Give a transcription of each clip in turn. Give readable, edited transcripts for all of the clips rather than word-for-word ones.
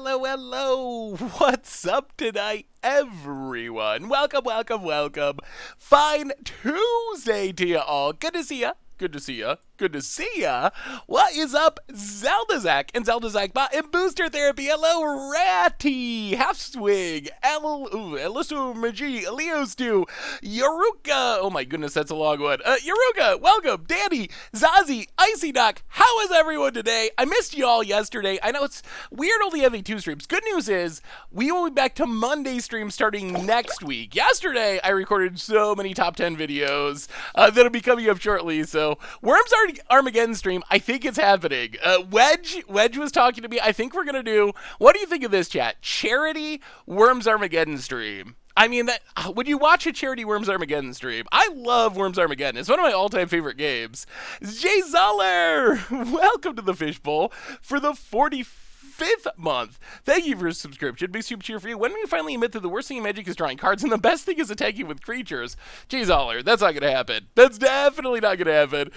hello. What's up tonight, everyone? Welcome. Fine Tuesday to you all. Good to see ya. Good to see ya. What is up, Zeldazak and Zeldazak Bot and Booster Therapy? Hello, Ratty, Half Swig, Elisu Magi, Leostu, Yoruka. Oh my goodness, that's a long one. Yoruka, welcome. Danny, Zazie, Icy Doc. How is everyone today? I missed you all yesterday. I know it's weird only having 2 streams. Good news is we will be back to Monday stream starting next week. Yesterday, I recorded so many top 10 videos that'll be coming up shortly. So Worms Armageddon stream, I think it's happening. Wedge was talking to me. I think we're gonna do. What do you think of this, chat? Charity Worms Armageddon stream. I mean, would you watch a charity Worms Armageddon stream? I love Worms Armageddon. It's one of my all-time favorite games. Jay Zoller, welcome to the Fishbowl for the 45th month. Thank you for your subscription. Big super cheer for you. When we finally admit that the worst thing in Magic is drawing cards and the best thing is attacking with creatures? Jay Zoller, that's not gonna happen. That's definitely not gonna happen.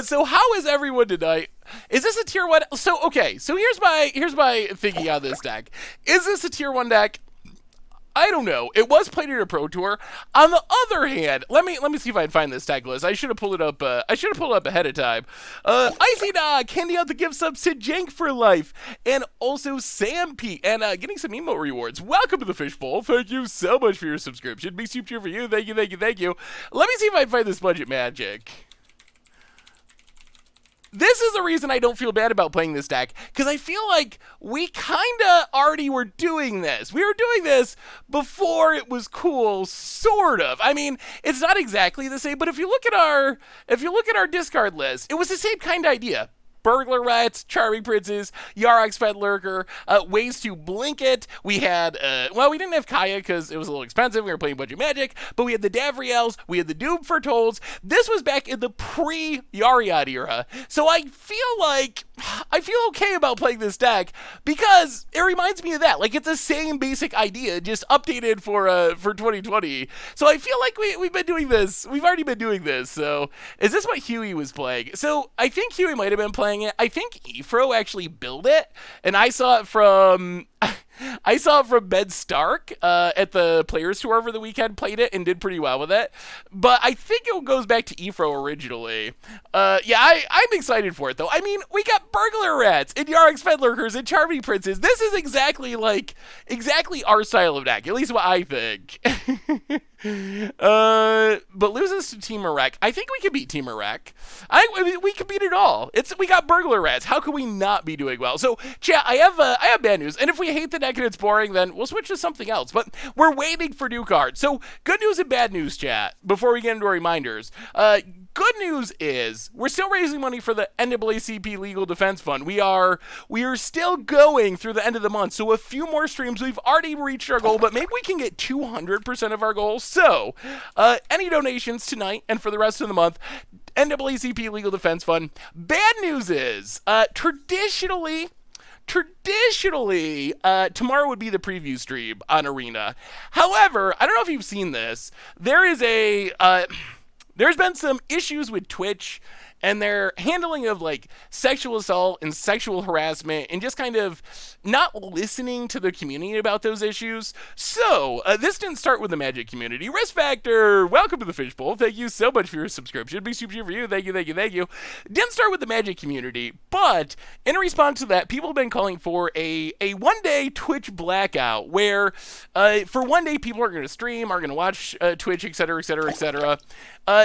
So how is everyone tonight? Is this a tier 1? So here's my thinking on this deck. Is this a tier 1 deck? I don't know. It was played in a Pro Tour. On the other hand, let me see if I can find this tag list. I should have pulled it up. Ahead of time. Icy Dog, handing out the gift subs to Jank for life, and also Sam P, and getting some emote rewards. Welcome to the Fishbowl. Thank you so much for your subscription. Big super cheer for you. Thank you. Let me see if I can find this budget magic. This is the reason I don't feel bad about playing this deck, because I feel like we kinda already were doing this. We were doing this before it was cool, sort of. I mean, it's not exactly the same, but if you look at our discard list, it was the same kind of idea. Burglar Rats, Charming Princes, Yarok's Fed Lurker, ways to blink it. We had, we didn't have Kaya because it was a little expensive. We were playing Budget Magic, but we had the Davriels, we had the Doom Fortolds. This was back in the pre-Yorion era. So I feel okay about playing this deck because it reminds me of that. Like, it's the same basic idea, just updated for 2020. So I feel like we've been doing this. We've already been doing this. So is this what Huey was playing? So I think Huey might have been playing it. I think Efro actually built it, and I saw it from Ben Stark at the Players Tour over the weekend, played it, and did pretty well with it. But I think it goes back to Efro originally. I'm excited for it, though. I mean, we got Burglar Rats, and Yarok's Fed Lurkers, and Charming Princes. This is exactly our style of deck, at least what I think. But loses to Team Iraq. I think we can beat Team Iraq. We can beat it all. We got Burglar Rats. How can we not be doing well? So, chat, I have bad news. And if we hate the deck and it's boring, then we'll switch to something else. But we're waiting for new cards. So, good news and bad news, chat, before we get into our reminders. Good news is we're still raising money for the NAACP Legal Defense Fund. We are still going through the end of the month. So a few more streams. We've already reached our goal, but maybe we can get 200% of our goal. So any donations tonight and for the rest of the month, NAACP Legal Defense Fund. Bad news is traditionally, tomorrow would be the preview stream on Arena. However, I don't know if you've seen this. There's been some issues with Twitch and their handling of like sexual assault and sexual harassment and just kind of not listening to the community about those issues. So this didn't start with the Magic community. Risk Factor, welcome to the Fishbowl. Thank you so much for your subscription. Big super cheer for you. Thank you. Didn't start with the Magic community, but in response to that, people have been calling for a one-day Twitch blackout where for one day people are going to stream, are going to watch Twitch, etc.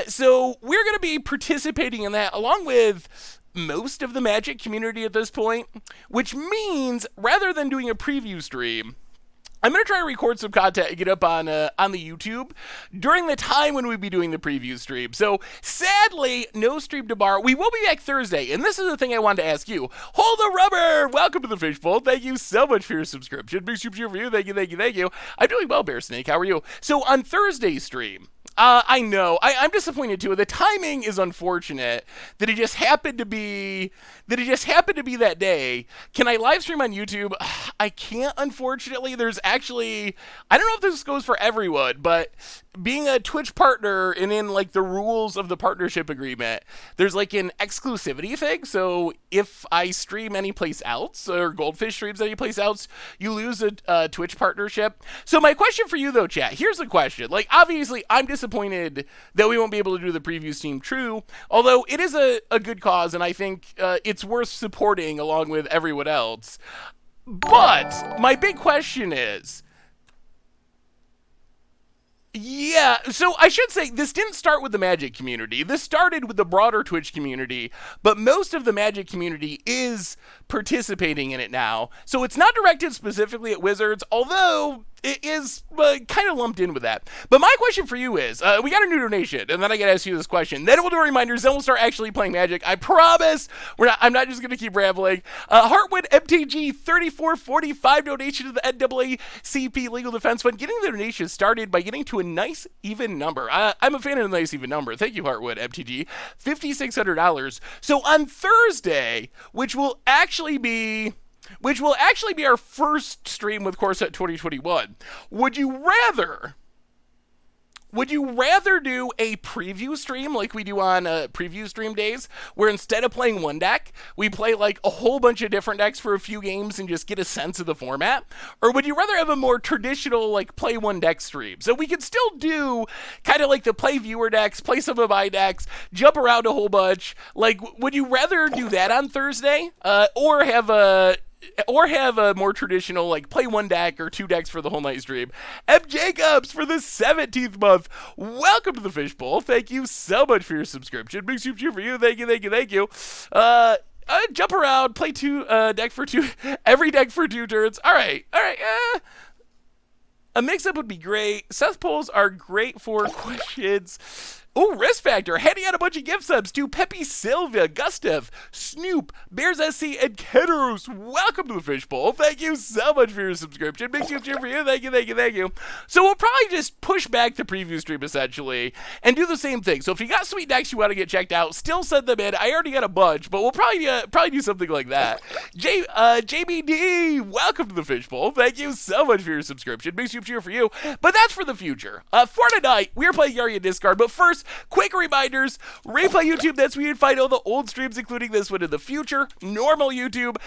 So we're going to be participating in that along with most of the Magic community at this point, which means rather than doing a preview stream, I'm going to try to record some content and get up on the YouTube during the time when we'll be doing the preview stream. So, sadly, no stream tomorrow. We will be back Thursday, and this is the thing I wanted to ask you. Hold the rubber! Welcome to the Fishbowl. Thank you so much for your subscription. Big super cheer for you. Thank you. I'm doing well, Bear Snake. How are you? So, on Thursday's stream, I know. I'm disappointed too. The timing is unfortunate that it just happened to be that day. Can I live stream on YouTube? I can't, unfortunately. There's actually, I don't know if this goes for everyone, but being a Twitch partner and in like the rules of the partnership agreement, there's like an exclusivity thing. So if I stream anyplace else or Goldfish streams anyplace else, you lose a Twitch partnership. So my question for you though, chat, here's the question. Like, obviously I'm disappointed that we won't be able to do the preview stream true, although it is a good cause and I think it's worth supporting along with everyone else. But my big question is, yeah, so I should say this didn't start with the Magic community. This started with the broader Twitch community, but most of the Magic community is participating in it now. So it's not directed specifically at Wizards, although it is kind of lumped in with that. But my question for you is, we got a new donation, and then I got to ask you this question. Then we'll do reminders, then we'll start actually playing Magic. I promise I'm not just going to keep rambling. Heartwood MTG 3445 donation to the NAACP Legal Defense Fund. Getting the donation started by getting to a nice even number. I'm a fan of a nice even number. Thank you, Heartwood MTG. $5,600. So on Thursday, which will actually be our first stream with Core Set 2021. Would you rather do a preview stream like we do on preview stream days, where instead of playing one deck, we play like a whole bunch of different decks for a few games and just get a sense of the format? Or would you rather have a more traditional like play one deck stream? So we could still do kind of like the play viewer decks, play some of my decks, jump around a whole bunch. Like, would you rather do that on Thursday, or have a more traditional, like, play one deck or two decks for the whole night stream? M. Jacobs for the 17th month. Welcome to the Fishbowl. Thank you so much for your subscription. Big soup cheer for you. Thank you. Jump around, play every deck for 2 turns. All right. A mix-up would be great. Seth polls are great for questions. Ooh, Risk Factor, handing out a bunch of gift subs to Pepe Silva, Gustav, Snoop, Bears SC, and Keteros. Welcome to the Fishbowl. Thank you so much for your subscription. Big cheer for you. Thank you. So we'll probably just push back the preview stream, essentially, and do the same thing. So if you got sweet decks you want to get checked out, still send them in. I already got a bunch, but we'll probably do something like that. JBD, welcome to the Fishbowl. Thank you so much for your subscription. Big cheer for you. But that's for the future. For tonight, we're playing Yorion Discard, but first, quick reminders, replay YouTube, that's where you'd find all the old streams, including this one in the future. Normal YouTube,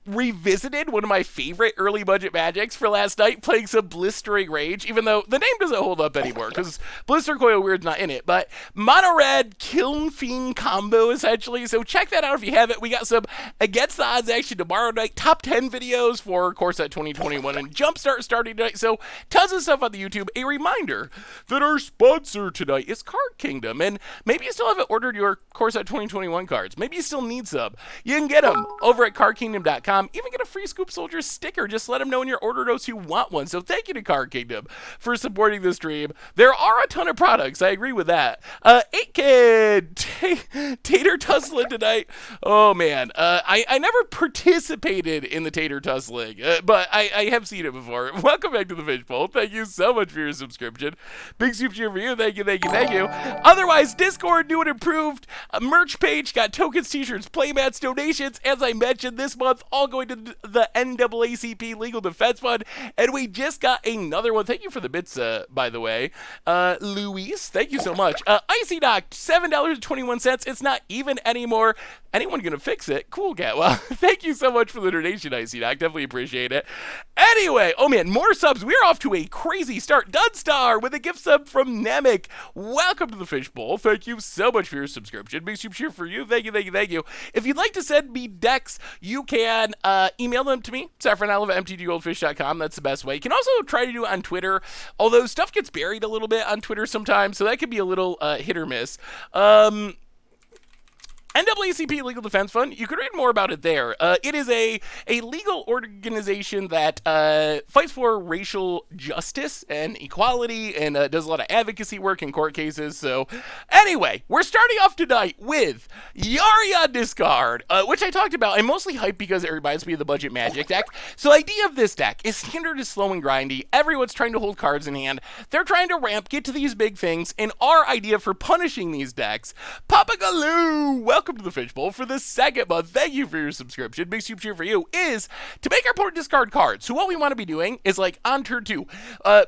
revisited one of my favorite early budget magics for last night, playing some Blistering Rage, even though the name doesn't hold up anymore because Blister Coil Weird's not in it, but Mono Red Kiln Fiend combo essentially. So check that out if you haven't. We got some Against the Odds action tomorrow night, top 10 videos for Core Set 2021 and Jumpstart starting tonight. So tons of stuff on the YouTube. A reminder that our sponsor tonight is Card Kingdom, and maybe you still haven't ordered your Core Set 2021 cards. Maybe you still need some. You can get them over at cardkingdom.com. Even get a free Scoop Soldier sticker. Just let them know in your order notes you want one. So thank you to Card Kingdom for supporting this stream. There are a ton of products. I agree with that. 8Kid Tater Tussling tonight. Oh man, I never participated in the Tater Tussling, but I have seen it before. Welcome back to the Fishbowl. Thank you so much for your subscription. Big soup cheer for you. Thank you. Otherwise, Discord new and improved. Merch page got tokens, t-shirts, playmats, donations. As I mentioned, this month all going to the NAACP Legal Defense Fund, and we just got another one. Thank you for the bits, by the way. Luis, thank you so much. Icy Doc, $7.21. It's not even anymore. Anyone gonna fix it? Cool, Cat. Well, thank you so much for the donation, Icy Doc. Definitely appreciate it. Anyway, oh man, more subs. We're off to a crazy start. Dunstar with a gift sub from Namek. Welcome to the Fishbowl. Thank you so much for your subscription. Big soup cheer for you. Thank you. If you'd like to send me decks, you can email them to me, saffronolive@mtggoldfish.com. That's the best way. You can also try to do it on Twitter, although stuff gets buried a little bit on Twitter sometimes, so that could be a little hit or miss. NAACP Legal Defense Fund, you can read more about it there. It is a legal organization that fights for racial justice and equality and does a lot of advocacy work in court cases. So, anyway, we're starting off tonight with Yorion Discard, which I talked about. I'm mostly hyped because it reminds me of the Budget Magic deck. So, the idea of this deck is standard is slow and grindy. Everyone's trying to hold cards in hand. They're trying to ramp, get to these big things, and our idea for punishing these decks, Papa Galoo, welcome to the Fishbowl for the second month. Thank you for your subscription. Big super cheer for you is to make our opponent discard cards. So what we want to be doing is like on turn 2,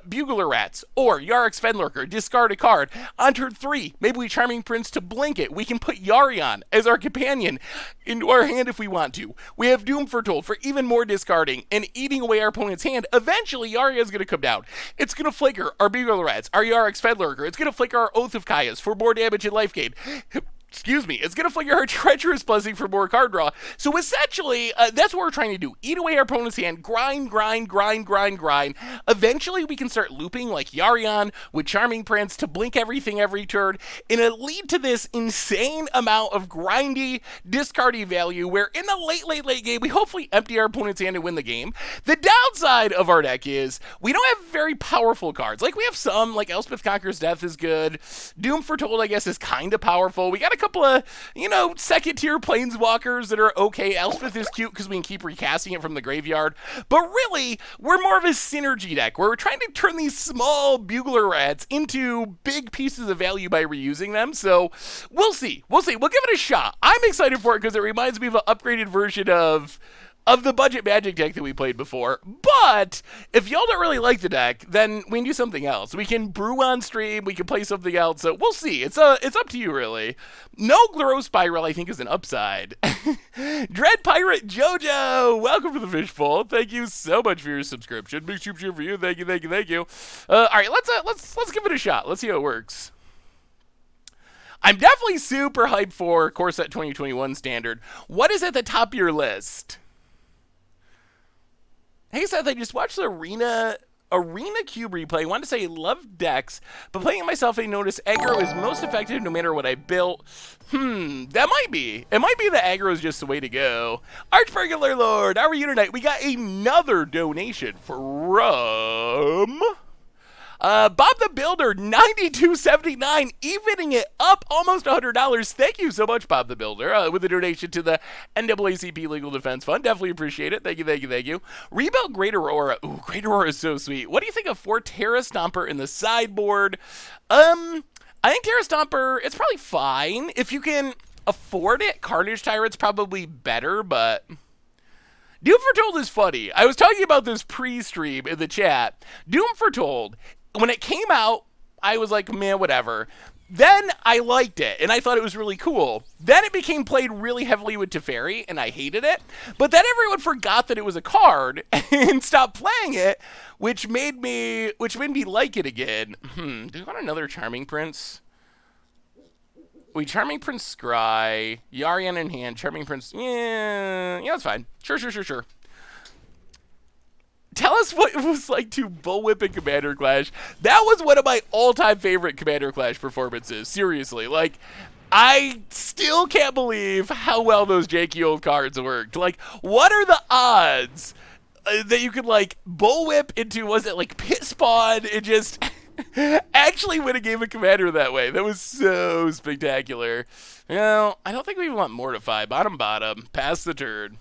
Bugler Rats or Yarrick's Fenlurker, discard a card. On turn 3, maybe we Charming Prince to blink it. We can put Yorion as our companion into our hand if we want to. We have Doom Foretold for even more discarding and eating away our opponent's hand. Eventually, Yarion's going to come down. It's going to flicker our Bugler Rats, our Yarrick's Fenlurker. It's going to flicker our Oath of Kaias for more damage and life gain. Excuse me, it's going to flicker her Treacherous Blessing for more card draw. So essentially, that's what we're trying to do. Eat away our opponent's hand, grind. Eventually, we can start looping like Yorion with Charming Prince to blink everything every turn, and it lead to this insane amount of grindy, discardy value where in the late game, we hopefully empty our opponent's hand and win the game. The downside of our deck is we don't have very powerful cards. Like, we have some, like Elspeth Conquers Death is good. Doom Foretold, I guess, is kind of powerful. We got a couple of, second-tier Planeswalkers that are okay. Elspeth is cute because we can keep recasting it from the graveyard. But really, we're more of a synergy deck where we're trying to turn these small Bugler Rats into big pieces of value by reusing them. So we'll see. We'll give it a shot. I'm excited for it because it reminds me of an upgraded version of the Budget Magic deck that we played before. But if y'all don't really like the deck, then we can do something else. We can brew on stream, we can play something else, so we'll see. It's up to you, really. No Gloro Spiral, I think, is an upside. Dread Pirate Jojo, welcome to the Fishbowl. Thank you so much for your subscription. Big super cheer for you. Thank you. All right, let's give it a shot. Let's see how it works. I'm definitely super hyped for Core Set 2021 Standard. What is at the top of your list? Hey Seth, I just watched the Arena Cube replay. I wanted to say I love decks, but playing it myself, I noticed aggro is most effective no matter what I built. That might be. It might be that aggro is just the way to go. Archburglar Lord, how are you tonight? We got another donation from Bob the Builder, $92.79, evening it up almost $100. Thank you so much, Bob the Builder, with a donation to the NAACP Legal Defense Fund. Definitely appreciate it. Thank you. Rebuild Great Aurora. Ooh, Great Aurora is so sweet. What do you think of 4 Terra Stomper in the sideboard? I think Terra Stomper, it's probably fine. If you can afford it, Carnage Tyrant's probably better, but Doom Foretold is funny. I was talking about this pre-stream in the chat. Doom Foretold, when it came out, I was like, man, whatever. Then I liked it, and I thought it was really cool. Then it became played really heavily with Teferi, and I hated it. But then everyone forgot that it was a card and stopped playing it, which made me like it again. Do we want another Charming Prince? We Charming Prince Scry, Yorion in hand, Charming Prince. Yeah, that's fine. Sure. Tell us what it was like to bullwhip in Commander Clash. That was one of my all-time favorite Commander Clash performances. Seriously, like, I still can't believe how well those janky old cards worked. Like, what are the odds that you could, like, bullwhip into, was it like Pit Spawn, and just actually win a game of Commander that way? That was so spectacular. I don't think we want Mortify. Bottom, pass the turn.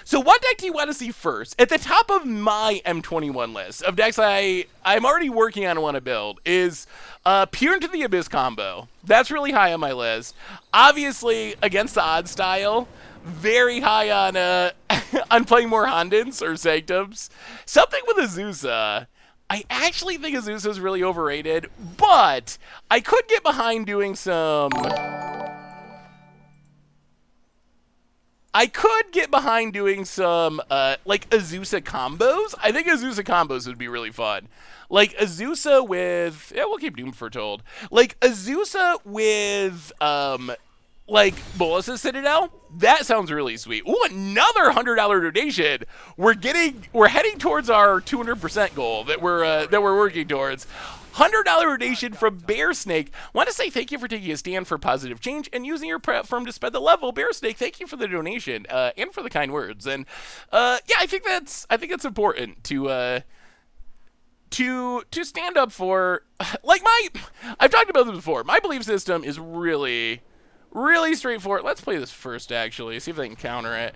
So what deck do you want to see first? At the top of my M21 list of decks I'm already working on and want to build is Peer into the Abyss combo. That's really high on my list. Obviously, against the odd style, very high on on playing more Hondens or Sanctums. Something with Azusa. I actually think Azusa is really overrated, but I could get behind doing some like Azusa combos. I think Azusa combos would be really fun. Like Azusa with, we'll keep Doom Foretold. Like Azusa with, like Bolas's Citadel. That sounds really sweet. Ooh, another $100 donation. We're heading towards our 200% goal that we're working towards. $100 donation from Bear Snake. Want to say thank you for taking a stand for positive change and using your platform to spread the level. Bear Snake, thank you for the donation and for the kind words. And yeah, I think that's important to stand up for, like, I've talked about this before. My belief system is really straightforward. Let's play this first, actually, see if they can counter it.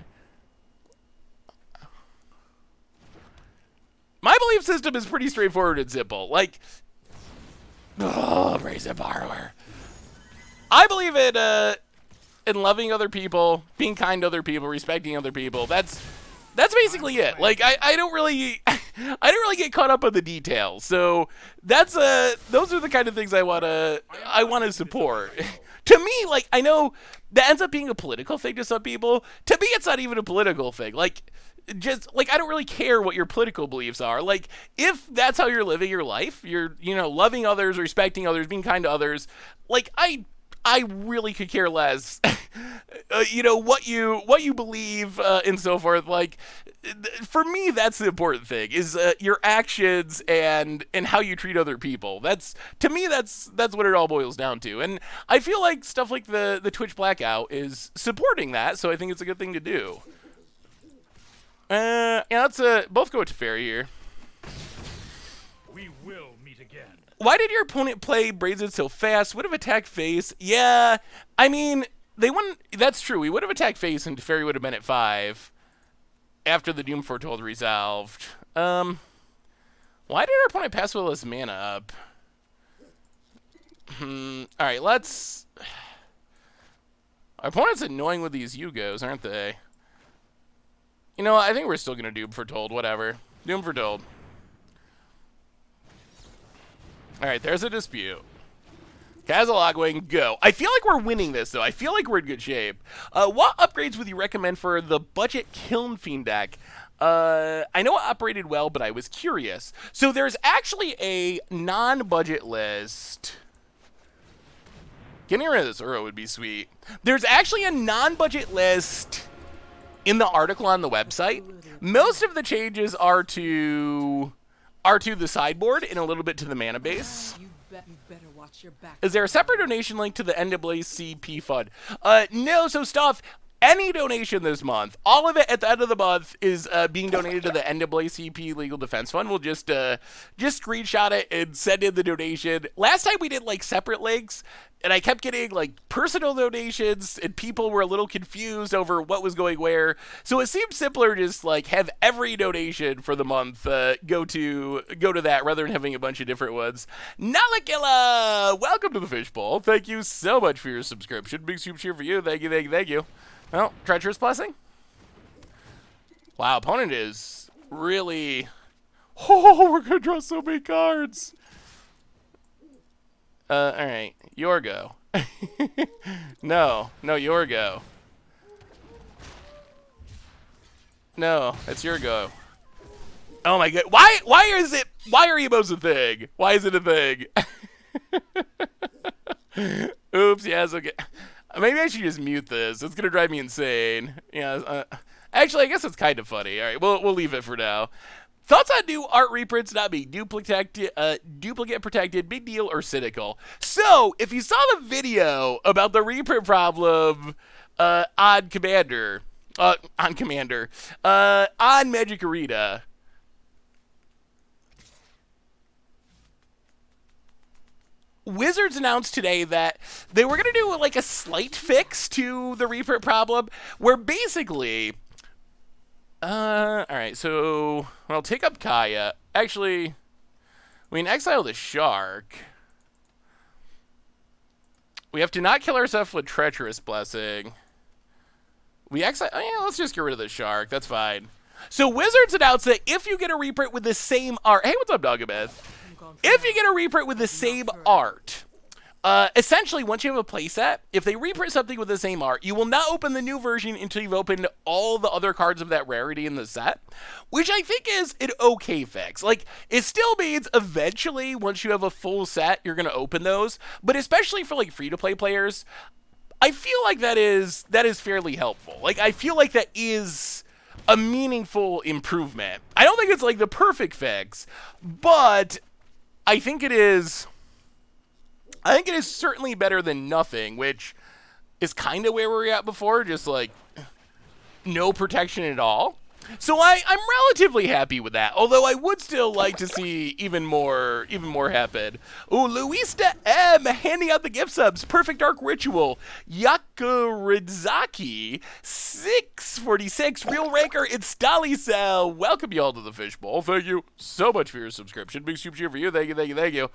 My belief system is pretty straightforward and simple. Like, raise a borrower. I believe in loving other people, being kind to other people, respecting other people. That's basically it. Like, I don't really get caught up on the details. So those are the kind of things I wanna support. To me, like, I know that ends up being a political thing to some people. To me, it's not even a political thing. Like, just, like, I don't really care what your political beliefs are. Like, if that's how you're living your life, you're, loving others, respecting others, being kind to others, like, I really could care less, what you believe and so forth. Like, for me, that's the important thing, is your actions and how you treat other people. To me, that's what it all boils down to. And I feel like stuff like the Twitch blackout is supporting that, so I think it's a good thing to do. Yeah, let's both go to Fairy here. We will meet again. Why did your opponent play Brazen so fast? Would have attacked face. Yeah, I mean, they wouldn't. That's true. We would have attacked face, and Fairy would have been at 5 after the Doom Foretold resolved. Why did our opponent pass with less mana up? All right, let's. Our opponent's annoying with these Yugos, aren't they? You know what? I think we're still gonna Doom Foretold. Whatever. Doom Foretold. Alright, there's a dispute. Kazalogwing, go. I feel like we're winning this, though. I feel like we're in good shape. What upgrades would you recommend for the budget Kiln Fiend deck? I know it operated well, but I was curious. So there's actually a non-budget list. Getting rid of this Uro would be sweet. There's actually a non-budget list in the article on the website. Most of the changes are to the sideboard and a little bit to the mana base. Is there a separate donation link to the NAACP fund? No, so stuff. Any donation this month, all of it at the end of the month is being donated to the NAACP Legal Defense Fund. We'll just screenshot it and send in the donation. Last time we did like separate links, and I kept getting like personal donations, and people were a little confused over what was going where. So it seemed simpler just like have every donation for the month go to that rather than having a bunch of different ones. Nalakilla, welcome to the Fishbowl. Thank you so much for your subscription. Big super cheer for you. Thank you, thank you, thank you. Well, Treacherous Blessing. Wow, opponent is really. Oh, we're gonna draw so many cards. All right, your go. No, your go. No, it's your go. Oh my god, why is it? Why are emos a thing? Why is it a thing? Oops, yes, okay. Maybe I should just mute this. It's gonna drive me insane. Yeah. Actually, I guess it's kind of funny. All right, we'll leave it for now. Thoughts on new art reprints not being duplicate protected, big deal or cynical? So, if you saw the video about the reprint problem on Magic Arena. Wizards announced today that they were going to do like a slight fix to the reprint problem where basically, all right, so I'll take up Kaya. Actually, we can exile the Shark. We have to not kill ourselves with Treacherous Blessing. We exile, oh yeah, let's just get rid of the Shark. That's fine. So Wizards announced that if you get a reprint with the same art, hey, what's up, Dogabeth? If you get a reprint with the same art, essentially, once you have a playset, if they reprint something with the same art, you will not open the new version until you've opened all the other cards of that rarity in the set, which I think is an okay fix. Like, it still means eventually, once you have a full set, you're going to open those, but especially for, like, free-to-play players, I feel like that is fairly helpful. Like, I feel like that is a meaningful improvement. I don't think it's, like, the perfect fix, but I think it is. I think it is certainly better than nothing, which is kind of where we were at before, just like no protection at all. So I'm relatively happy with that, although I would still like to see even more happen. Ooh, Luista M handing out the gift subs. Perfect Dark Ritual. Yakuridzaki 646. Real Ranker. It's Dolly Cell. Welcome you all to the Fishbowl. Thank you so much for your subscription. Big super cheer for you. Thank you, thank you, thank you.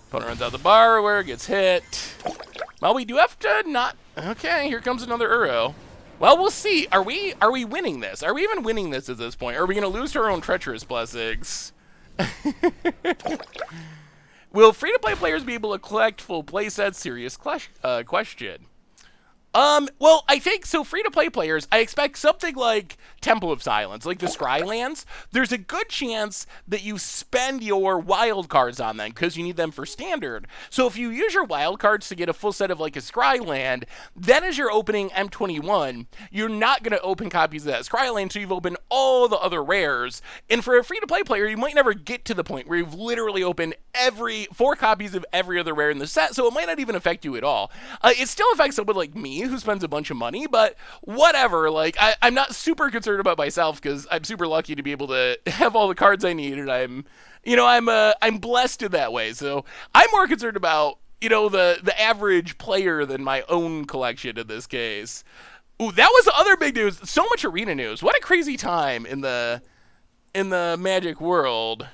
Opponent runs out the borrower, gets hit. Well, we do have to not. Okay, here comes another Uro. Well, we'll see. Are we winning this? Are we even winning this at this point? Are we going to lose to our own treacherous blessings? Will free-to-play players be able to collect full playsets? Serious question. Well, I think, so free-to-play players, I expect something like Temple of Silence, like the Scrylands. There's a good chance that you spend your wild cards on them, because you need them for standard. So if you use your wild cards to get a full set of, like, a Scryland, then as you're opening M21, you're not going to open copies of that Scryland, so you've opened all the other rares. And for a free-to-play player, you might never get to the point where you've literally opened 4 copies of every other rare in the set, so it might not even affect you at all. It still affects someone like me, who spends a bunch of money, but whatever. Like, I'm not super concerned about myself because I'm super lucky to be able to have all the cards I need, and I'm blessed in that way. So I'm more concerned about, the average player than my own collection in this case. Ooh, that was the other big news. So much arena news. What a crazy time in the Magic world.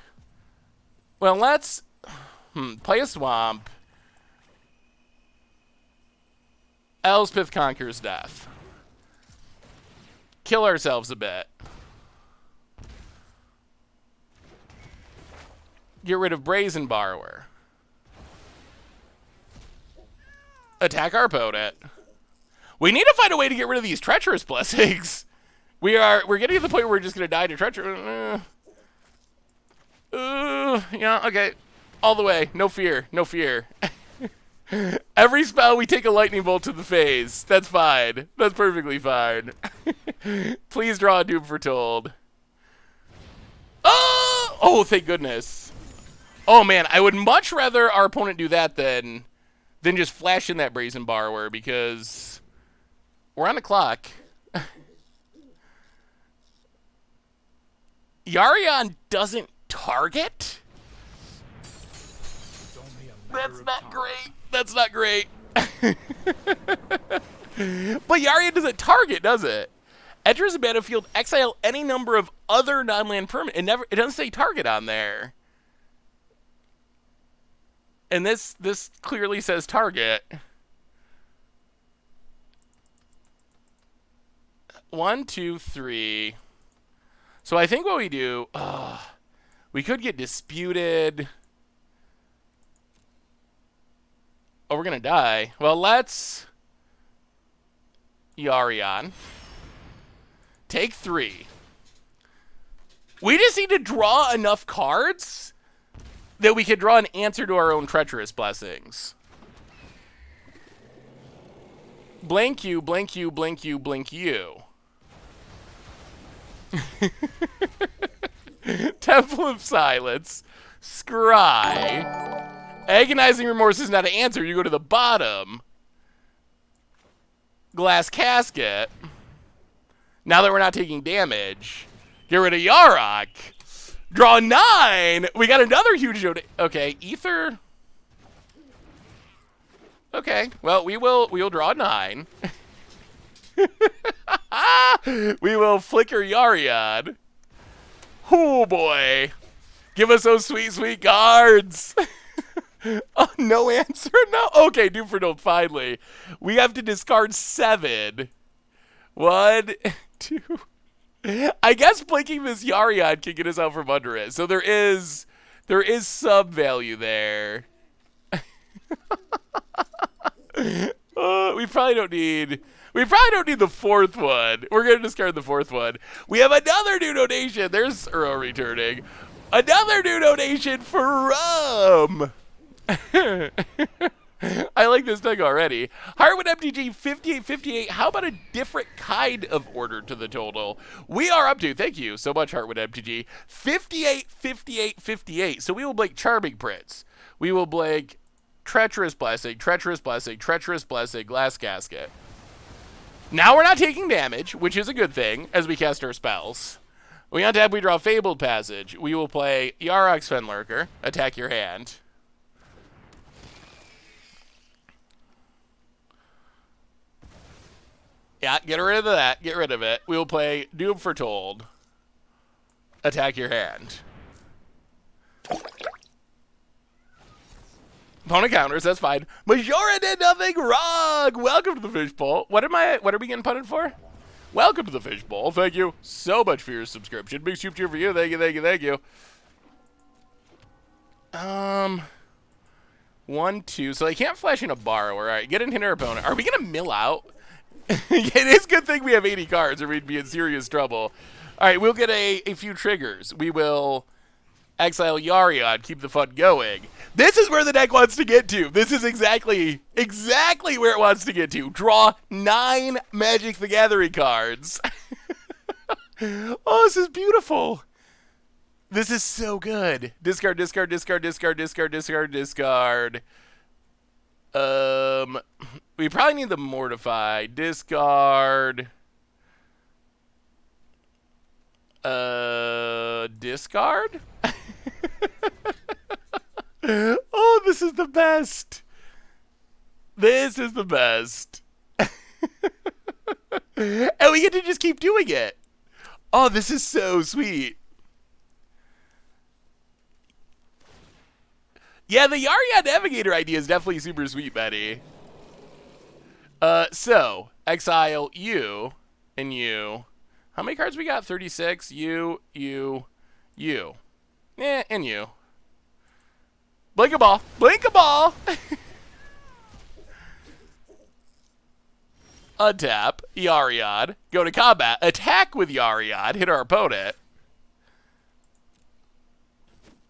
Well, let's play a swamp. Elspeth conquers death. Kill ourselves a bit. Get rid of Brazen Borrower. Attack our opponent. We need to find a way to get rid of these treacherous blessings. We're getting to the point where we're just gonna die to treacherous. Yeah, okay. All the way. No fear. No fear. Every spell we take a lightning bolt to the face. That's fine. That's perfectly fine. Please draw a Doom Foretold. Oh, thank goodness. Oh man, I would much rather our opponent do that than just flash in that Brazen Borrower, because we're on the clock. Yorion doesn't target? That's not great. That's not great. But Yorion doesn't target, does it? Enters the battlefield, exile any number of other non-land permanent. It doesn't say target on there. And this clearly says target. 1, 2, 3. So I think what we do, we could get disputed. Oh, we're gonna die. Well, let's Yorion. Take 3. We just need to draw enough cards that we can draw an answer to our own treacherous blessings. Blank you, blank you, blank you, blank you. Temple of Silence. Scry. Agonizing Remorse is not an answer. You go to the bottom. Glass Casket. Now that we're not taking damage, get rid of Yarok. Draw 9. We got another huge donation. Okay, Ether. Okay, well, we will draw 9. We will flicker Yorion. Oh boy. Give us those sweet, sweet cards. Oh, no answer? No? Okay, Doom Foretold, finally. We have to discard 7. 1, 2. I guess blinking this Yorion can get us out from under it. So there is some value there. We probably don't need the 4th one. We're gonna discard the 4th one. We have another new donation. There's Uro returning. Another new donation for Rum. I like this deck already. Heartwood MTG 5858. How about a different kind of order to the total? We are up to, thank you so much, Heartwood MTG, 58, 58, 58. So we will blank Charming Prince. We will blank Treacherous Blessing, Treacherous Blessing, Treacherous Blessing, Glass Casket. Now we're not taking damage, which is a good thing, as we cast our spells. We untap, we draw Fabled Passage. We will play Yarok's Fenlurker, attack your hand. Yeah, get rid of that. Get rid of it. We will play Doom Foretold. Attack your hand. Opponent counters, that's fine. Majora did nothing wrong! Welcome to the fishbowl. What are we getting punted for? Welcome to the fishbowl. Thank you so much for your subscription. Big soup cheer for you. Thank you, thank you, thank you. 1, 2. So they can't flash in a borrower. Alright, get in hinder opponent. Are we gonna mill out? It is a good thing we have 80 cards or we'd be in serious trouble. Alright, we'll get a few triggers. We will exile Yorion, keep the fun going. This is where the deck wants to get to. This is exactly where it wants to get to. Draw 9 Magic the Gathering cards. Oh, this is beautiful. This is so good. Discard, discard, discard, discard, discard, discard, discard. We probably need the Mortify. Discard. Discard? Oh, this is the best. This is the best. And we get to just keep doing it. Oh, this is so sweet. Yeah, the Yorion Navigator idea is definitely super sweet, Betty. So, exile you and you. How many cards we got? 36. You. And you. Blink a ball. Blink a ball! Untap. Yorion. Go to combat. Attack with Yorion. Hit our opponent.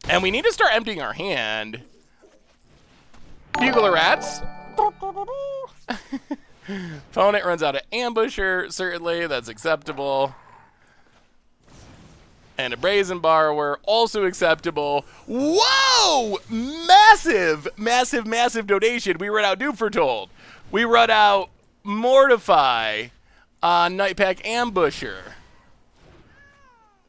And we need to start emptying our hand. Bugler Rats. Opponent runs out of Ambusher. Certainly, that's acceptable. And a Brazen Borrower, also acceptable. Whoa! Massive, massive, massive donation. We run out Doom Foretold. We run out Mortify on Nightpack Ambusher.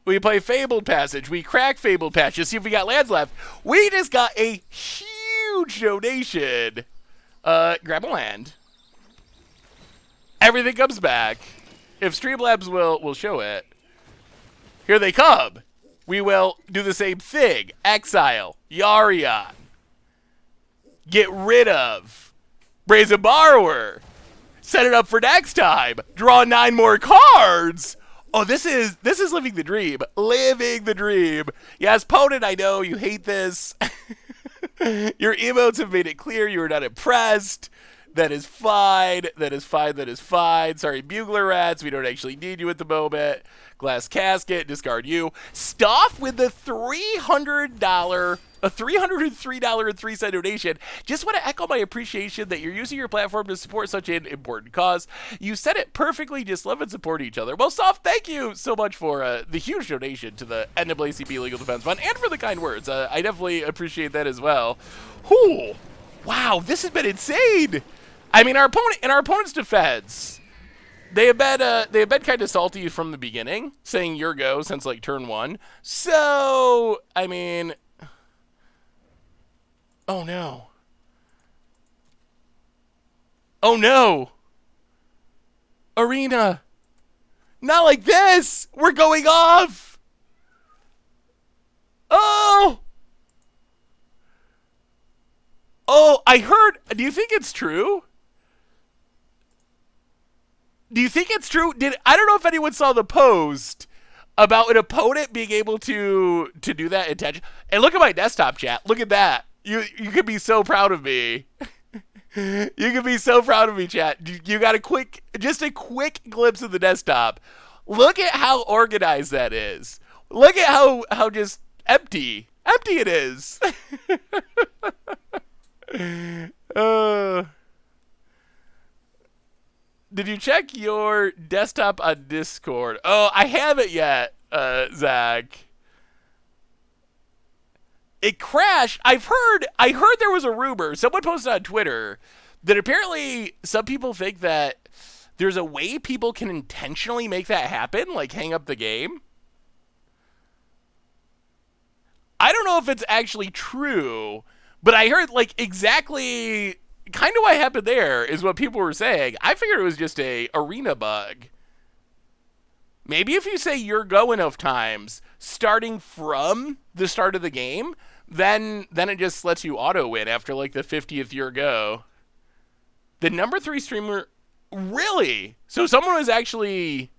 We play Fabled Passage. We crack Fabled Passage. See if we got lands left. We just got a huge donation. Grab a land. Everything comes back. If Streamlabs will show it. Here they come. We will do the same thing. Exile. Yorion. Get rid of Brazen Borrower. Set it up for next time. Draw 9 more cards. Oh, this is living the dream. Living the dream. Yes, opponent, I know you hate this. Your emotes have made it clear you are not impressed. That is fine. That is fine. That is fine. Sorry, Bugler Rats. We don't actually need you at the moment. Glass Casket. Discard you. Stuff with the $303.03 donation. Just want to echo my appreciation that you're using your platform to support such an important cause. You said it perfectly. Just love and support each other. Well, Soft, thank you so much for the huge donation to the NAACP Legal Defense Fund and for the kind words. I definitely appreciate that as well. Whew. Wow, this has been insane. I mean, our opponent's defense, they have been kind of salty from the beginning, saying your go since like turn 1. So, I mean, oh no. Oh no. Arena. Not like this. We're going off. Oh. Oh, I heard. Do you think it's true? Do you think it's true? I don't know if anyone saw the post about an opponent being able to do that intention. And look at my desktop chat. Look at that. You could be so proud of me. You could be so proud of me, chat. You got just a quick glimpse of the desktop. Look at how organized that is. Look at how just empty it is. Uh, did you check your desktop on Discord? Oh, I haven't yet, Zach. It crashed. I heard there was a rumor. Someone posted on Twitter that apparently some people think that there's a way people can intentionally make that happen, like hang up the game. I don't know if it's actually true, but I heard like exactly kind of what happened there is what people were saying. I figured it was just a arena bug. Maybe if you say your go enough times, starting from the start of the game, then it just lets you auto win after like the 50th year go. The number 3 streamer, really? So someone was actually.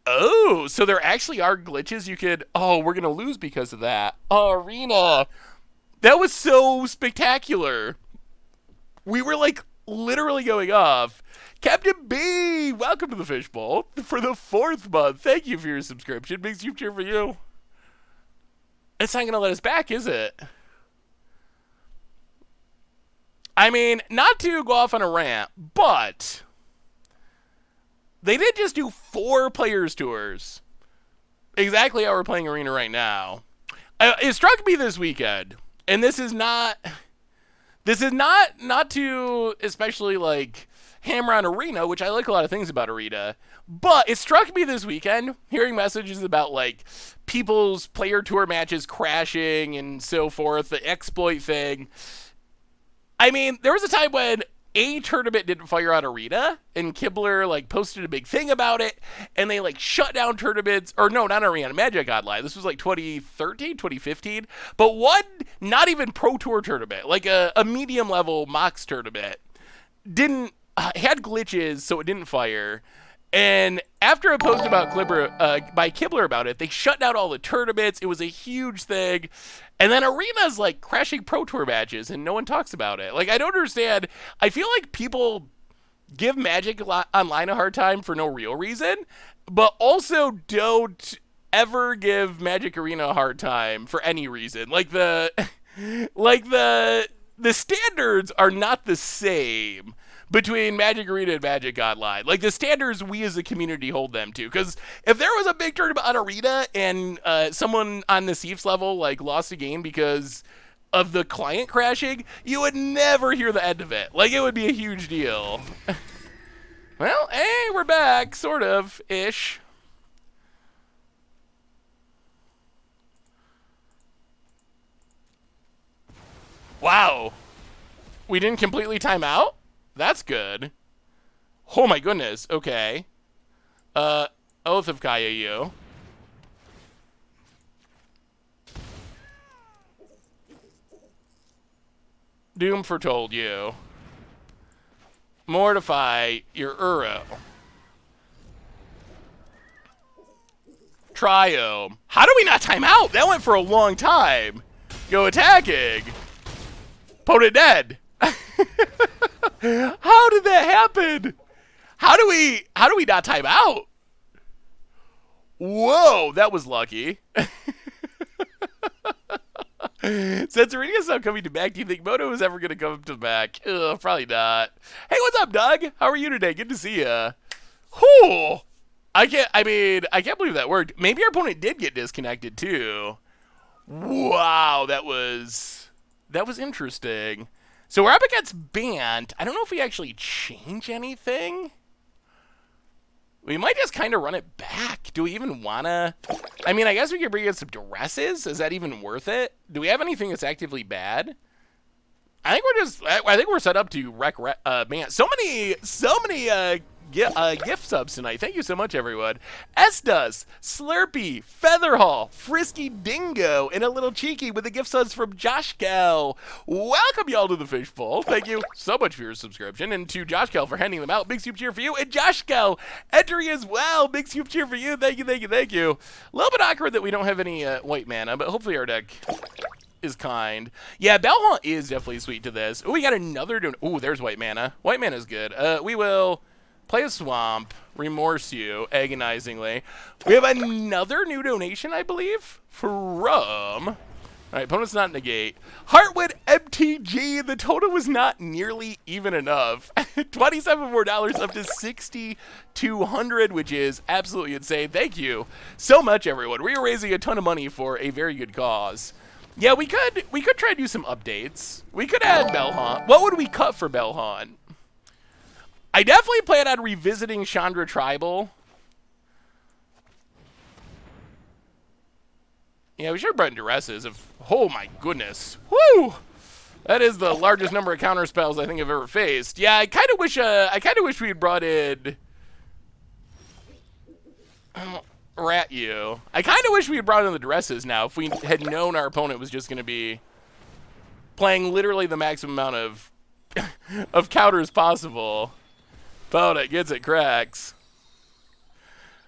Oh, so there actually are glitches you could. Oh, we're gonna lose because of that. Oh, arena. That was so spectacular. We were like literally going off. Captain B, welcome to the Fishbowl for the 4th month. Thank you for your subscription. Big soup cheer for you. It's not going to let us back, is it? I mean, not to go off on a rant, but they did just do 4 players tours. Exactly how we're playing Arena right now. It struck me this weekend, and this is not to especially like hammer on Arena, which I like a lot of things about Arena, but it struck me this weekend hearing messages about like people's player tour matches crashing and so forth, the exploit thing. I mean, there was a time when a tournament didn't fire on Arena, and Kibler like posted a big thing about it, and they like shut down tournaments, or no, not Arena, Magic Online. This was like 2013, 2015, but one not even Pro Tour tournament, like a medium level Mox tournament, didn't had glitches, so it didn't fire. And after a post about by Kibler about it, they shut down all the tournaments. It was a huge thing. And then Arena's like crashing Pro Tour matches, and no one talks about it. Like, I don't understand. I feel like people give Magic Online a hard time for no real reason, but also don't ever give Magic Arena a hard time for any reason. Like like the standards are not the same between Magic Arena and Magic Online. Like, the standards we as a community hold them to. Because if there was a big tournament on Arena and someone on the Seifs level like lost a game because of the client crashing, you would never hear the end of it. Like, it would be a huge deal. Well, hey, we're back, sort of, ish. Wow. We didn't completely time out? That's good. Oh my goodness. Okay. Oath of Kaya you. Doom foretold you. Mortify your Uro. Triome. How do we not time out? That went for a long time. Go attacking. Opponent dead. How did that happen? How do we not time out? Whoa, that was lucky. Since Arena's not coming to back, do you think Moto is ever going to come to back? Ugh, probably not. Hey, what's up, Doug? How are you today? Good to see ya. Whew. I can't believe that worked. Maybe our opponent did get disconnected too. Wow, that was interesting. So we're up against Bant. I don't know if we actually change anything. We might just kind of run it back. Do we even want to? I mean, I guess we could bring in some duresses. Is that even worth it? Do we have anything that's actively bad? I think we're set up to wreck Bant. So many gift subs tonight. Thank you so much, everyone. Estus, Slurpee, Featherhall, Frisky Dingo, and a little cheeky with the gift subs from Josh Cal. Welcome y'all to the Fishbowl. Thank you so much for your subscription, and to Josh Cal for handing them out. Big soup cheer for you, and Josh Cal entering as well. Big soup cheer for you. Thank you, thank you, thank you. A little bit awkward that we don't have any white mana, but hopefully our deck is kind. Yeah, Balhaunt is definitely sweet to this. Oh, we got another. Oh, there's white mana. White mana is good. We will play a Swamp, Remorse You, agonizingly. We have another new donation, I believe, from... All right, opponent's not negate. Heartwood MTG, the total was not nearly even enough. $27 more up to 6,200, which is absolutely insane. Thank you so much, everyone. We are raising a ton of money for a very good cause. Yeah, we could try to do some updates. We could add Belhan. What would we cut for Belhan? I definitely plan on revisiting Chandra Tribal. Yeah, we should have brought in Duresses. Oh my goodness. Woo! That is the largest number of counter spells I think I've ever faced. Yeah, I kind of wish we had brought in Rat You. I kind of wish we had brought in the Duresses now if we had known our opponent was just going to be playing literally the maximum amount of of counters possible. Opponent gets it, cracks.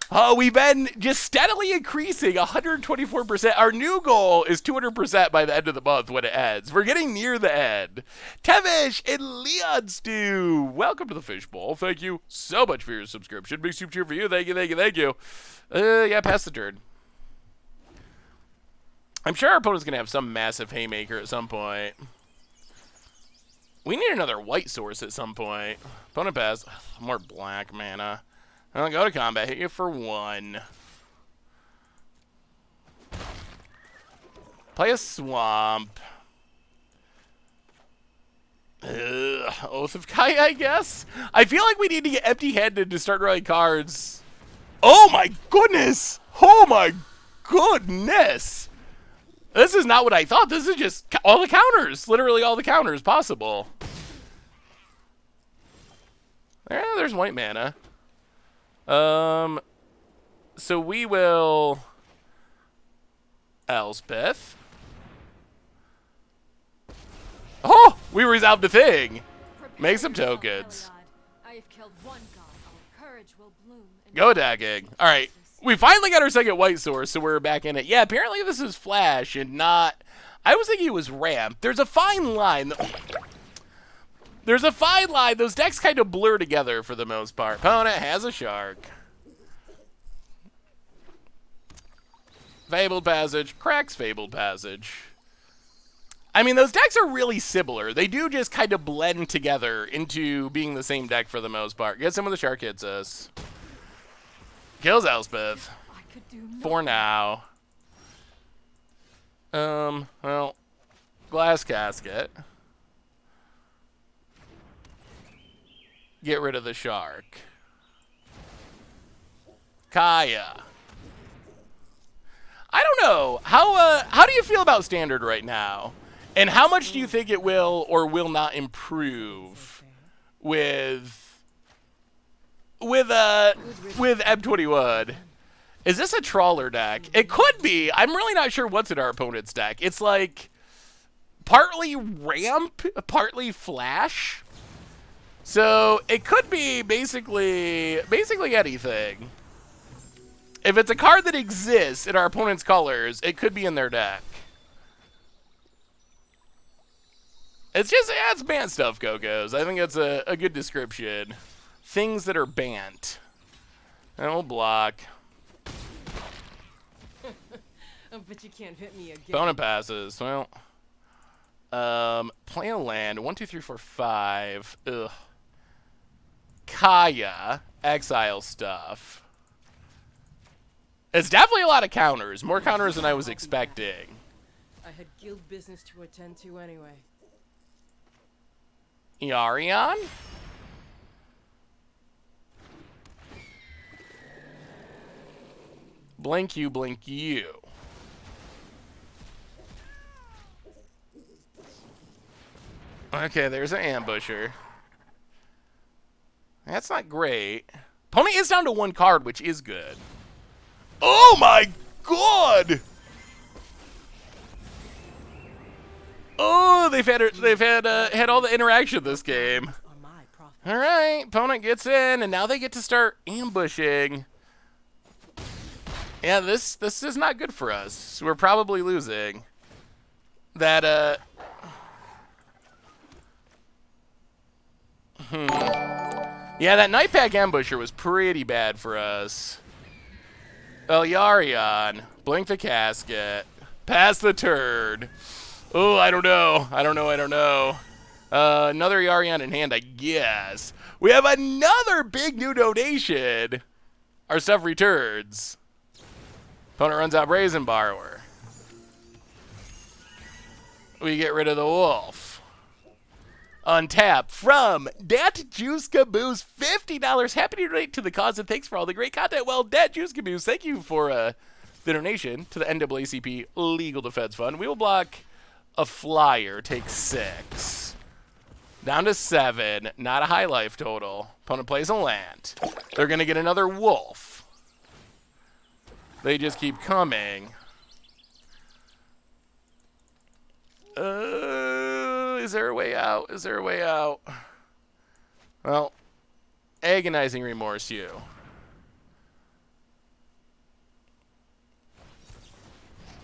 Oh, we've been just steadily increasing, 124%. Our new goal is 200% by the end of the month when it ends. We're getting near the end. Tevish and Leon Stew, welcome to the Fishbowl. Thank you so much for your subscription. Big super cheer for you. Thank you, thank you, thank you. Yeah, pass the turn. I'm sure our opponent's going to have some massive haymaker at some point. We need another white source at some point. Opponent pass. More black mana. I'll go to combat. Hit you for 1. Play a swamp. Oath of Kaya, I guess? I feel like we need to get empty-handed to start drawing cards. Oh my goodness! Oh my goodness! This is not what I thought. This is just all the counters. Literally all the counters possible. There's white mana. So we will Elspeth. Oh, we resolved the thing. Make some tokens. Go attacking. All right, we finally got our second white source, so we're back in it. Yeah, apparently this is Flash and not. I was thinking it was Ramp. There's a fine line. There's a fine line. Those decks kind of blur together for the most part. Opponent has a shark. Fabled Passage. Cracks Fabled Passage. I mean, those decks are really similar. They do just kind of blend together into being the same deck for the most part. Gets him with the shark, hits us. Kills Elspeth. For now. Well, Glass Casket. Get rid of the shark. Kaya. I don't know. How do you feel about Standard right now? And how much do you think it will or will not improve with M21? Is this a trawler deck? It could be. I'm really not sure what's in our opponent's deck. It's like partly ramp, partly flash. So it could be basically anything. If it's a card that exists in our opponent's colors, it could be in their deck. It's just, yeah, it's banned stuff, Cocos. I think that's a good description. Things that are banned. And we'll block. But you can't hit me again. Opponent passes. Well, play a land. 1, 2, 3, 4, 5. Ugh. Kaya. Exile stuff. It's definitely a lot of counters. More counters than I was expecting. I had guild business to attend to anyway. Yorion? Blink you, blink you. Okay, there's an ambusher. That's not great. Opponent is down to 1 card, which is good. Oh my god! Oh, they've had all the interaction this game. All right, opponent gets in, and now they get to start ambushing. Yeah, this is not good for us. We're probably losing. That Yeah, that Nightpack Ambusher was pretty bad for us. Yarion. Blink the casket. Pass the turd. Oh, I don't know. Another Yorion in hand, I guess. We have another big new donation. Our stuff returns. Opponent runs out Brazen Borrower. We get rid of the wolf. Untap from Dat Juice Caboose, $50. Happy to donate to the cause and thanks for all the great content. Well, Dat Juice Caboose, thank you for the donation to the NAACP Legal Defense Fund. We will block a flyer, take 6. Down to 7, not a high life total. Opponent plays a land. They're going to get another wolf. They just keep coming. Is there a way out? Is there a way out? Well, agonizing remorse, you.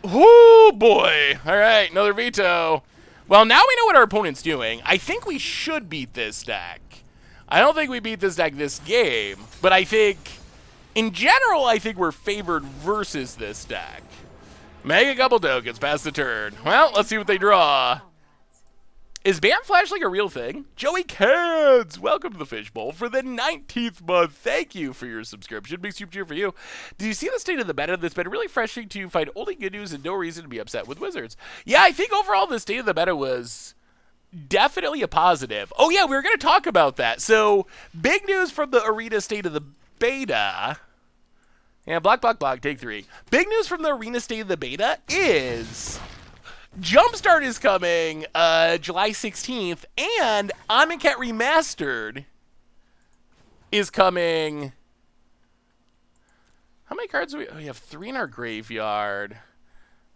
Oh boy! All right, another veto. Well, now we know what our opponent's doing. I think we should beat this deck. I don't think we beat this deck this game, but I think, in general, I think we're favored versus this deck. Mega Couple Tokens past the turn. Well, let's see what they draw. Is Ban Flash like a real thing? Joey Kids, welcome to the Fishbowl for the 19th month. Thank you for your subscription. Big super cheer for you. Do you see the state of the meta? That's been really refreshing to find only good news and no reason to be upset with Wizards. Yeah, I think overall the state of the meta was definitely a positive. Oh yeah, we were going to talk about that. So, big news from the Arena State of the Beta. Yeah, block, take 3. Big news from the Arena State of the Beta is Jumpstart is coming July 16th, and Amonkhet Remastered is coming. How many cards do we? Oh, we have 3 in our graveyard.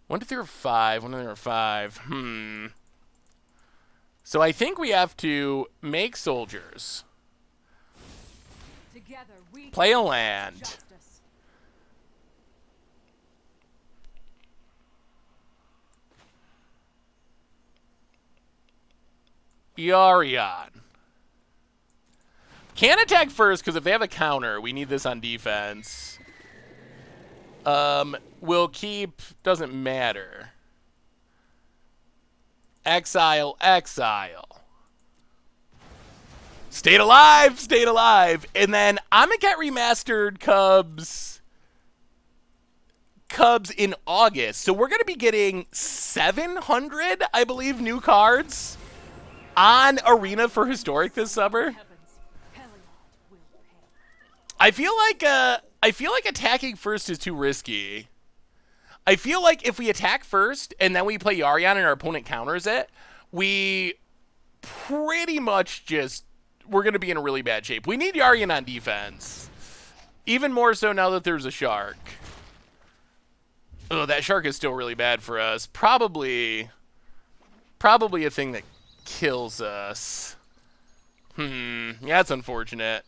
1, 2, 3, or 5. 1, 2, 3, or 5. So I think we have to make soldiers. Together we Play a land. justice. Yorion. Can't attack first, because if they have a counter, we need this on defense. We'll keep, doesn't matter. Exile. Stayed alive. And then Amonkhet Remastered Cubs in August. So we're going to be getting 700, I believe, new cards on Arena for Historic this summer. I feel like attacking first is too risky. I feel like if we attack first and then we play Yorion and our opponent counters it, we pretty much we're going to be in a really bad shape. We need Yorion on defense. Even more so now that there's a shark. Oh, that shark is still really bad for us. Probably a thing that kills us. Yeah, that's unfortunate.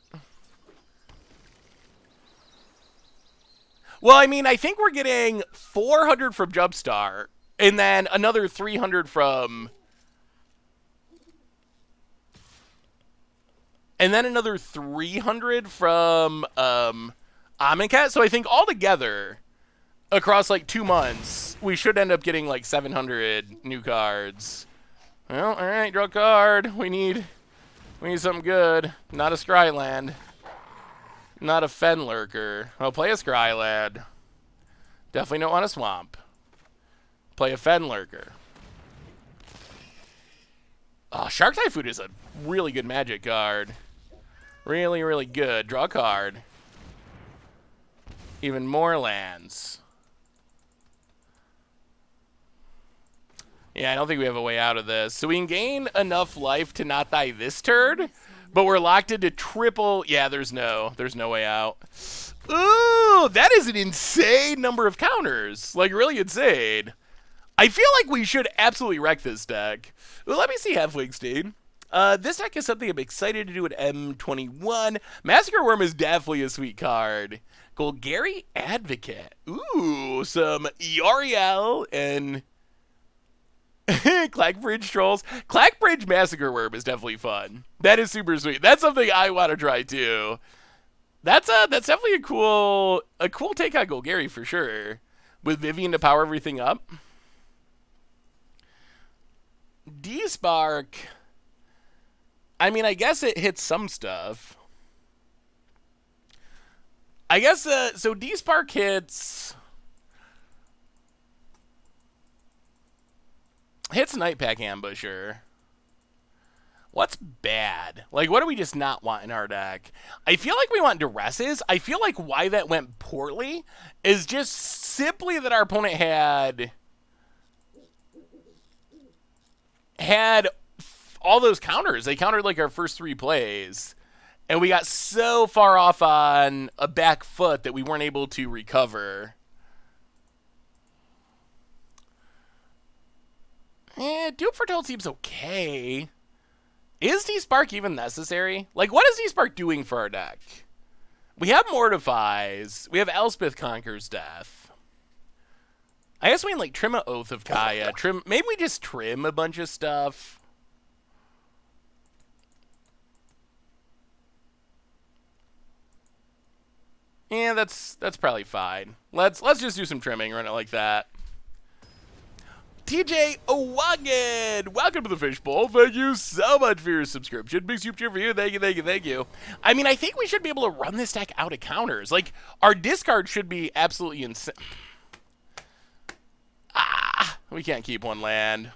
Well, I mean, I think we're getting 400 from Jumpstart, and then another 300 from... And then another 300 from Amonkhet. So I think altogether, across like 2 months, we should end up getting like 700 new cards. Well, all right, draw a card. We need something good. Not a Scryland. Not a Fen Lurker. I'll play a Scryland. Definitely don't want a Swamp. Play a Fen Lurker. Oh, Shark Typhoon is a really good Magic card. Really, really good. Draw a card. Even more lands. Yeah, I don't think we have a way out of this. So we can gain enough life to not die this turn, but we're locked into triple. Yeah, there's no way out. Ooh, that is an insane number of counters. Like, really insane. I feel like we should absolutely wreck this deck. Well, let me see Halfwing Stain. This deck is something I'm excited to do at M21. Massacre Worm is definitely a sweet card. Golgari Advocate. Ooh, some Yoriel and Clackbridge Trolls. Clackbridge Massacre Worm is definitely fun. That is super sweet. That's something I want to try too. That's definitely a cool take on Golgari for sure. With Vivian to power everything up. D-Spark, I mean, I guess it hits some stuff. I guess, so D-Spark hits Nightpack Ambusher. What's bad? Like, what do we just not want in our deck? I feel like we want Duresses. I feel like why that went poorly is just simply that our opponent had all those counters. They countered, like, our first 3 plays. And we got so far off on a back foot that we weren't able to recover. Doom Foretold seems okay. Is D-Spark even necessary? Like, what is D-Spark doing for our deck? We have Mortifies. We have Elspeth Conquers Death. I guess we can, like, trim an Oath of Kaya. Maybe we just trim a bunch of stuff. Yeah, that's probably fine. Let's just do some trimming, run it like that. TJ Owagan, welcome to the Fishbowl. Thank you so much for your subscription. Big super cheer for you. Thank you, thank you, thank you. I mean, I think we should be able to run this deck out of counters. Like, our discard should be absolutely insane. We can't keep one land.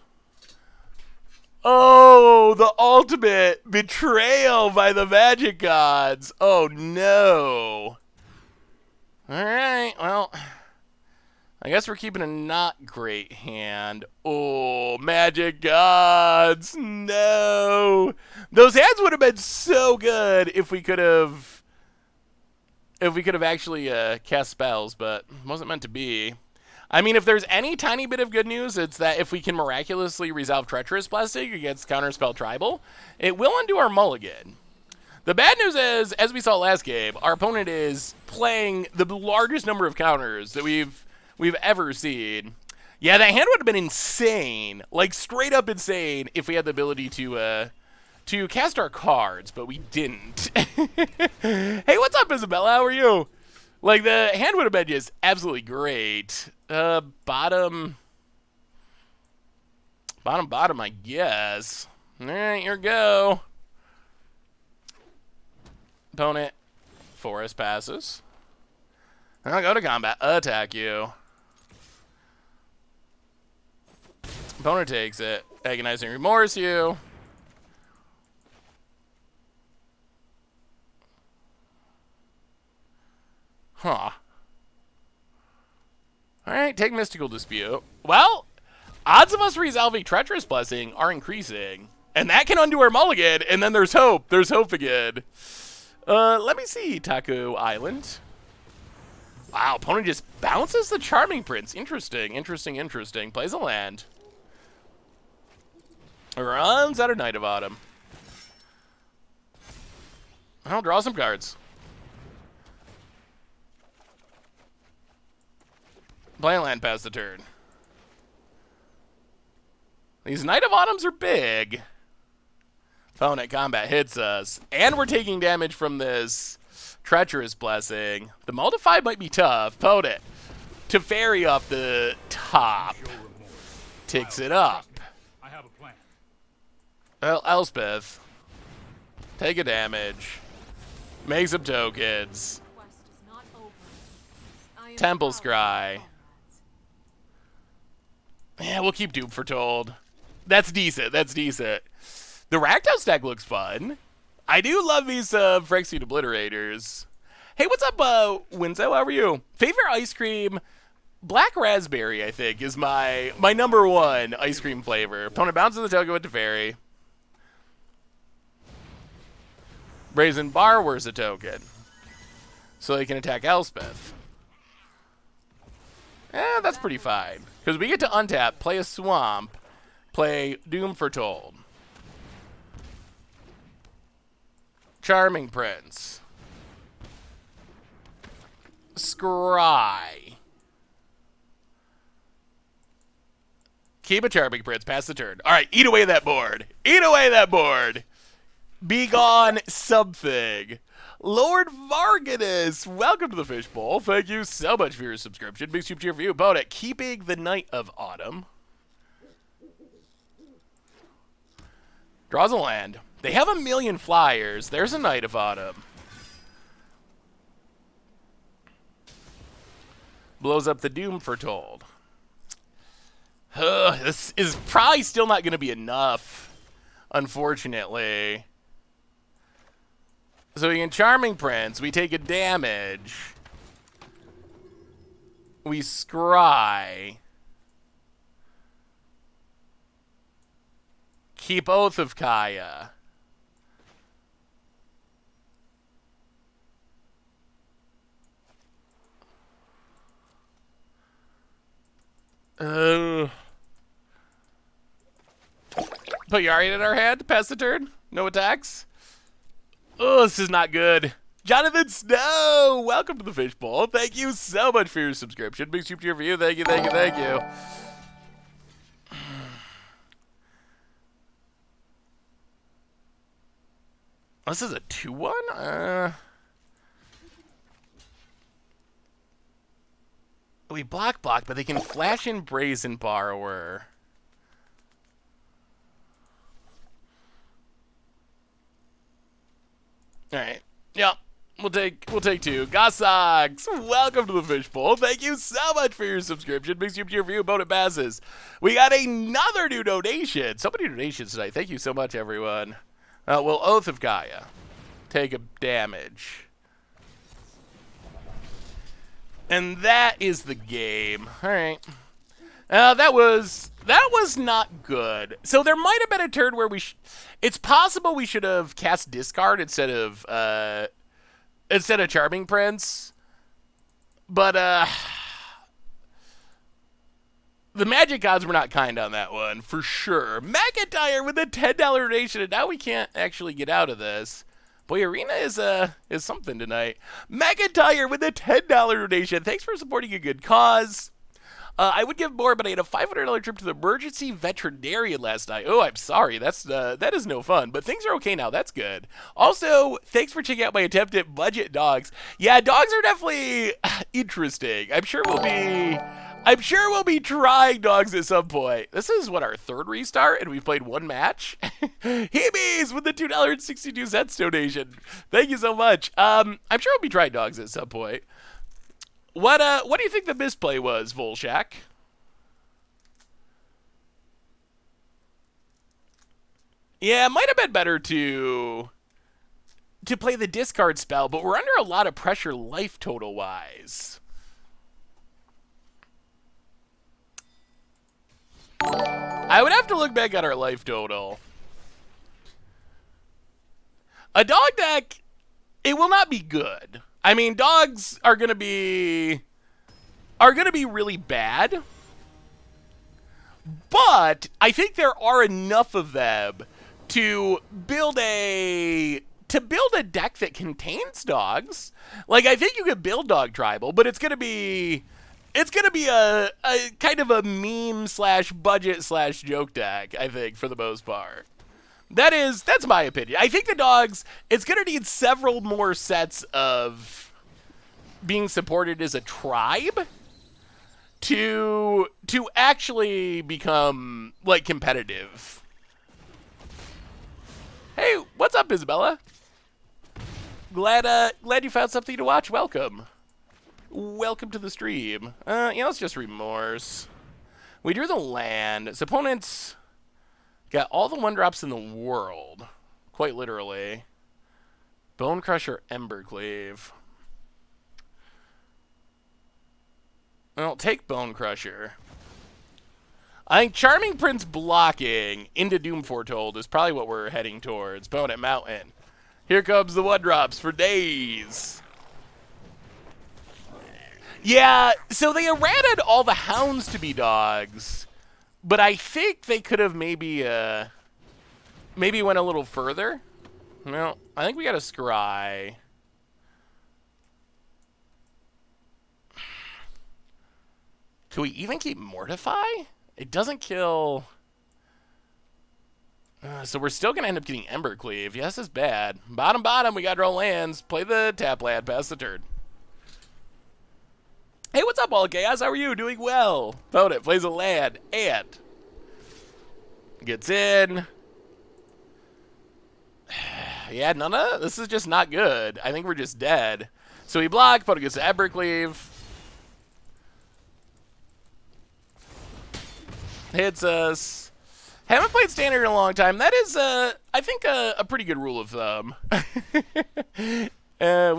Oh, the ultimate betrayal by the Magic Gods. Oh, no. All right, well, I guess we're keeping a not great hand. Oh, Magic Gods, no. Those hands would have been so good if we could have actually cast spells, but it wasn't meant to be. I mean, if there's any tiny bit of good news, it's that if we can miraculously resolve Treacherous Blessing against Counterspell Tribal, it will undo our mulligan. The bad news is, as we saw last game, our opponent is playing the largest number of counters that we've ever seen. Yeah, that hand would have been insane, like straight up insane, if we had the ability to cast our cards, but we didn't. Hey, what's up, Isabella? How are you? Like, the hand would have been just absolutely great. Bottom, I guess. All right, here we go. Opponent, Forest passes. I'll go to combat, attack you. Opponent takes it, Agonizing Remorse you. Huh. Alright, take Mystical Dispute. Well, odds of us resolving Treacherous Blessing are increasing. And that can undo our mulligan, and then there's hope. There's hope again. Let me see, Taku Island. Wow, opponent just bounces the Charming Prince. Interesting, interesting, interesting. Plays a land. Runs out of Night of Autumn. I'll draw some cards. Play a land past the turn. These Night of Autumns are big. Opponent combat hits us. And we're taking damage from this Treacherous Blessing. The Multiply might be tough. Opponent, Teferi off the top. Takes it up. I have a plan. Well, Elspeth. Take a damage. Make some tokens. Temple Scry. Yeah, we'll keep Doom Foretold. That's decent. That's decent. The Rakdos deck looks fun. I do love these Phyrexian Obliterators. Hey, what's up, Winzo? How are you? Favorite ice cream? Black Raspberry, I think, is my number one ice cream flavor. Opponent bounces the token with Teferi. Brazen Borrower's a token. So they can attack Elspeth. Eh, that's pretty fine. Because we get to untap, play a Swamp, play Doom Foretold. Charming Prince. Scry. Keep a Charming Prince, pass the turn. Alright, eat away that board. Eat away that board. Be gone something. Lord Varganus, welcome to the Fishbowl. Thank you so much for your subscription. Big super cheer for you. About it. Keeping the Night of Autumn. Draws a land. They have a million flyers. There's a Knight of Autumn. Blows up the Doom Foretold. This is probably still not going to be enough, unfortunately. So we can Charming Prince. We take a damage. We scry. Keep Oath of Kaya. Put Yorion in our hand. Pass the turn. No attacks. Oh, this is not good. Jonathan Snow, welcome to the Fishbowl. Thank you so much for your subscription. Big super cheer for you. Thank you, thank you, thank you. This is a 2-1? We block, but they can flash in Brazen Borrower. Alright. Yep. We'll take 2. Gossocks, welcome to the Fishbowl. Thank you so much for your subscription. Big super cheer for you. Bonus passes. We got another new donation. So many donations tonight. Thank you so much, everyone. Well, Oath of Gaia. Take a damage. And that is the game. All right. That was not good. So there might have been a turn where it's possible we should have cast discard instead of Charming Prince. But the Magic Gods were not kind on that one, for sure. McIntyre with a $10 donation, and now we can't actually get out of this. Boy, Arena is something tonight. McIntyre with a $10 donation. Thanks for supporting a good cause. I would give more, but I had a $500 trip to the emergency veterinarian last night. Oh, I'm sorry. That is no fun, but things are okay now. That's good. Also, thanks for checking out my attempt at budget dogs. Yeah, dogs are definitely interesting. I'm sure we'll be trying dogs at some point. This is what, our 3rd restart, and we've played 1 match. Heebies with the $2.62 donation. Thank you so much. I'm sure we'll be trying dogs at some point. What do you think the misplay was, Volshak? Yeah, it might have been better to play the discard spell, but we're under a lot of pressure life total wise. I would have to look back at our life total. A dog deck, it will not be good. I mean, dogs are gonna be really bad, but I think there are enough of them to build a deck that contains dogs. Like, I think you could build Dog Tribal, but it's gonna be a kind of a meme / budget / joke deck, I think, for the most part. That's my opinion. I think the dogs, it's going to need several more sets of being supported as a tribe to actually become, like, competitive. Hey, what's up, Isabella? Glad you found something to watch. Welcome. Welcome to the stream. Let's just remorse. We drew the land. Its opponents got all the 1-drops in the world. Quite literally. Bone Crusher, Embercleave. Well, take Bone Crusher. I think Charming Prince blocking into Doom Foretold is probably what we're heading towards. Bonnet Mountain. Here comes the 1-drops for days. Yeah, so they errated all the hounds to be dogs, but I think they could have maybe went a little further. Well, I think we got a scry. Could we even keep Mortify? It doesn't kill. So we're still going to end up getting Embercleave. Yes, it's bad. Bottom, we got draw lands. Play the tap land, pass the turn. Hey, what's up, all chaos? How are you? Doing well. Opponent plays a land and gets in. Yeah, this is just not good. I think we're just dead. So we block, but it gets to Ebercleave. Hits us. Haven't played standard in a long time. That is, I think, a pretty good rule of thumb. We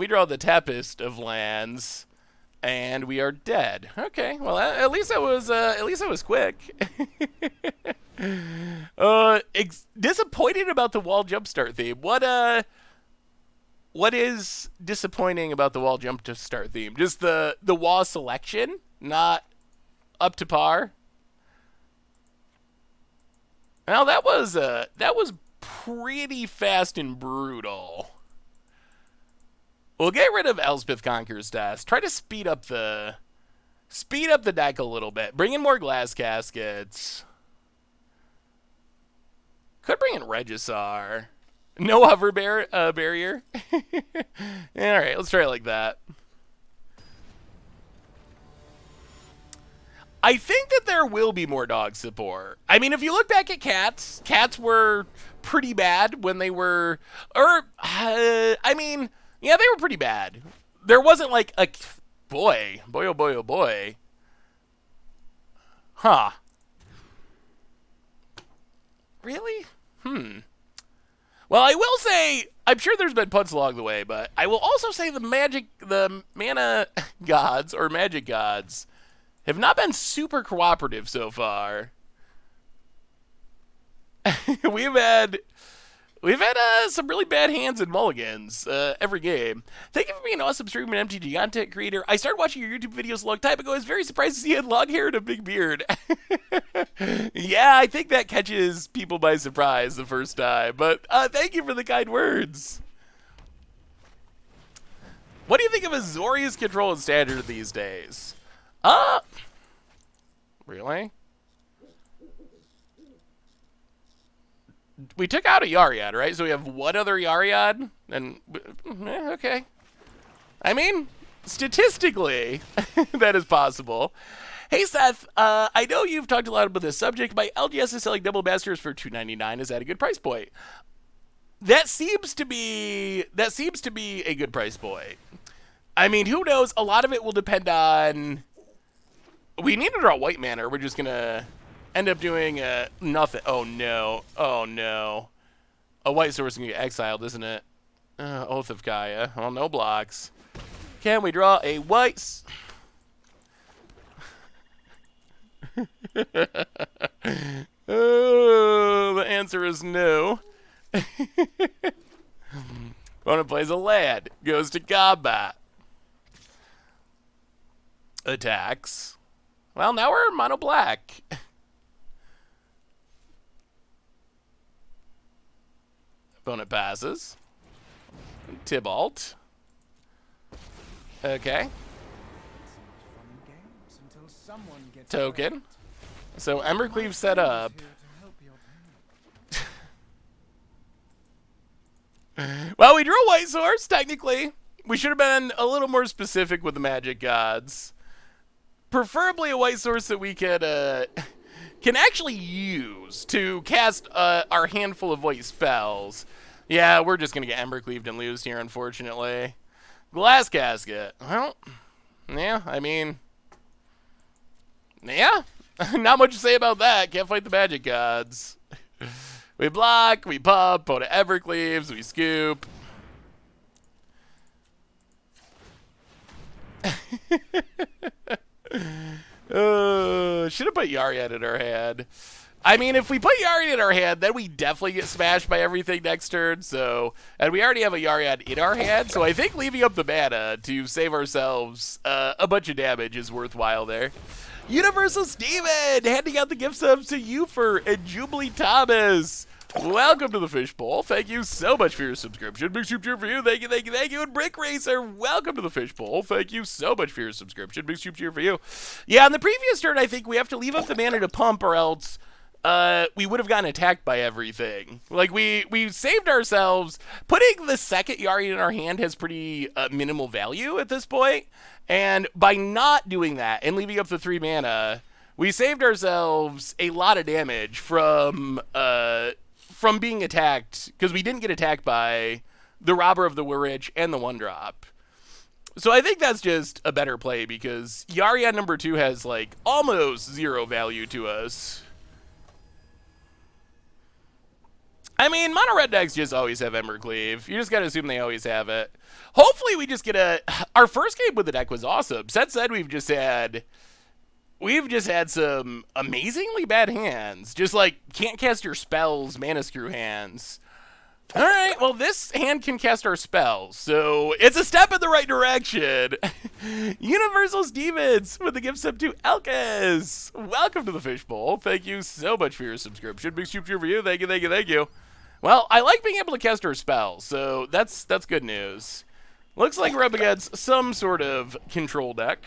draw the Tempest of lands, and we are dead. Okay, well, at least that was quick. Disappointed about the wall jumpstart theme. What is disappointing about the wall jumpstart theme? Just the wall selection, not up to par. Well, that was pretty fast and brutal. We'll get rid of Elspeth Conqueror's Death. Try to speed up the deck a little bit. Bring in more glass caskets. Could bring in Regisar. No hover barrier. All right, let's try it like that. I think that there will be more dog support. I mean, if you look back at cats were pretty bad when they were, I mean, yeah, they were pretty bad. There wasn't like a, boy, oh boy, oh boy. Huh. Really? Well, I will say, I'm sure there's been punts along the way, but I will also say the mana gods or magic gods have not been super cooperative so far. We've had some really bad hands and mulligans every game. Thank you for being an awesome streamer and MTG content creator. I started watching your YouTube videos a long time ago. I was very surprised to see you had long hair and a big beard. Yeah, I think that catches people by surprise the first time. But thank you for the kind words. What do you think of Azorius control in standard these days? Really? We took out a Yorion, right? So we have one other Yorion, and okay. I mean, statistically, that is possible. Hey Seth, I know you've talked a lot about this subject. My LGS is selling double masters for $2.99. Is that a good price point? That seems to be a good price point. I mean, who knows? A lot of it will depend on. We need to draw white mana, or we're just gonna end up doing nothing. Oh no! Oh no! A white source is gonna get exiled, isn't it? Oath of Gaia. Well, no blocks. Can we draw a white? Oh, the answer is no. Opponent plays a land, goes to combat, attacks. Well, now we're mono black. Opponent passes. Tybalt. Okay. Token. So Embercleave set up. Well, we drew a white source, technically. We should have been a little more specific with the magic gods. Preferably a white source that we can actually use to cast our handful of white spells. Yeah, we're just going to get Embercleaved and lose here, unfortunately. Glass Casket. Well, yeah, I mean, yeah. Not much to say about that. Can't fight the magic gods. We block, we pop, go to Evercleaves, we scoop. Should have put Yorion in our hand. I mean, if we put Yorion in our hand, then we definitely get smashed by everything next turn. So, and we already have a Yorion in our hand, so I think leaving up the mana to save ourselves a bunch of damage is worthwhile there. Universal Steven, handing out the gift subs to Eufer and Jubilee Thomas. Welcome to the Fishbowl. Thank you so much for your subscription. Big soup cheer for you. Thank you, thank you, thank you. And Brick Racer, welcome to the Fishbowl. Thank you so much for your subscription. Big soup cheer for you. Yeah, on the previous turn, I think we have to leave up the mana to pump, or else we would have gotten attacked by everything. Like, we saved ourselves. Putting the second Yari in our hand has pretty minimal value at this point. And by not doing that and leaving up the 3 mana, we saved ourselves a lot of damage from from being attacked, because we didn't get attacked by the Robber of the Witch and the 1-drop. So I think that's just a better play, because Yorion number 2 has, like, almost 0 value to us. I mean, mono red decks just always have Embercleave. You just gotta assume they always have it. Hopefully we just get a... Our first game with the deck was awesome. That said, we've just had some amazingly bad hands. Just, like, can't cast your spells, mana screw hands. Alright, well, this hand can cast our spells, so it's a step in the right direction. Universal Stevens with the gift sub to Elkes. Welcome to the Fishbowl. Thank you so much for your subscription. Big soup for you. Thank you, thank you, thank you. Well, I like being able to cast our spells, so that's good news. Looks like we're up against some sort of control deck.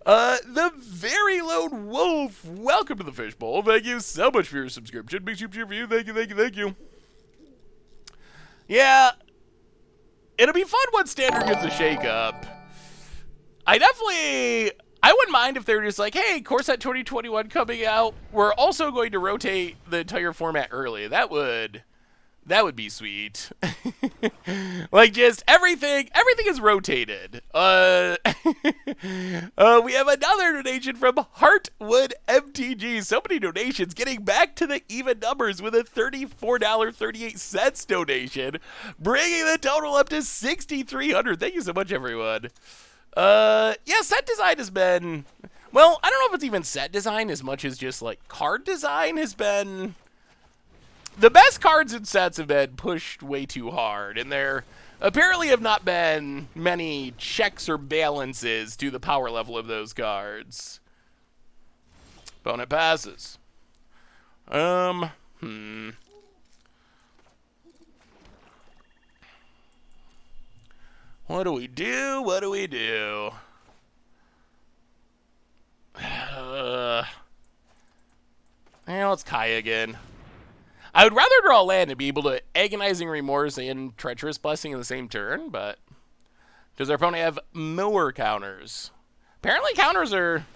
The Very Lone Wolf. Welcome to the Fishbowl. Thank you so much for your subscription. Big soup for you. Thank you, thank you, thank you. Yeah, it'll be fun once Standard gets a shake-up. I wouldn't mind if they were just like, hey, Core Set 2021 coming out. We're also going to rotate the entire format early. That would be sweet. Like, just everything is rotated. We have another donation from Heartwood MTG. So many donations, getting back to the even numbers with a $34.38 donation, bringing the total up to $6,300. Thank you so much, everyone. Yeah, set design has been, well, I don't know if it's even set design as much as just, like, card design has been... The best cards and sets have been pushed way too hard, and there apparently have not been many checks or balances to the power level of those cards. Opponent passes. What do we do? What do we do? Yeah, let's Kai again. I would rather draw land and be able to Agonizing Remorse and Treacherous Blessing in the same turn, but does our opponent have more counters? Apparently counters are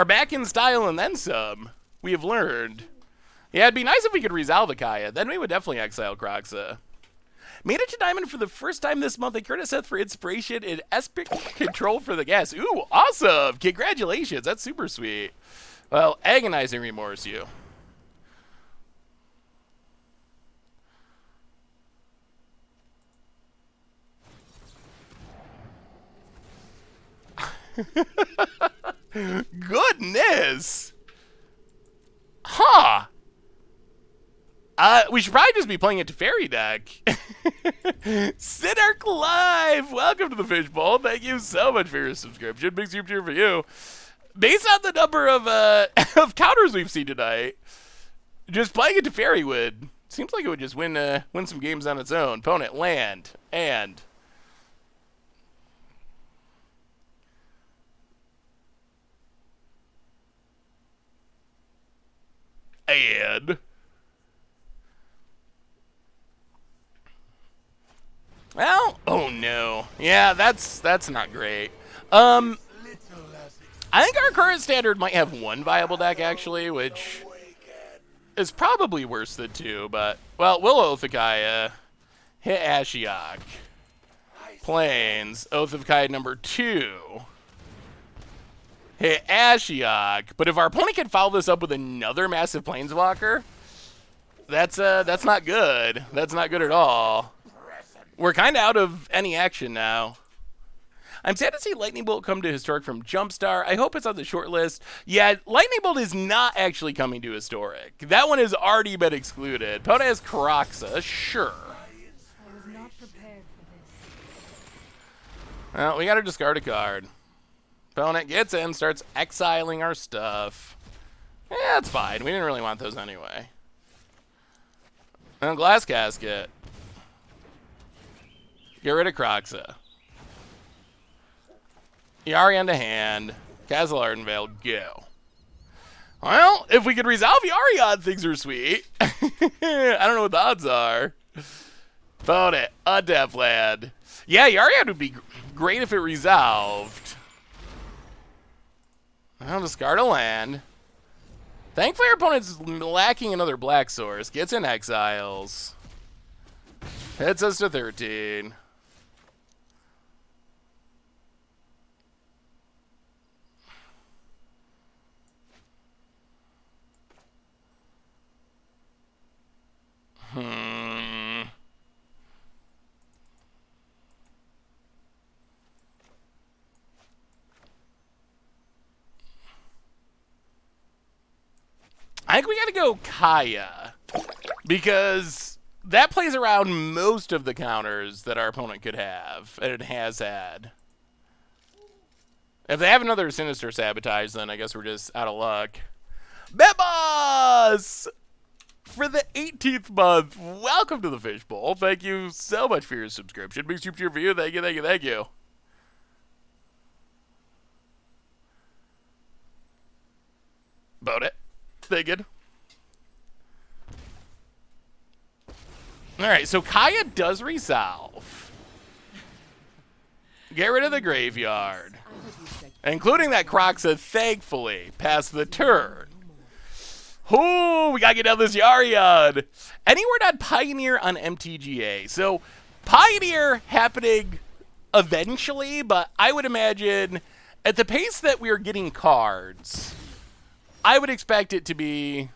back in style and then some. We have learned. Yeah, it'd be nice if we could resolve the Kaya. Then we would definitely exile Kroxa. Made it to Diamond for the first time this month. Thank you, Seth, for inspiration and Epic Control for the gas. Ooh, awesome! Congratulations, that's super sweet. Well, Agonizing Remorse you. Goodness! Huh! We should probably just be playing a Teferi deck. Sinner Clive! Welcome to the Fishbowl. Thank you so much for your subscription. Big soup here for you. Based on the number of of counters we've seen tonight, just playing a Teferi would seems like it would just win some games on its own. Opponent land and well, oh no. Yeah, that's not great. I think our current standard might have one viable deck actually, which is probably worse than two, but well, we'll Oath of Gaia, hit Ashiok, Plains, Oath of Gaia number 2. Hit Ashiok, but if our opponent can follow this up with another massive Planeswalker, that's not good. That's not good at all. We're kind of out of any action now. I'm sad to see Lightning Bolt come to Historic from Jumpstar. I hope it's on the short list. Yeah, Lightning Bolt is not actually coming to Historic. That one has already been excluded. Opponent has Kroxa, sure. I was not prepared for this. Well, we gotta discard a card. Opponent gets in, starts exiling our stuff. Yeah, it's fine. We didn't really want those anyway. And Glass Casket. Get rid of Kroxa. Yorion to hand. Castle Ardenvale, go. Well, if we could resolve Yorion, things are sweet. I don't know what the odds are. Opponent, Undeath Land. Yeah, Yorion would be great if it resolved. I'll discard a land. Thankfully, our opponent's lacking another black source. Gets in exiles. Hits us to 13. I think we gotta go Kaya. Because that plays around most of the counters that our opponent could have, and it has had. If they have another Sinister Sabotage, then I guess we're just out of luck. Bebas! For the 18th month, welcome to the Fishbowl. Thank you so much for your subscription. Big super for you. Thank you, thank you, thank you. About it. Thank you. Alright, so Kaya does resolve. Get rid of the graveyard. Including that Croxa, thankfully, past the turn. Ooh, we gotta get down this Yorion. Any word on Pioneer on MTGA? So, Pioneer happening eventually, but I would imagine at the pace that we're getting cards, I would expect it to be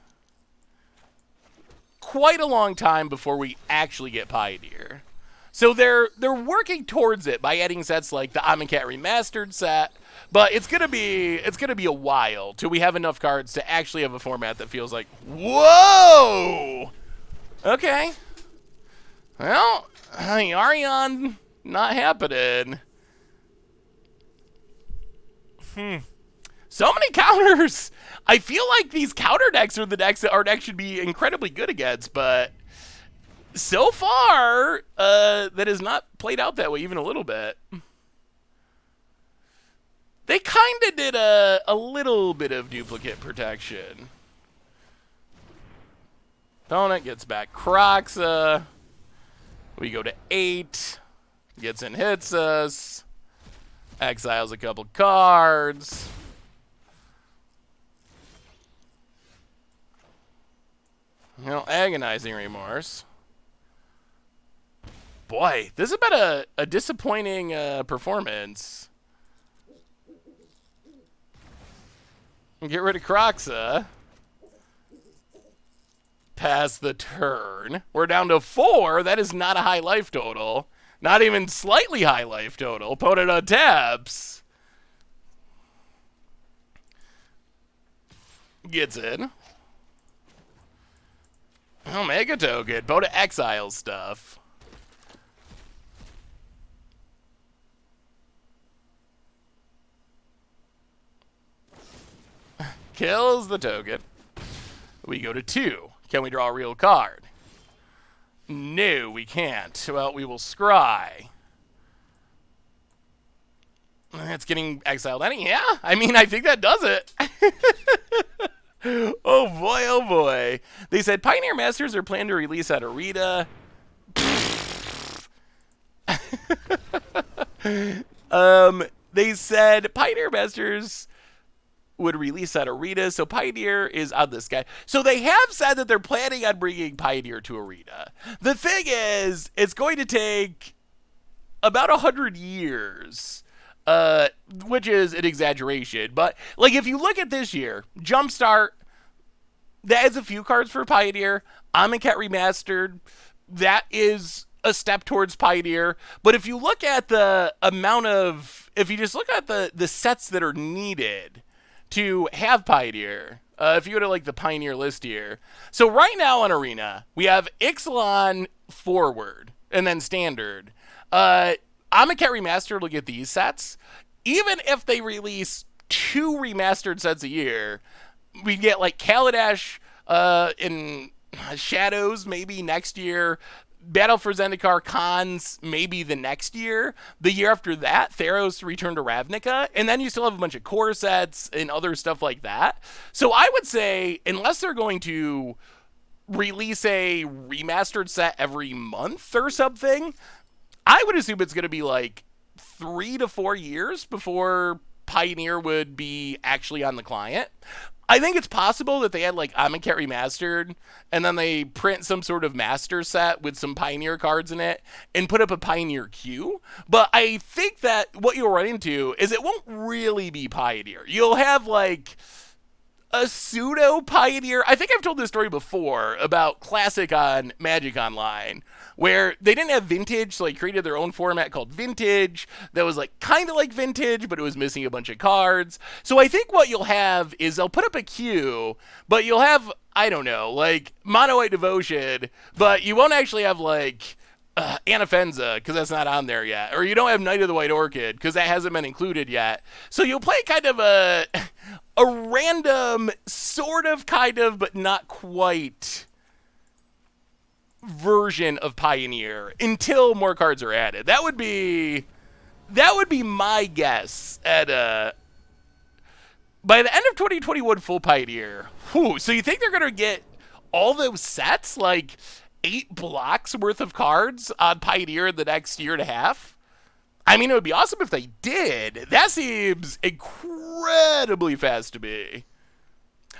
quite a long time before we actually get Pioneer. So they're working towards it by adding sets like the Amonkhet Remastered set, but it's gonna be a while till we have enough cards to actually have a format that feels like, whoa! Okay. Well, Yorion not happening. So many counters. I feel like these counter decks are the decks that our deck should be incredibly good against, but so far, that has not played out that way even a little bit. They kind of did a little bit of duplicate protection. Opponent gets back Croxa. We go to 8. Gets in, hits us. Exiles a couple cards. You know, agonizing remorse. Boy, this has been a disappointing performance. Get rid of Croxa. Pass the turn. We're down to 4. That is not a high life total. Not even slightly high life total. Opponent untaps. Gets in. Omega token. Opponent exile stuff. Kills the token. We go to 2. Can we draw a real card? No, we can't. Well, we will scry. It's getting exiled. Yeah, I mean, I think that does it. Oh boy, oh boy. They said Pioneer Masters are planned to release at Arita. They said Pioneer Masters would release at Arita, so Pioneer is on this guy. So they have said that they're planning on bringing Pioneer to Arita. The thing is, it's going to take about 100 years, which is an exaggeration. But, like, if you look at this year, Jumpstart, that is a few cards for Pioneer. Amonkhet Remastered, that is a step towards Pioneer. But if you look at the amount of, if you just look at the sets that are needed to have Pioneer, if you go to like the Pioneer list here. So right now on Arena, we have Ixalan Forward and then Standard. Amonkhet Remastered will get these sets. Even if they release 2 remastered sets a year, we get like Kaladesh in Shadows maybe next year. Battle for Zendikar Khans maybe the next year. The year after that, Theros Return to Ravnica. And then you still have a bunch of core sets and other stuff like that. So I would say, unless they're going to release a remastered set every month or something, I would assume it's going to be like 3 to 4 years before Pioneer would be actually on the client. I think it's possible that they had like Amonkhet Remastered, and then they print some sort of master set with some Pioneer cards in it and put up a Pioneer queue. But I think that what you'll run into is it won't really be Pioneer. You'll have like a pseudo Pioneer. I think I've told this story before about Classic on Magic Online, where they didn't have Vintage, so they created their own format called Vintage that was like kind of like Vintage, but it was missing a bunch of cards. So I think what you'll have is they'll put up a queue, but you'll have, I don't know, like Mono White Devotion, but you won't actually have like Anafenza, because that's not on there yet. Or you don't have Knight of the White Orchid, because that hasn't been included yet. So you'll play kind of a random, sort of, kind of, but not quite version of Pioneer until more cards are added. That would be my guess at by the end of 2021 full Pioneer. Whew, so you think they're gonna get all those sets, like 8 blocks worth of cards on Pioneer in the next year and a half? I mean, it would be awesome if they did. That seems incredibly fast to me.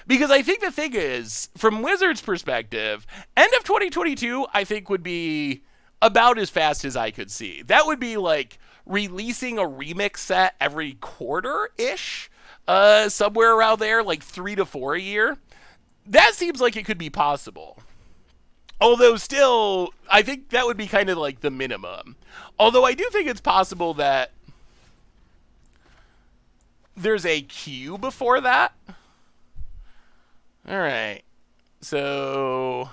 Because I think the thing is, from Wizards' perspective, end of 2022, I think would be about as fast as I could see. That would be like releasing a remix set every quarter-ish, somewhere around there, like 3 to 4 a year. That seems like it could be possible. Although still, I think that would be kind of like the minimum. Although I do think it's possible that there's a queue before that. All right. So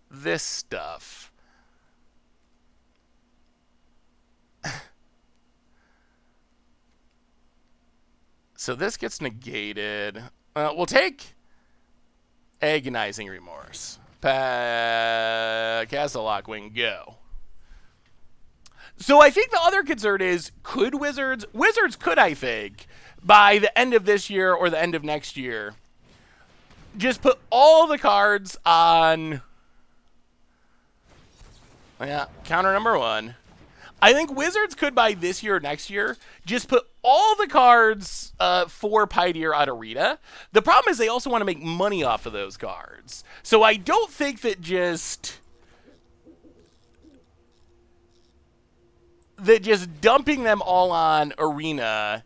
this stuff. So this gets negated. We'll take Agonizing Remorse. Castle Lockwing, go. So I think the other concern is, could Wizards could, I think, by the end of this year or the end of next year, just put all the cards on, counter number 1. I think Wizards could, by this year or next year, just put all the cards for Pioneer on Arena. The problem is they also want to make money off of those cards. So I don't think that just dumping them all on Arena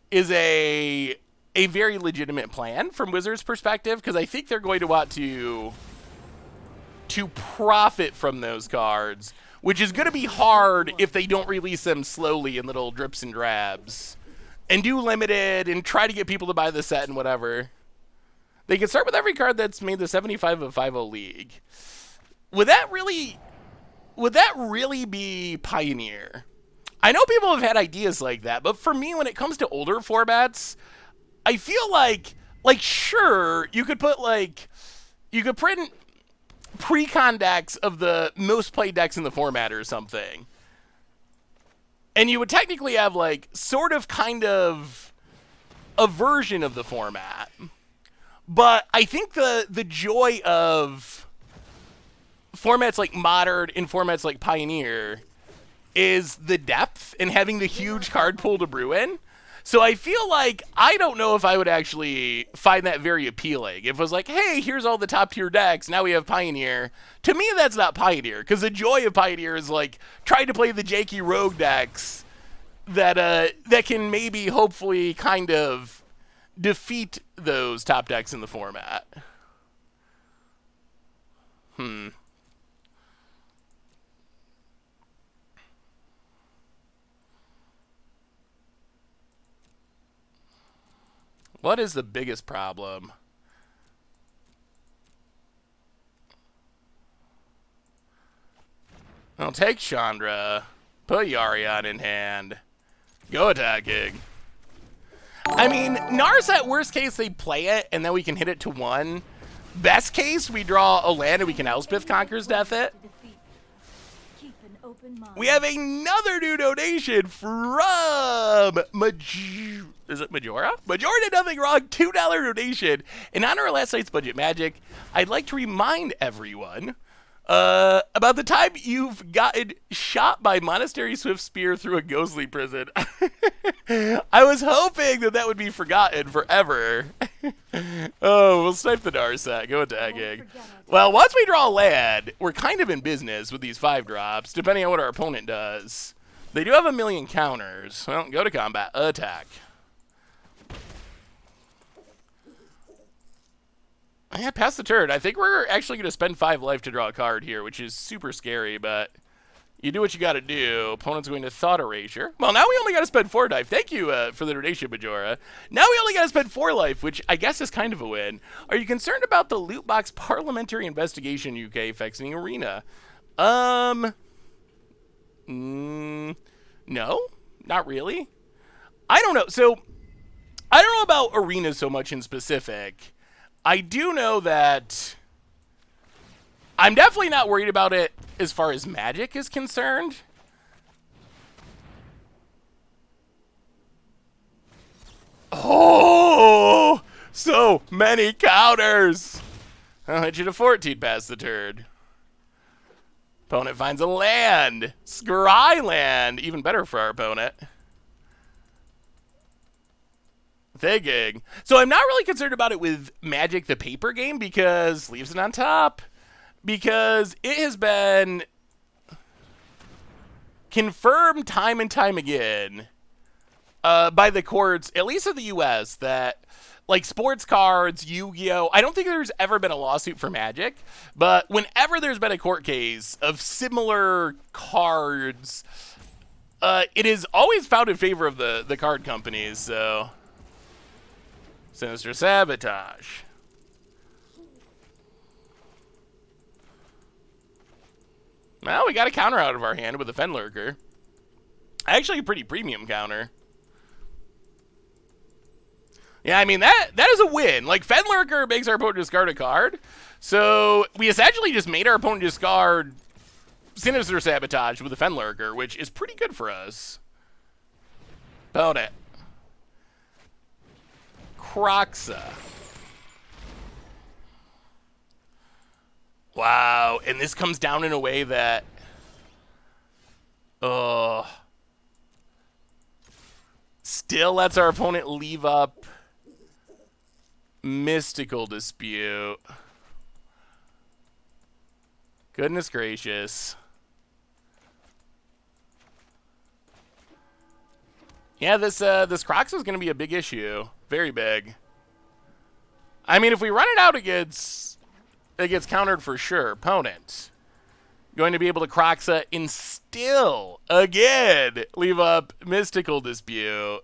is a very legitimate plan from Wizards' perspective, because I think they're going to want to profit from those cards, which is going to be hard if they don't release them slowly in little drips and drabs and do limited and try to get people to buy the set and whatever. They can start with every card that's made the 75 of 50 League. Would that really be Pioneer? I know people have had ideas like that, but for me, when it comes to older formats, I feel like sure, you could print pre-con decks of the most played decks in the format or something. And you would technically have like sort of kind of a version of the format. But I think the joy of formats like Modern and formats like Pioneer is the depth and having the huge card pool to brew in. So I feel like I don't know if I would actually find that very appealing. If it was like, hey, here's all the top tier decks, now we have Pioneer. To me, that's not Pioneer, because the joy of Pioneer is like trying to play the janky rogue decks that can maybe hopefully kind of defeat those top decks in the format. What is the biggest problem? I'll take Chandra, put Yorion in hand, go attacking. I mean, Narset, worst case, they play it, and then we can hit it to 1. Best case, we draw a land and we can Elspeth Conquer's Death it. We have another new donation from is it Majora? Majora did nothing wrong. $2 donation. In honor of last night's Budget Magic, I'd like to remind everyone about the time you've gotten shot by Monastery Swift Spear through a ghostly prison. I was hoping that would be forgotten forever. Oh, we'll snipe the Narset. Go attacking. forget our Well, once we draw land, we're kind of in business with these 5-drops, depending on what our opponent does. They do have a million counters. Well, go to combat. Attack. Yeah, pass the turn. I think we're actually going to spend 5 life to draw a card here, which is super scary, but you do what you got to do. Opponent's going to Thought Erasure. Well, now we only got to spend 4 life. Thank you for the donation, Majora. Now we only got to spend 4 life, which I guess is kind of a win. Are you concerned about the loot box parliamentary investigation UK affecting Arena? No, not really. I don't know. So, I don't know about Arena so much in specific. I do know that I'm definitely not worried about it as far as Magic is concerned. Oh, so many counters. I'll hit you to 14 past the turn. Opponent finds a land. Scry land. Even better for our opponent. Thinking. So I'm not really concerned about it with Magic the paper game because leaves it on top. Because it has been confirmed time and time again by the courts, at least in the US, that like sports cards, Yu-Gi-Oh! I don't think there's ever been a lawsuit for Magic, but whenever there's been a court case of similar cards, it is always found in favor of the card companies, so... Sinister Sabotage. Well, we got a counter out of our hand with a Fenlurker. Actually, a pretty premium counter. Yeah, I mean, that is a win. Like, Fenlurker makes our opponent discard a card. So, we essentially just made our opponent discard Sinister Sabotage with a Fenlurker, which is pretty good for us. Opponent. Croxa. Wow, and this comes down in a way that... still lets our opponent leave up Mystical Dispute. Goodness gracious. Yeah, this Croxa is going to be a big issue. Very big. I mean, if we run it out, it gets countered for sure. Opponent. Going to be able to Croxa and still, again, leave up Mystical Dispute.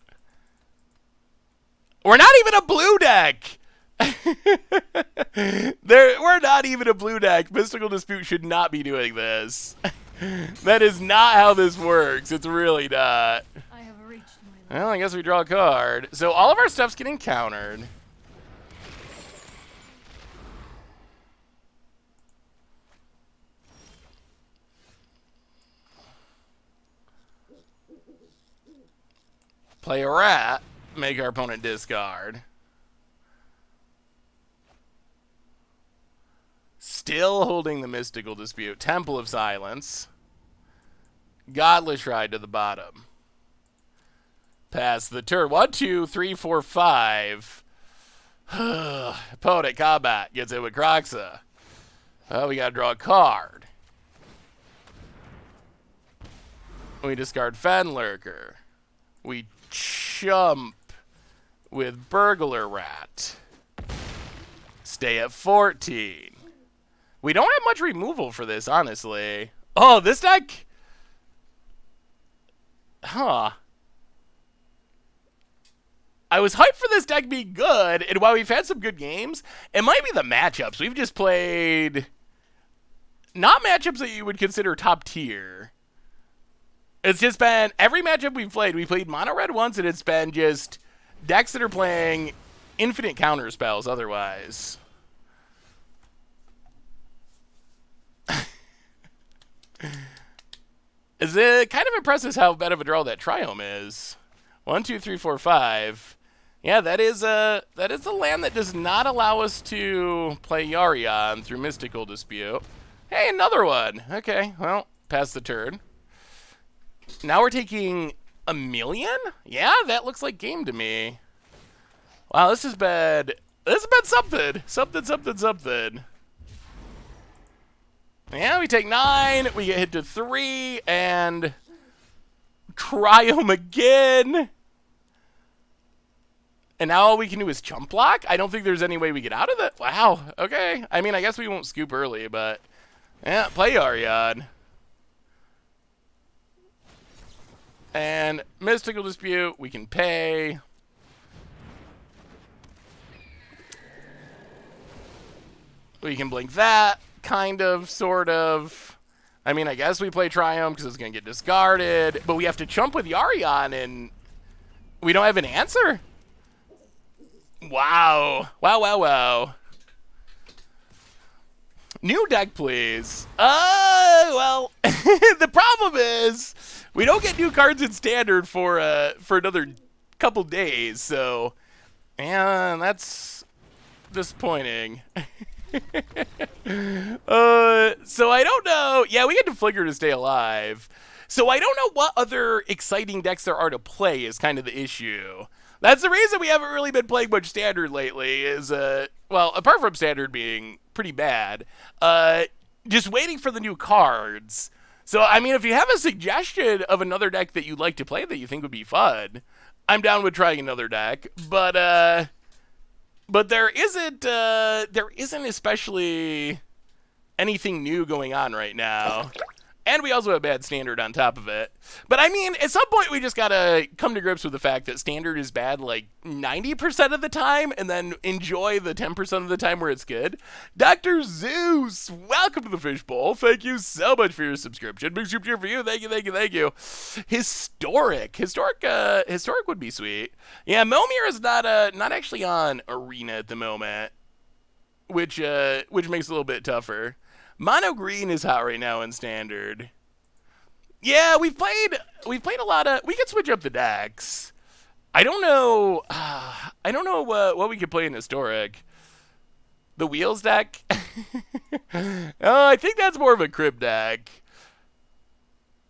We're not even a blue deck! We're not even a blue deck. Mystical Dispute should not be doing this. That is not how this works. It's really not. I have reached my Well, I guess we draw a card. So all of our stuff's getting countered. Play a rat, make our opponent discard. Still holding the Mystical Dispute. Temple of Silence. Godless Ride to the bottom. Pass the turn. 1, 2, 3, 4, 5. Opponent combat gets it with Croxa. Oh, we gotta draw a card. We discard Fenlurker. We chump with Burglar Rat. Stay at 14. We don't have much removal for this, honestly. Oh, this deck... Huh. I was hyped for this deck being good, and while we've had some good games, it might be the matchups. We've just played... not matchups that you would consider top tier. It's just been... every matchup we've played, we played mono red once, and it's been just decks that are playing infinite counter spells otherwise. Is it kind of impressive how bad of a draw that Triome is? 1, 2, 3, 4, 5. Yeah, that is a land that does not allow us to play Yorion through Mystical Dispute. Hey, another one. Okay, well, pass the turn. Now we're taking a million? Yeah, that looks like game to me. Wow, this has been This has been something. Something. Yeah, we take 9. We get hit to 3 and Cryome again. And now all we can do is chump block? I don't think there's any way we get out of it. Wow. Okay. I mean, I guess we won't scoop early, but yeah, play Yorion. And Mystical Dispute, we can pay. We can blink that, kind of, sort of. I mean, I guess we play Triumph because it's going to get discarded, but we have to chump with Yorion, and we don't have an answer? Wow. Wow. New deck, please. Well, the problem is we don't get new cards in Standard for another couple days, so man, that's disappointing. So I don't know. Yeah, we get to Flicker to stay alive. So I don't know what other exciting decks there are to play is kind of the issue. That's the reason we haven't really been playing much Standard lately is, well, apart from Standard being pretty bad, just waiting for the new cards. So, I mean, if you have a suggestion of another deck that you'd like to play that you think would be fun, I'm down with trying another deck. But there isn't especially anything new going on right now. And we also have bad Standard on top of it. But I mean, at some point we just gotta come to grips with the fact that Standard is bad like 90% of the time, and then enjoy the 10% of the time where it's good. Dr. Zeus, welcome to the Fishbowl. Thank you so much for your subscription. Big super cheer for you. Thank you. Historic would be sweet. Yeah, Momir is not actually on Arena at the moment, which makes it a little bit tougher. Mono Green is hot right now in Standard. Yeah, we've played a lot of. We could switch up the decks. I don't know. What we could play in Historic. The Wheels deck. I think that's more of a Crib deck.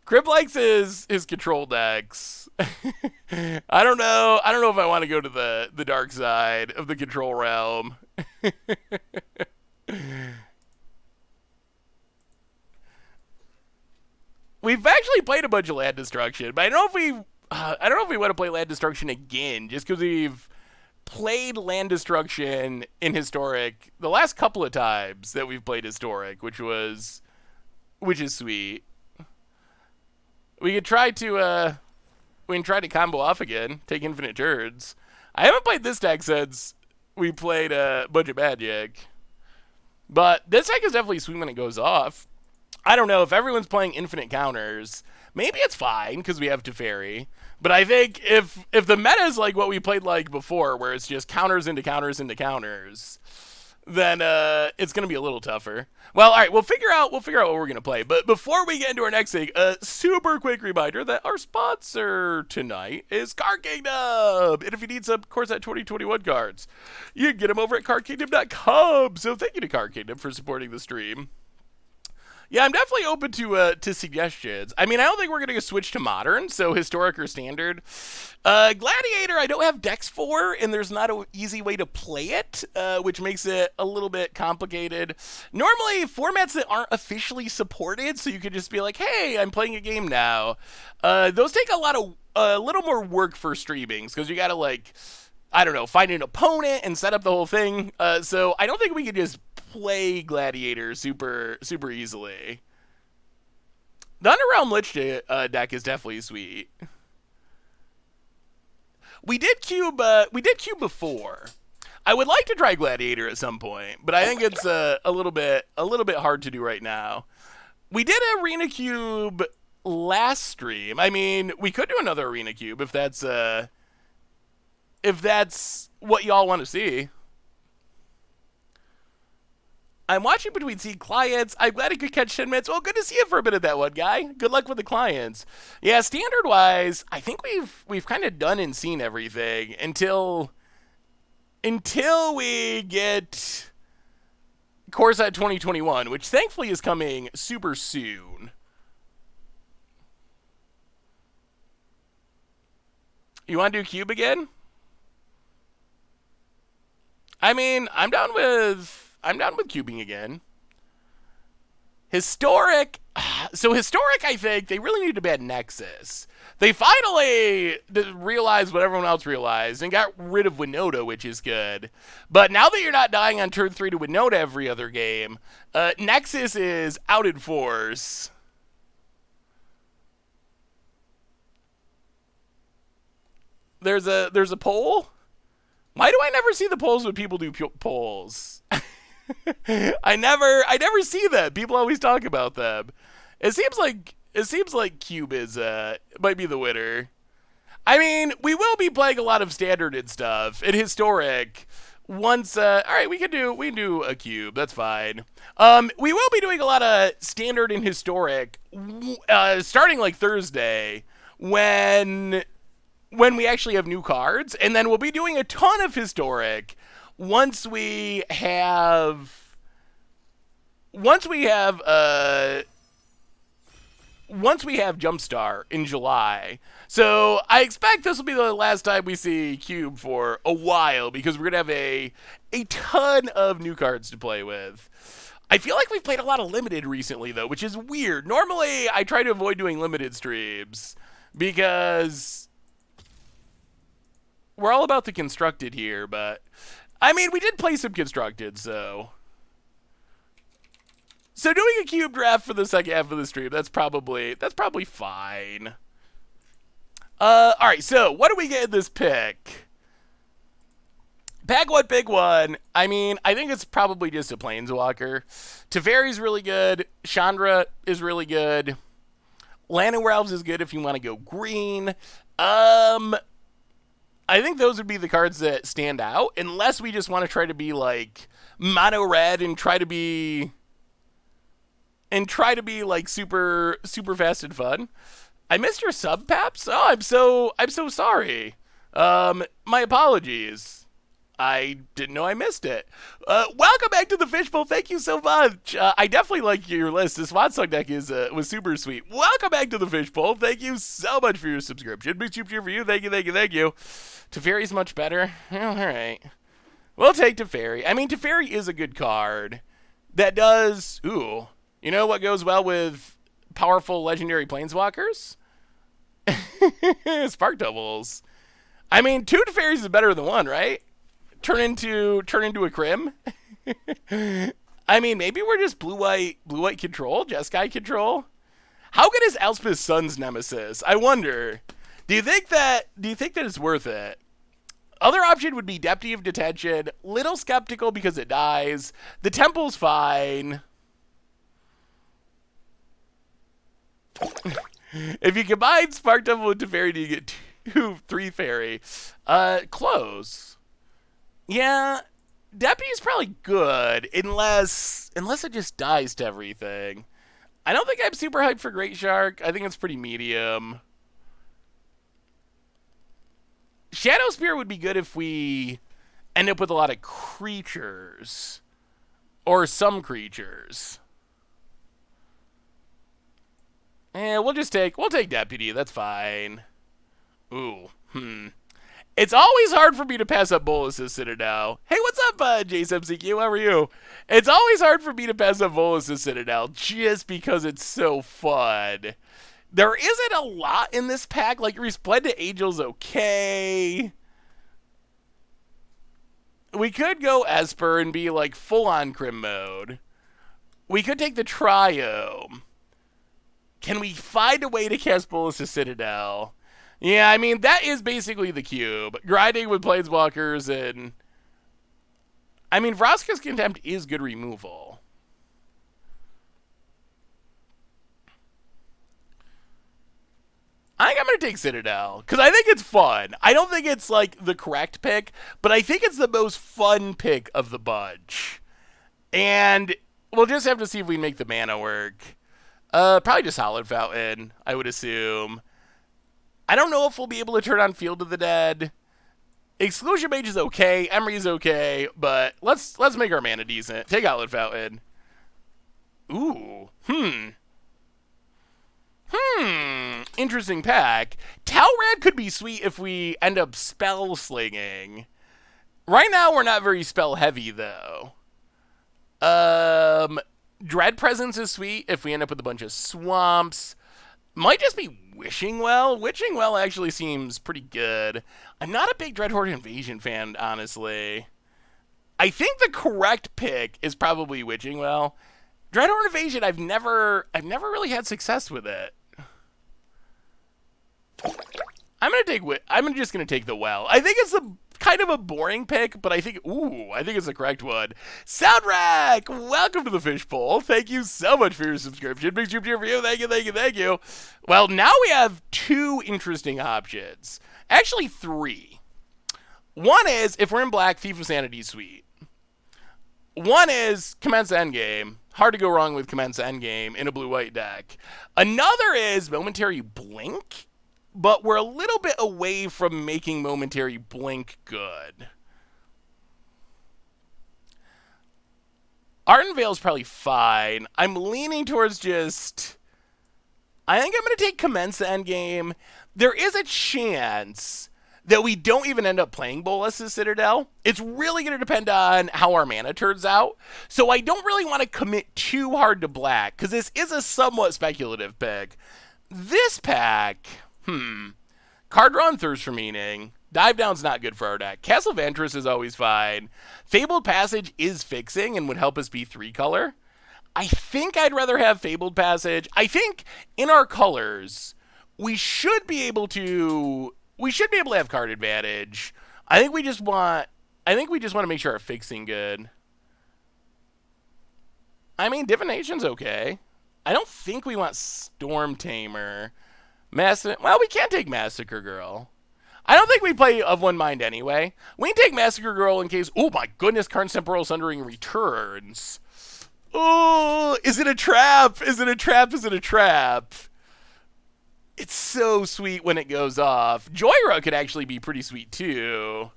Crib likes his control decks. I don't know if I want to go to the dark side of the control realm. We've actually played a bunch of Land Destruction, but I don't know if we want to play Land Destruction again, just because we've played Land Destruction in Historic the last couple of times that we've played Historic, which is sweet. We could try to combo off again, take infinite turns. I haven't played this deck since we played Budget Magic, but this deck is definitely sweet when it goes off. I don't know if everyone's playing infinite counters. Maybe it's fine because we have Teferi. But I think if the meta is like what we played like before, where it's just counters into counters into counters, then it's gonna be a little tougher. Well, all right, we'll figure out what we're gonna play. But before we get into our next thing, a super quick reminder that our sponsor tonight is Card Kingdom. And if you need some Corset 2021 cards, you can get them over at cardkingdom.com. So thank you to Card Kingdom for supporting the stream. Yeah, I'm definitely open to suggestions. I mean, I don't think we're going to switch to Modern, so Historic or Standard. Gladiator, I don't have decks for, and there's not an easy way to play it, which makes it a little bit complicated. Normally, formats that aren't officially supported, so you could just be like, hey, I'm playing a game now. Those take a little more work for streamings, because you got to, like, I don't know, find an opponent and set up the whole thing. So I don't think we could just play Gladiator super easily. The Underrealm Lich deck is definitely sweet. We did cube before. I would like to try Gladiator at some point, but I think it's a little bit hard to do right now. We did Arena Cube last stream. I mean, we could do another Arena Cube if that's what y'all want to see. I'm watching between seeing clients. I'm glad I could catch 10 minutes. Well, good to see you for a minute, that one guy. Good luck with the clients. Yeah, Standard-wise, I think we've kind of done and seen everything until we get Corset 2021, which thankfully is coming super soon. You want to do Cube again? I mean, I'm down with cubing again. Historic. So historic, I think they really need to ban Nexus. They finally realized what everyone else realized and got rid of Winota, which is good. But now that you're not dying on turn 3 to Winota every other game, Nexus is out in force. There's a poll. Why do I never see the polls when people do polls? I never see that. People always talk about them. It seems like Cube is might be the winner. I mean, we will be playing a lot of standard and stuff and historic. Once, all right, we can do a cube. That's fine. We will be doing a lot of standard and historic, starting like Thursday when we actually have new cards, and then we'll be doing a ton of historic once we have Jumpstart in July. So I expect this will be the last time we see Cube for a while, because we're gonna have a ton of new cards to play with. I feel like we've played a lot of limited recently though, which is weird. Normally I try to avoid doing limited streams because we're all about the constructed here, but I mean, we did play some constructed, so doing a cube draft for the second half of the stream, that's probably fine. All right, so what do we get in this pick? Pack one, pick one. I mean, I think it's probably just a Planeswalker. Teferi's really good. Chandra is really good. Llanowar Elves is good if you want to go green. I think those would be the cards that stand out, unless we just want to try to be like mono red and try to be like super fast and fun. I missed your sub, Paps. Oh, I'm so sorry. My apologies. I didn't know I missed it. Welcome back to the Fishbowl. Thank you so much. I definitely like your list. This Watsong deck was super sweet. Welcome back to the Fishbowl. Thank you so much for your subscription. Big cheer for you. Thank you. Teferi's much better. All right. We'll take Teferi. I mean, Teferi is a good card that does... Ooh. You know what goes well with powerful legendary planeswalkers? Spark doubles. I mean, 2 Teferis is better than 1, right? Turn into a Crim. I mean, maybe we're just blue white control, Jeskai control. How good is Elspeth's Sun's Nemesis? I wonder. Do you think that it's worth it? Other option would be Deputy of Detention. Little skeptical because it dies. The Temple's fine. If you combine Spark Devil with Teferi, you get 3 fairy. Close. Yeah, Deputy's probably good, unless it just dies to everything. I don't think I'm super hyped for Great Shark. I think it's pretty medium. Shadow Spear would be good if we end up with a lot of creatures. Or some creatures. We'll take Deputy. That's fine. Ooh, It's always hard for me to pass up Bolus's Citadel. Hey, what's up, JSMCQ? How are you? It's always hard for me to pass up Bolus's Citadel just because it's so fun. There isn't a lot in this pack. Like, Resplendent Angel's okay. We could go Esper and be, like, full-on Crim mode. We could take the Triome. Can we find a way to cast Bolus's Citadel? Yeah, I mean, that is basically the cube. Grinding with Planeswalkers and... I mean, Vraska's Contempt is good removal. I think I'm going to take Citadel, because I think it's fun. I don't think it's, like, the correct pick, but I think it's the most fun pick of the bunch. And we'll just have to see if we make the mana work. Probably just Hallowed Fountain, I would assume. I don't know if we'll be able to turn on Field of the Dead. Exclusion Mage is okay. Emery's okay. But let's make our mana decent. Take Hallowed Fountain. Ooh. Interesting pack. Talrad could be sweet if we end up spell slinging. Right now, we're not very spell heavy, though. Dread Presence is sweet if we end up with a bunch of swamps. Might just be Wishing Well. Wishing Well actually seems pretty good. I'm not a big Dreadhorde Invasion fan, honestly. I think the correct pick is probably Witching Well. Dreadhorde Invasion, I've never really had success with it. I'm just gonna take the well. I think it's a kind of a boring pick, but I think it's the correct one. Soundrack, welcome to the Fishbowl. Thank you so much for your subscription. Big cheer for you. Thank you. Well, now we have two interesting options. Actually, three. One is, if we're in black, Thief of Sanity Suite. One is Commence Endgame. Hard to go wrong with Commence Endgame in a blue-white deck. Another is Momentary Blink, but we're a little bit away from making Momentary Blink good. Ardenvale's probably fine. I'm leaning towards just... I think I'm going to take Commence Endgame. There is a chance that we don't even end up playing Bolas' Citadel. It's really going to depend on how our mana turns out. So I don't really want to commit too hard to black, because this is a somewhat speculative pick. This pack, Card Draw and Thirst for Meaning. Dive Down's not good for our deck. Castle Ventress is always fine. Fabled Passage is fixing and would help us be 3-color. I think I'd rather have Fabled Passage. I think in our colors, we should be able to have card advantage. I think we just want to make sure our fixing good. I mean, Divination's okay. I don't think we want Storm Tamer. Well, we can't take Massacre Girl. I don't think we play Of One Mind anyway. We can take Massacre Girl in case... Oh my goodness, Karn's Temporal Sundering returns. Oh, is it a trap? Is it a trap? Is it a trap? It's so sweet when it goes off. Joyra could actually be pretty sweet too.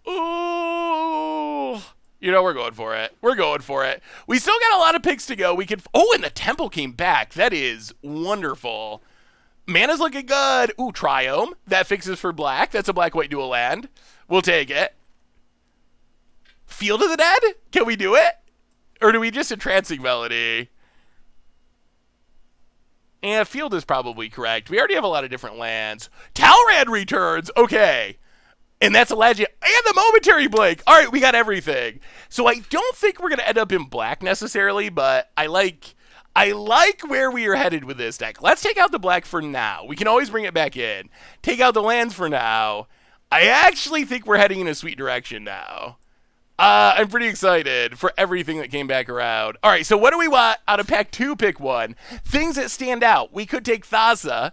Oh, you know, we're going for it. We're going for it. We still got a lot of picks to go. We could... Oh, and the Temple came back. That is wonderful. Mana's looking good. Ooh, Triome. That fixes for black. That's a black-white dual land. We'll take it. Field of the Dead? Can we do it? Or do we just Entrancing Melody? Yeah, Field is probably correct. We already have a lot of different lands. Talrand returns. Okay. And that's a legend. And the Momentary Blink. All right, we got everything. So I don't think we're going to end up in black necessarily, but I like where we are headed with this deck. Let's take out the black for now. We can always bring it back in. Take out the lands for now. I actually think we're heading in a sweet direction now. I'm pretty excited for everything that came back around. All right, so what do we want out of pack 2? Pick one. Things that stand out. We could take Thassa.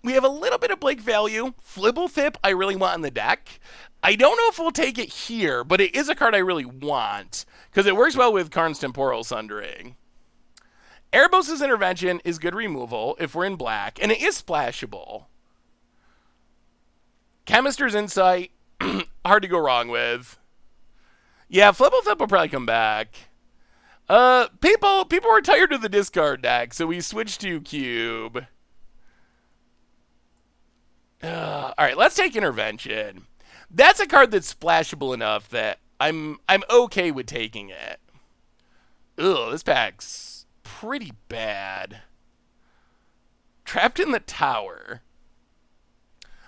We have a little bit of Blake value. Flibblethip I really want in the deck. I don't know if we'll take it here, but it is a card I really want because it works well with Karn's Temporal Sundering. Erebos' Intervention is good removal if we're in black, and it is splashable. Chemister's Insight, hard to go wrong with. Yeah, Flibblethip will probably come back. People were tired of the discard deck, so we switched to Cube. All right, let's take Intervention. That's a card that's splashable enough that I'm okay with taking it. Ugh, this pack's pretty bad. Trapped in the Tower.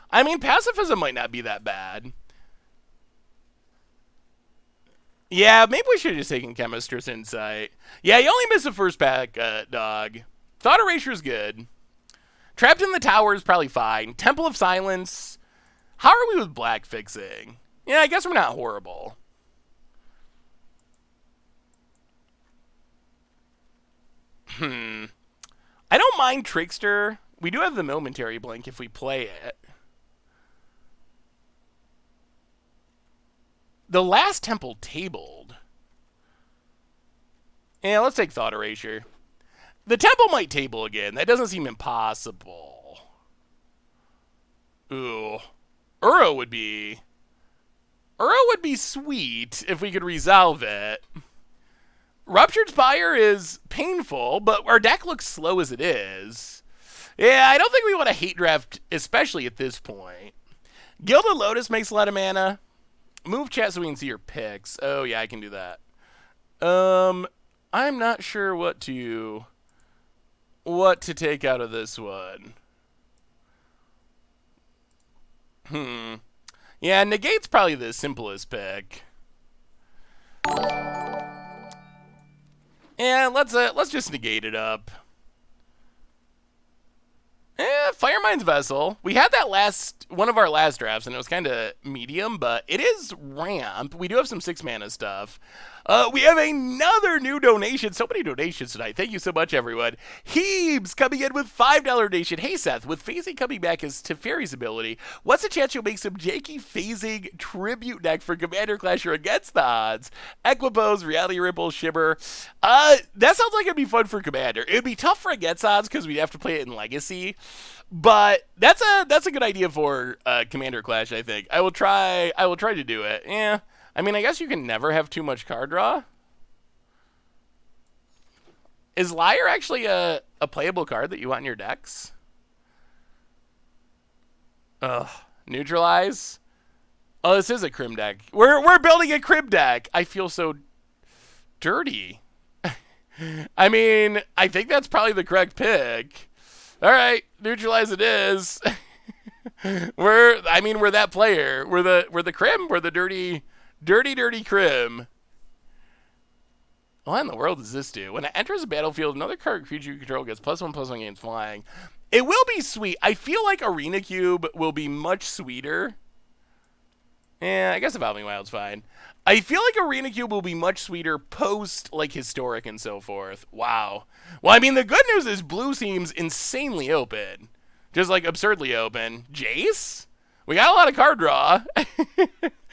I mean, Pacifism might not be that bad. Yeah, maybe we should have just taken Chemister's Insight. Yeah, you only missed the first pack, dog. Thought Erasure's good. Trapped in the Tower is probably fine. Temple of Silence. How are we with black fixing? Yeah, I guess we're not horrible. I don't mind Trickster. We do have the Momentary Blink if we play it. The last Temple tabled. Yeah, let's take Thought Erasure. The Temple might table again. That doesn't seem impossible. Ooh. Uro would be sweet if we could resolve it. Ruptured Spire is painful, but our deck looks slow as it is. Yeah, I don't think we want to hate draft, especially at this point. Gilded Lotus makes a lot of mana. Move chat so we can see your picks. Oh, yeah, I can do that. I'm not sure what to take out of this one. Yeah, negate's probably the simplest pick. Yeah, let's just negate it up. Firemind's Vessel. We had that one of our last drafts, and it was kind of medium, but it is ramp. We do have some 6-mana stuff. We have another new donation. So many donations tonight. Thank you so much, everyone. Heebs coming in with $5 donation. Hey, Seth, with phasing coming back as Teferi's ability, what's the chance you'll make some janky phasing tribute deck for Commander Clasher against the odds? Equipose, Reality Ripple, Shimmer. That sounds like it'd be fun for Commander. It'd be tough for against odds because we'd have to play it in Legacy. But that's a good idea for Commander Clash, I think. I will try to do it. Yeah. I mean, I guess you can never have too much card draw. Is Liar actually a playable card that you want in your decks? Ugh. Neutralize? Oh, this is a Crim deck. We're building a Crim deck. I feel so dirty. I mean, I think that's probably the correct pick. All right, neutralize it is. We're that player. We're the Crim. We're the dirty Crim. What in the world does this do? When it enters the battlefield, another creature you control gets +1/+1 against flying. It will be sweet. I feel like Arena Cube will be much sweeter. Yeah, I guess Evolving Wild's fine. I feel like Arena Cube will be much sweeter post, like, Historic and so forth. Wow. Well, I mean, the good news is blue seems insanely open. Just, like, absurdly open. Jace? We got a lot of card draw.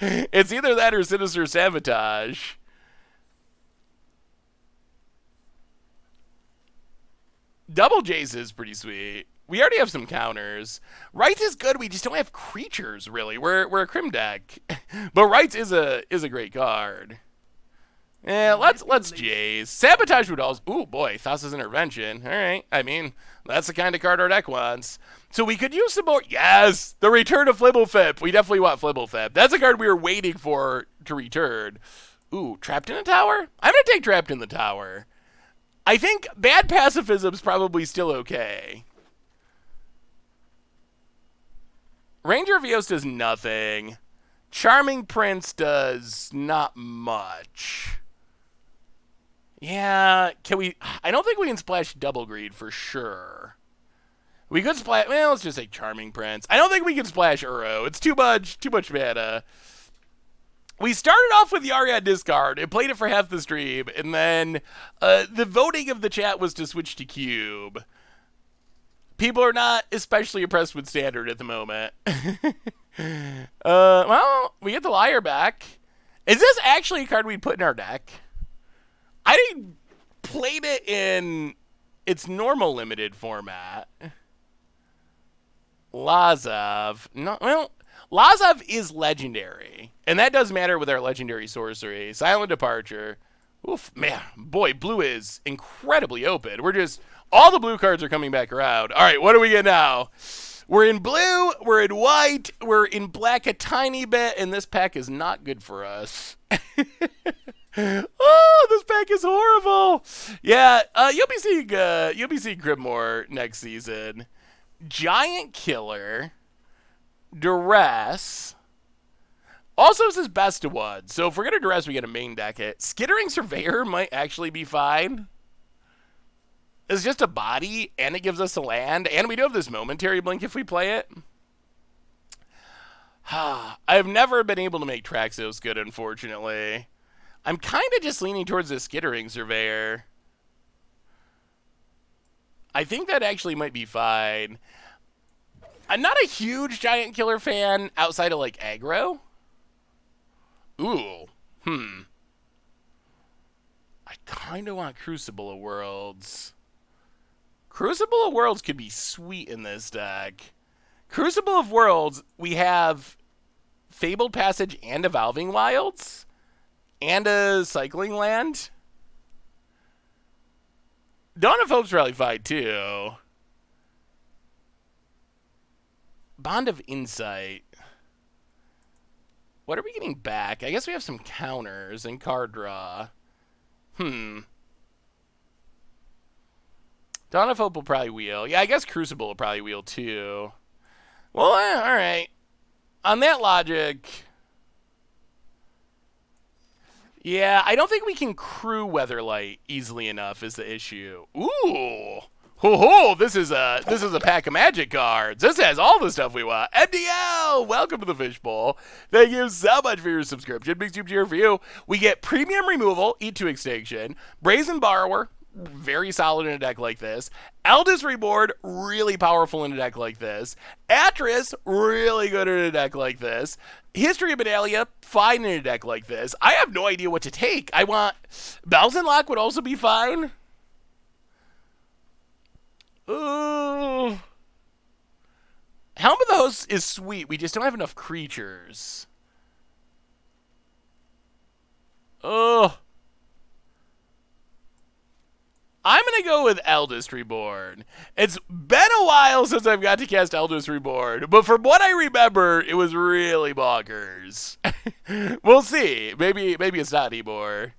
It's either that or Sinister Sabotage. Double Jace is pretty sweet. We already have some counters. Rights is good. We just don't have creatures, really. We're a Crim deck. But Rights is a great card. Yeah, let's Jace. Sabotage would also... Ooh, boy. Thassa's Intervention. All right. I mean, that's the kind of card our deck wants. So we could use some more... Yes! The return of Flibblefip. We definitely want Flibblefip. That's a card we were waiting for to return. Ooh, Trapped in a Tower? I'm going to take Trapped in the Tower. I think bad pacifism's probably still okay. Ranger of Eos does nothing. Charming Prince does not much. Yeah, can we... I don't think we can splash Double Greed for sure. We could splash... Well, let's just say Charming Prince. I don't think we can splash Uro. It's too much mana. We started off with Yorion discard and played it for half the stream, and then the voting of the chat was to switch to Cube. People are not especially impressed with Standard at the moment. Well, we get the Liar back. Is this actually a card we'd put in our deck? I played it in its normal limited format. Lazav. No, well, Lazav is legendary, and that does matter with our legendary sorcery. Silent Departure. Oof, man, boy, blue is incredibly open. All the blue cards are coming back around. All right, what do we get now? We're in blue, we're in white, we're in black a tiny bit, and this pack is not good for us. Oh, this pack is horrible. Yeah, you'll be seeing Grimoire next season. Giant Killer, Duress. Also, this is best of one. So if we're gonna Duress, we get a main deck hit. Skittering Surveyor might actually be fine. It's just a body, and it gives us a land, and we do have this momentary blink if we play it. I've never been able to make Traxos good, unfortunately. I'm kind of just leaning towards the Skittering Surveyor. I think that actually might be fine. I'm not a huge Giant Killer fan outside of, like, aggro. Ooh. I kind of want Crucible of Worlds. Crucible of Worlds could be sweet in this deck. Crucible of Worlds, we have Fabled Passage and Evolving Wilds. And a Cycling Land. Dawn of Hope's really fine, too. Bond of Insight. What are we getting back? I guess we have some counters and card draw. Dawn of Hope will probably wheel. Yeah, I guess Crucible will probably wheel too. Well, all right. On that logic, yeah, I don't think we can crew Weatherlight easily enough is the issue. Ooh. Ho, this is a pack of Magic cards. This has all the stuff we want. MDL, welcome to the Fishbowl. Thank you so much for your subscription. Big super cheer for you. We get Premium Removal, Eat to Extinction, Brazen Borrower, very solid in a deck like this. Eldest Reborn, really powerful in a deck like this. Atris, really good in a deck like this. History of Bedalia, fine in a deck like this. I have no idea what to take. I want... Bells and Lock would also be fine. Ooh. Helm of the Host is sweet. We just don't have enough creatures. Oh. I'm going to go with Eldest Reborn. It's been a while since I've got to cast Eldest Reborn, but from what I remember, it was really bonkers. We'll see. Maybe it's not anymore.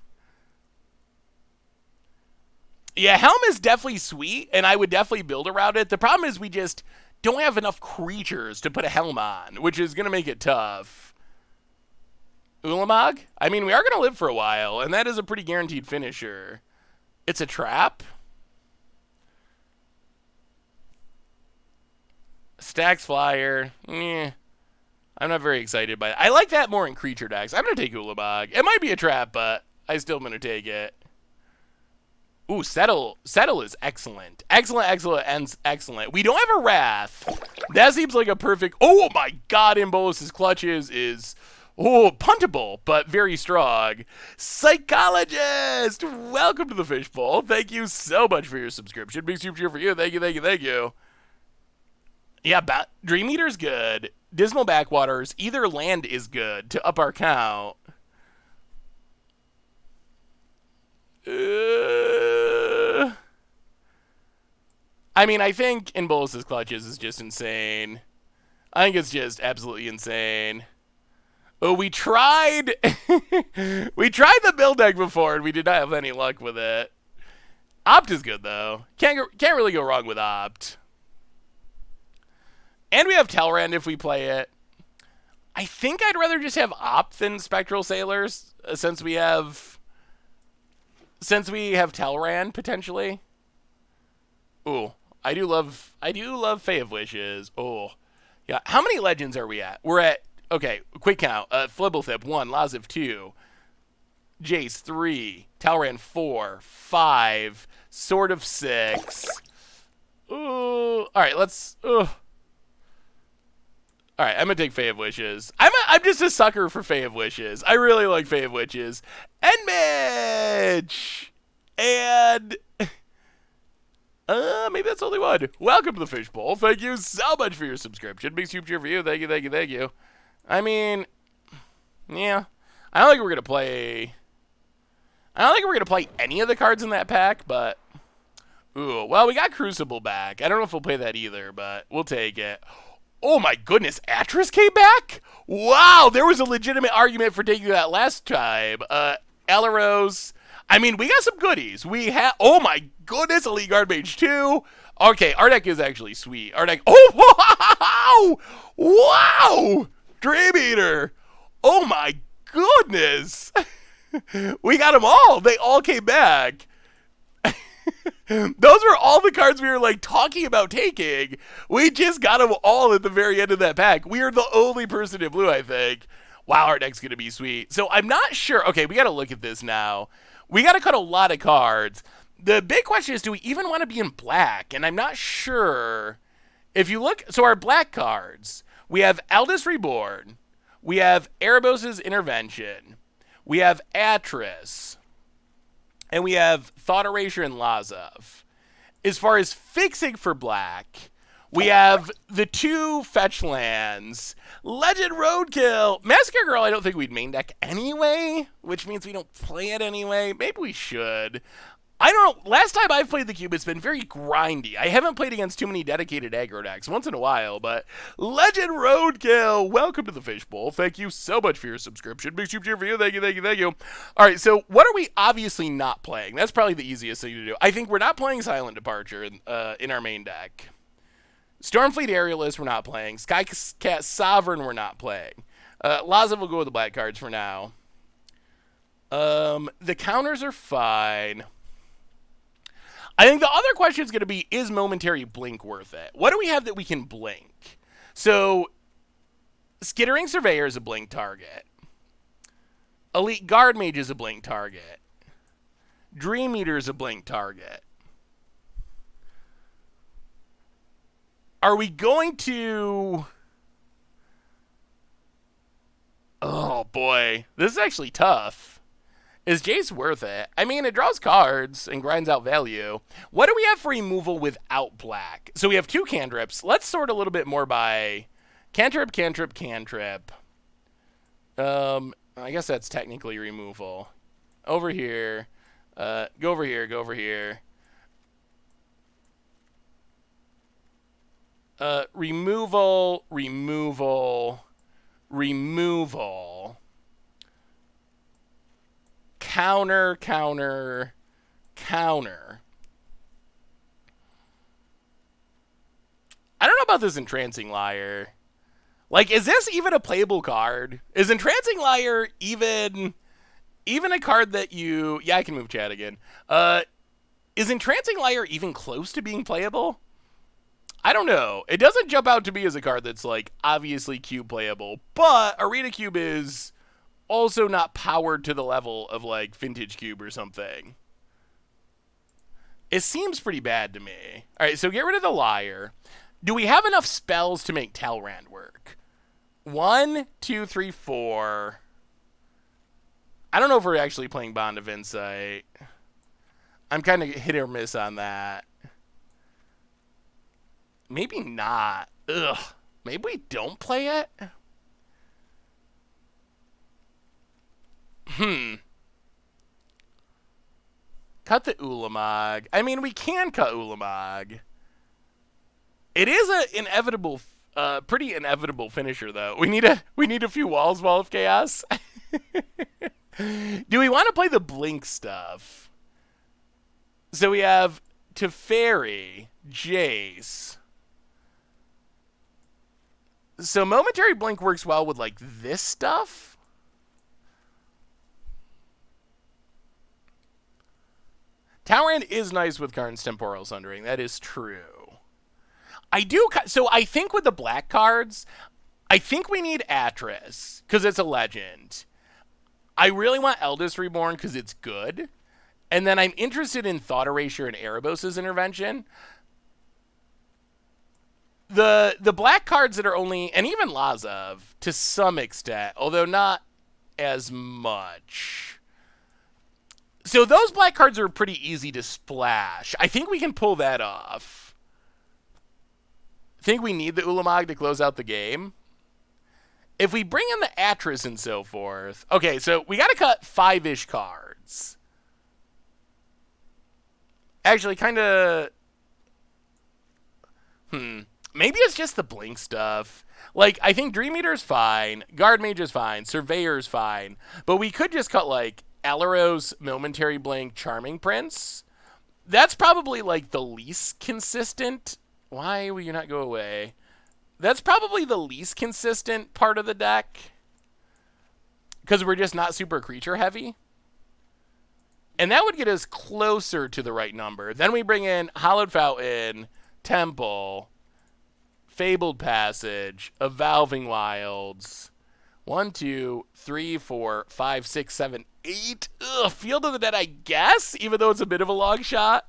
Yeah, Helm is definitely sweet, and I would definitely build around it. The problem is we just don't have enough creatures to put a Helm on, which is going to make it tough. Ulamog? I mean, we are going to live for a while, and that is a pretty guaranteed finisher. It's a trap. Stacks Flyer. I'm not very excited by it. I like that more in creature decks. I'm going to take Ulamog. It might be a trap, but I still am going to take it. Ooh, Settle is excellent. Excellent. We don't have a Wrath. That seems like a perfect... Oh my god, Bolus's Clutches is... Oh, puntable, but very strong. Psychologist! Welcome to the Fishbowl. Thank you so much for your subscription. Big super cheer for you. Thank you. Yeah, Dream Eater's good. Dismal Backwaters. Either land is good to up our count. I mean, I think Bolus's Clutches is just insane. I think it's just absolutely insane. Oh, we tried we tried the build deck before and we did not have any luck with it. Opt is good though. Can't really go wrong with Opt. And we have Telrand if we play it. I think I'd rather just have Opt than Spectral Sailors since we have Telrand potentially. Ooh, I do love Fae of Wishes. Oh. Yeah, how many legends are we at? We're at, okay, quick count. Flibblethip 1, Laziv 2, Jace 3, Talrand 4, 5, Sword of 6. Ooh, all right, let's. All right, I'm gonna take Fae of Wishes. I'm just a sucker for Fae of Wishes. I really like Fae of Wishes. And Mitch! And maybe that's the only one. Welcome to the Fishbowl. Thank you so much for your subscription. Big super cheer for you. Thank you. I mean, yeah. I don't think we're gonna play any of the cards in that pack, but ooh, well, we got Crucible back. I don't know if we'll play that either, but we'll take it. Oh my goodness, Atris came back? Wow, there was a legitimate argument for taking that last time. Elaros. I mean, we got some goodies. We have, oh my goodness, Elite Guard Mage 2. Okay, our deck is actually sweet. Our deck, oh, wow, Dream Eater. Oh my goodness. We got them all. They all came back. Those were all the cards we were like talking about taking. We just got them all at the very end of that pack. We are the only person in blue, I think. Wow, our deck's going to be sweet. So I'm not sure. Okay, we got to look at this now. We got to cut a lot of cards. The big question is, do we even want to be in black? And I'm not sure. If you look, so our black cards, we have Eldest Reborn. We have Erebos' Intervention. We have Atris. And we have Thought Erasure and Lazav. As far as fixing for black, we have the 2 fetch lands. Legend Roadkill. Massacre Girl, I don't think we'd main deck anyway, which means we don't play it anyway. Maybe we should. I don't know. Last time I've played the cube, it's been very grindy. I haven't played against too many dedicated aggro decks once in a while, but Legend Roadkill, welcome to the Fishbowl. Thank you so much for your subscription. Big super cheer for you. Thank you, thank you, thank you. All right, so what are we obviously not playing? That's probably the easiest thing to do. I think we're not playing Silent Departure in our main deck. Stormfleet Aerialist, we're not playing. Skycat Sovereign, we're not playing. Laza will go with the black cards for now. The counters are fine. I think the other question is going to be, is Momentary Blink worth it? What do we have that we can blink? So, Skittering Surveyor is a blink target. Elite Guard Mage is a blink target. Dream Eater is a blink target. Are we going to... Oh, boy. This is actually tough. Is Jace worth it? I mean, it draws cards and grinds out value. What do we have for removal without black? So we have 2 cantrips. Let's sort a little bit more by cantrip, cantrip, cantrip. I guess that's technically removal. Over here. Go over here, go over here. Removal, removal, removal. Counter, counter, counter. I don't know about this Entrancing Liar. Like, is this even a playable card? Is Entrancing Liar even a card that you... Yeah, I can move chat again. Is Entrancing Liar even close to being playable? I don't know. It doesn't jump out to me as a card that's, like, obviously cube playable. But Arena Cube is... also not powered to the level of, like, Vintage Cube or something. It seems pretty bad to me. All right, so get rid of the Liar. Do we have enough spells to make Talrand work? 1, 2, 3, 4. I don't know if we're actually playing Bond of Insight. I'm kind of hit or miss on that. Maybe not. Ugh. Maybe we don't play it? Cut the Ulamog. I mean, we can cut Ulamog. It is an inevitable, pretty inevitable finisher, though. We need a few walls, Wall of Chaos. Do we want to play the Blink stuff? So we have Teferi, Jace. So Momentary Blink works well with, like, this stuff. Talrand is nice with Karn's Temporal Sundering. That is true. So I think with the black cards, I think we need Atris, because it's a legend. I really want Eldest Reborn, because it's good. And then I'm interested in Thought Erasure and Erebos' Intervention. The black cards that are only, and even Lazav, to some extent, although not as much... So those black cards are pretty easy to splash. I think we can pull that off. I think we need the Ulamog to close out the game. If we bring in the Atris and so forth... Okay, so we got to cut 5-ish cards. Actually, kind of... Maybe it's just the Blink stuff. Like, I think Dream Eater's fine. Guard Mage is fine. Surveyor's fine. But we could just cut, like... Alaros, Momentary Blink, Charming Prince. That's probably, like, the least consistent. Why will you not go away? That's probably the least consistent part of the deck. Because we're just not super creature heavy. And that would get us closer to the right number. Then we bring in Hallowed Fountain, Temple, Fabled Passage, Evolving Wilds. 1, 2, 3, 4, 5, 6, 7, 8. Ugh, Field of the Dead, I guess, even though it's a bit of a long shot.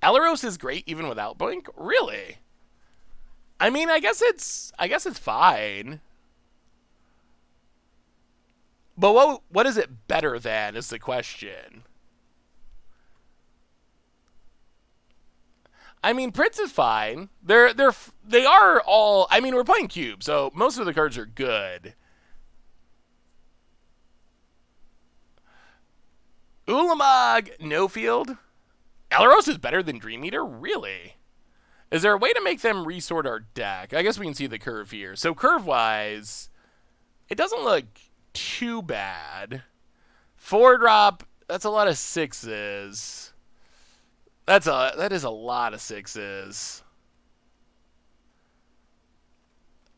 Alaros is great even without Blink? Really? I mean, I guess it's fine. But what is it better than is the question. I mean, Prince is fine. They are all... I mean, we're playing Cube, so most of the cards are good. Ulamog, no field. Alaros is better than Dream Eater? Really? Is there a way to make them resort our deck? I guess we can see the curve here. So curve-wise, it doesn't look too bad. 4-drop, that's a lot of 6s. That is a lot of 6s.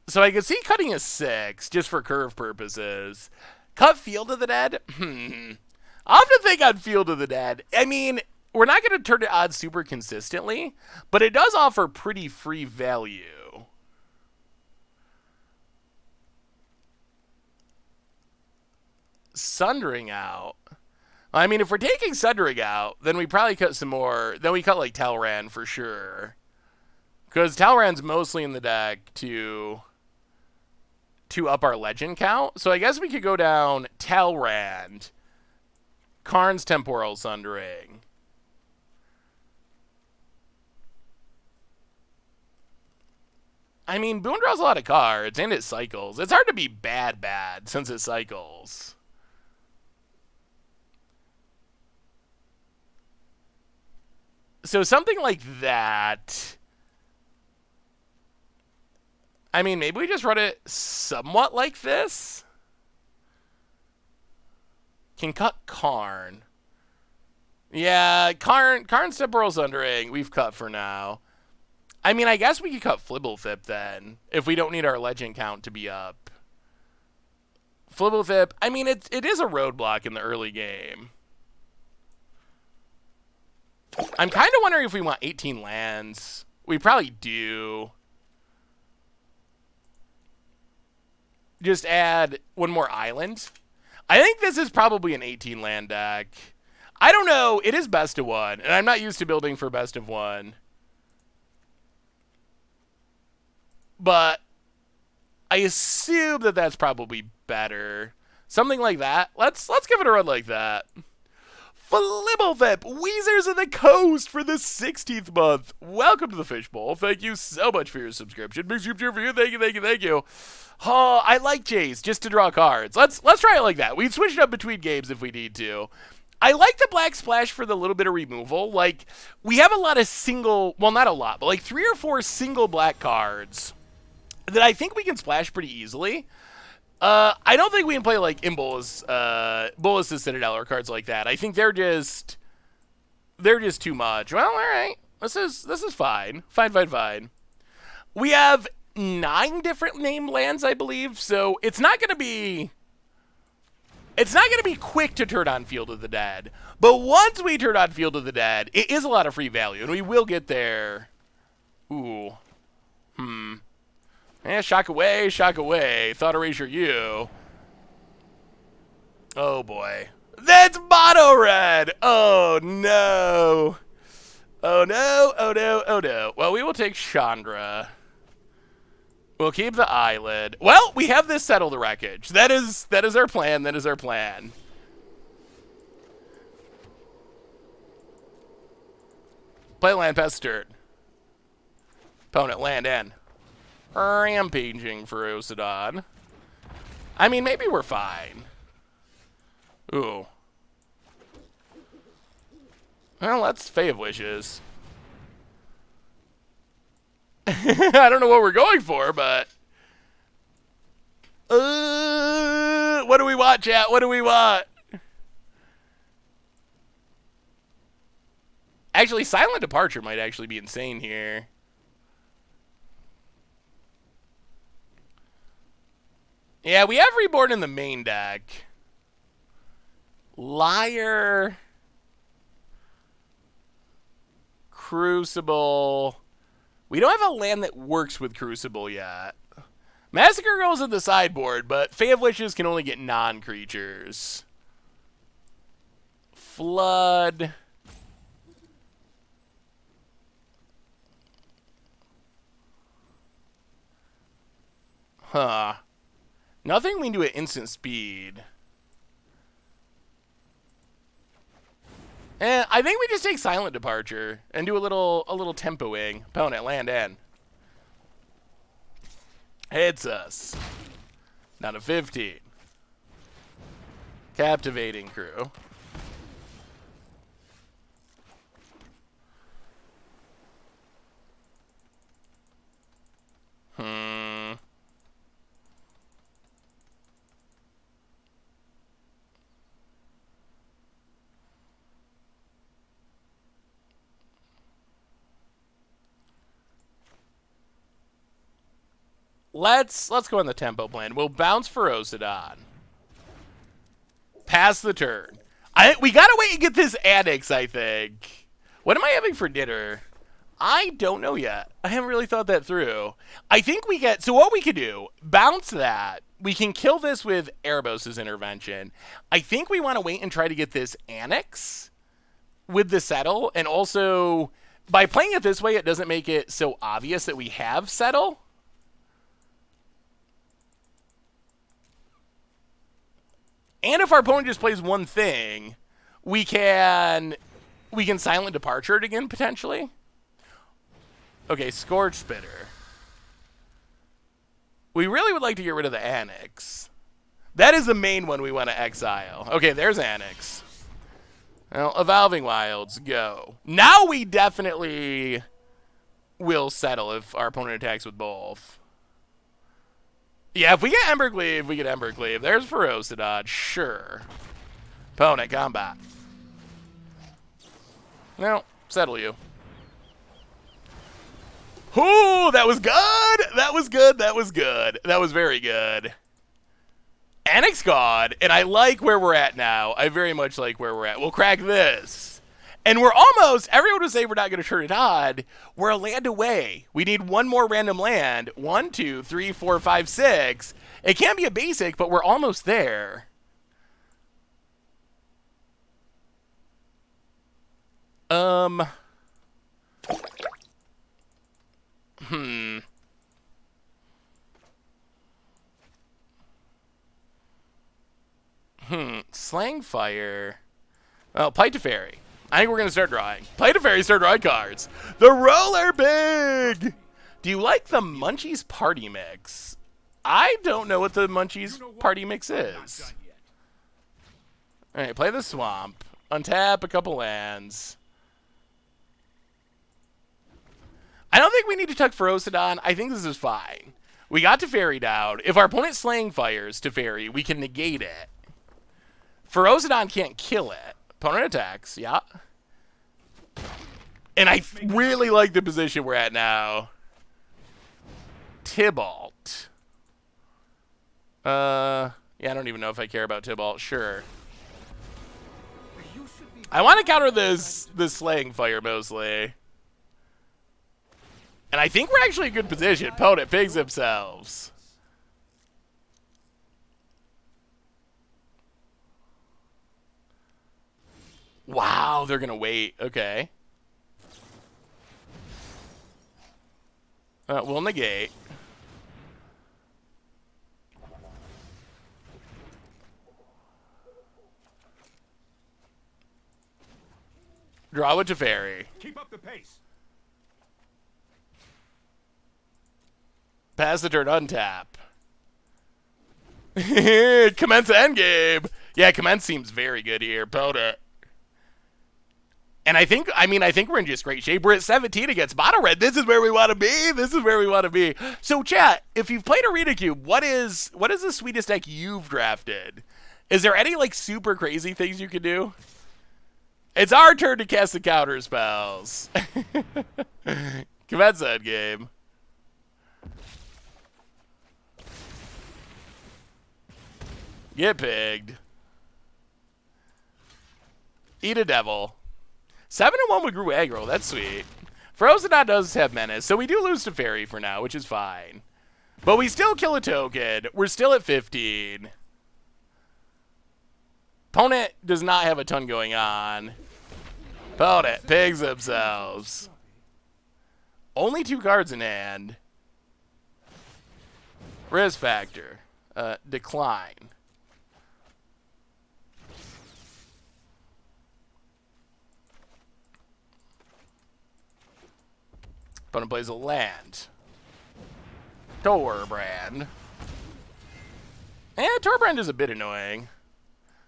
So I could see cutting a 6 just for curve purposes. Cut Field of the Dead? I'll have to think on Field of the Dead. I mean, we're not going to turn it on super consistently, but it does offer pretty free value. Sundering out. I mean, if we're taking Sundering out, then we probably cut some more. Then we cut like Talran for sure. Because Talran's mostly in the deck to up our legend count. So I guess we could go down Talrand, Karn's Temporal Sundering. I mean, Boone draws a lot of cards, and it cycles. It's hard to be bad since it cycles. So something like that. I mean, maybe we just run it somewhat like this. Can cut Karn. Yeah, Karn's Temporal Sundering, we've cut for now. I mean, I guess we could cut Flibblethip then, if we don't need our legend count to be up. Flibblethip, I mean, it is a roadblock in the early game. I'm kind of wondering if we want 18 lands. We probably do. Just add one more island. I think this is probably an 18 land deck. I don't know. It is best of one, and I'm not used to building for best of one. But I assume that that's probably better. Something like that. Let's give it a run like that. Flibblethip, Weezers of the Coast for the 16th month. Welcome to the Fishbowl. Thank you so much for your subscription. Big super for you. Thank you. Oh, I like Jace just to draw cards. Let's try it like that. We switch it up between games if we need to. I like the Black Splash for the little bit of removal. Like, we have a lot of single, well, not a lot, but like 3 or 4 single black cards that I think we can splash pretty easily. I don't think we can play like Bolas Citadel or cards like that. I think they're just too much. Well, all right. This is fine. Fine. We have 9 different named lands, I believe. So it's not gonna be quick to turn on Field of the Dead. But once we turn on Field of the Dead, it is a lot of free value, and we will get there. Ooh. Shock away. Thought erasure you. Oh boy. That's mono red! Oh no. Oh no. Well, we will take Chandra. We'll keep the eyelid. Well, we have this Settle the Wreckage. That is our plan. Play land past turn. Opponent land in. Rampaging for Osidon. I mean, maybe we're fine. Ooh. Well, that's Fae of Wishes. I don't know what we're going for, but... what do we want, chat? What do we want? Actually, Silent Departure might actually be insane here. Yeah, we have Reborn in the main deck. Liar. Crucible. We don't have a land that works with Crucible yet. Massacre goes in the sideboard, but Fae of Wishes can only get non-creatures. Flood. Huh. Nothing we can do at instant speed. I think we just take Silent Departure and do a little tempoing. Opponent, land in. Hits us. Down to 15. Captivating Crew. let's go on the tempo plan. We'll bounce Ferocidon. Pass the turn. We gotta wait and get this Annex, I think. What am I having for dinner? I don't know yet. I haven't really thought that through. I think we get... So what we could do, bounce that. We can kill this with Erebos' intervention. I think we want to wait and try to get this Annex with the Settle. And also, by playing it this way, it doesn't make it so obvious that we have Settle. And if our opponent just plays one thing, we can Silent Departure it again, potentially. Okay, Scourge Spitter. We really would like to get rid of the Annex. That is the main one we want to exile. Okay, there's Annex. Well, Evolving Wilds, go. Now we definitely will settle if our opponent attacks with both. Yeah, if we get Embercleave, we get Embercleave. There's Ferocidon, sure. Opponent, combat. No, settle you. Ooh, that was good! That was good, that was good. That was very good. Annex God, and I like where we're at now. I very much like where we're at. We'll crack this. And we're almost, everyone would say we're not going to turn it on. We're a land away. We need one more random land. 1, 2, 3, 4, 5, 6. It can't be a basic, but we're almost there. Slang Fire. Oh, Plight to Fairy. I think we're going to start drawing. Plight to Fairy, start drawing cards. The Roller Big! Do you like the Munchies Party Mix? I don't know what the Munchies Party Mix is. Alright, play the Swamp. Untap a couple lands. I don't think we need to tuck Ferocidon. I think this is fine. We got Teferi down. If our opponent Slaying Fires Teferi, we can negate it. Ferocidon can't kill it. Opponent attacks, yeah. And I really like the position we're at now. Tybalt. Yeah, I don't even know if I care about Tybalt. Sure. I want to counter this Slaying Fire mostly. And I think we're actually in a good position. Opponent pigs themselves. Wow, they're going to wait. Okay. We'll negate. Draw with Teferi. Keep up the pace. Pass the turn, untap. Commence endgame. Yeah, commence seems very good here. Opponent. And I think we're in just great shape. We're at 17 against Mono Red. This is where we want to be. This is where we want to be. So, chat, if you've played Arena Cube, what is the sweetest deck you've drafted? Is there any, like, super crazy things you can do? It's our turn to cast the counter spells. Commence that game. Get pigged. Eat a devil. 7-1 with Grew Aggro. That's sweet. Ferocidon does have Menace, so we do lose to Fairy for now, which is fine. But we still kill a token. We're still at 15. Opponent does not have a ton going on. Opponent pigs themselves. Only 2 cards in hand. Risk factor. Decline. Opponent plays a land. Torbrand. Torbrand is a bit annoying.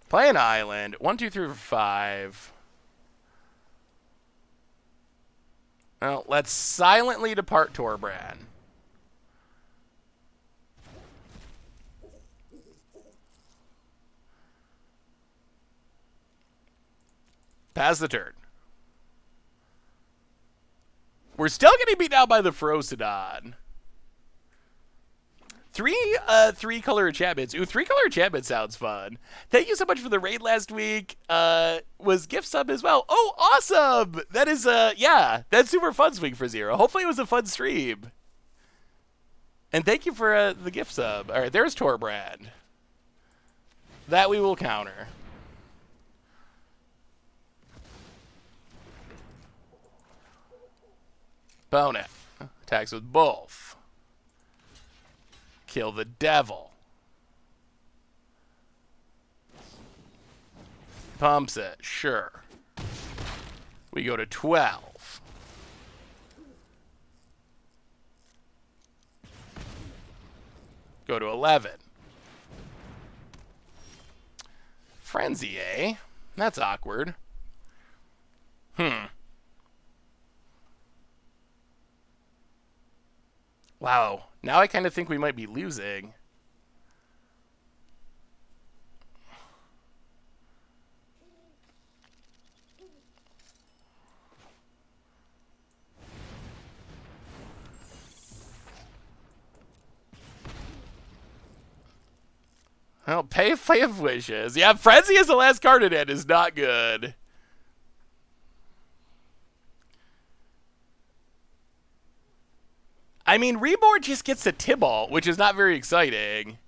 Play an island. 1, 2, 3, 4, 5. Well, let's silently depart Torbrand. Pass the turn. We're still getting beat out by the Ferocidon. Three color enchantments. Ooh, 3-color enchantment sounds fun. Thank you so much for the raid last week. Was gift sub as well. Oh, awesome! That is yeah, that's super fun, Swing for Zero. Hopefully it was a fun stream. And thank you for the gift sub. All right, there's Torbrand. That we will counter. Bonnet. Attacks with both. Kill the devil. Pumps it. Sure. We go to 12. Go to 11. Frenzy, eh? That's awkward. Wow. Now I kind of think we might be losing. Well, pay of wishes. Yeah, Frenzy as the last card in it is not good. I mean, Reborn just gets a Tybalt, which is not very exciting.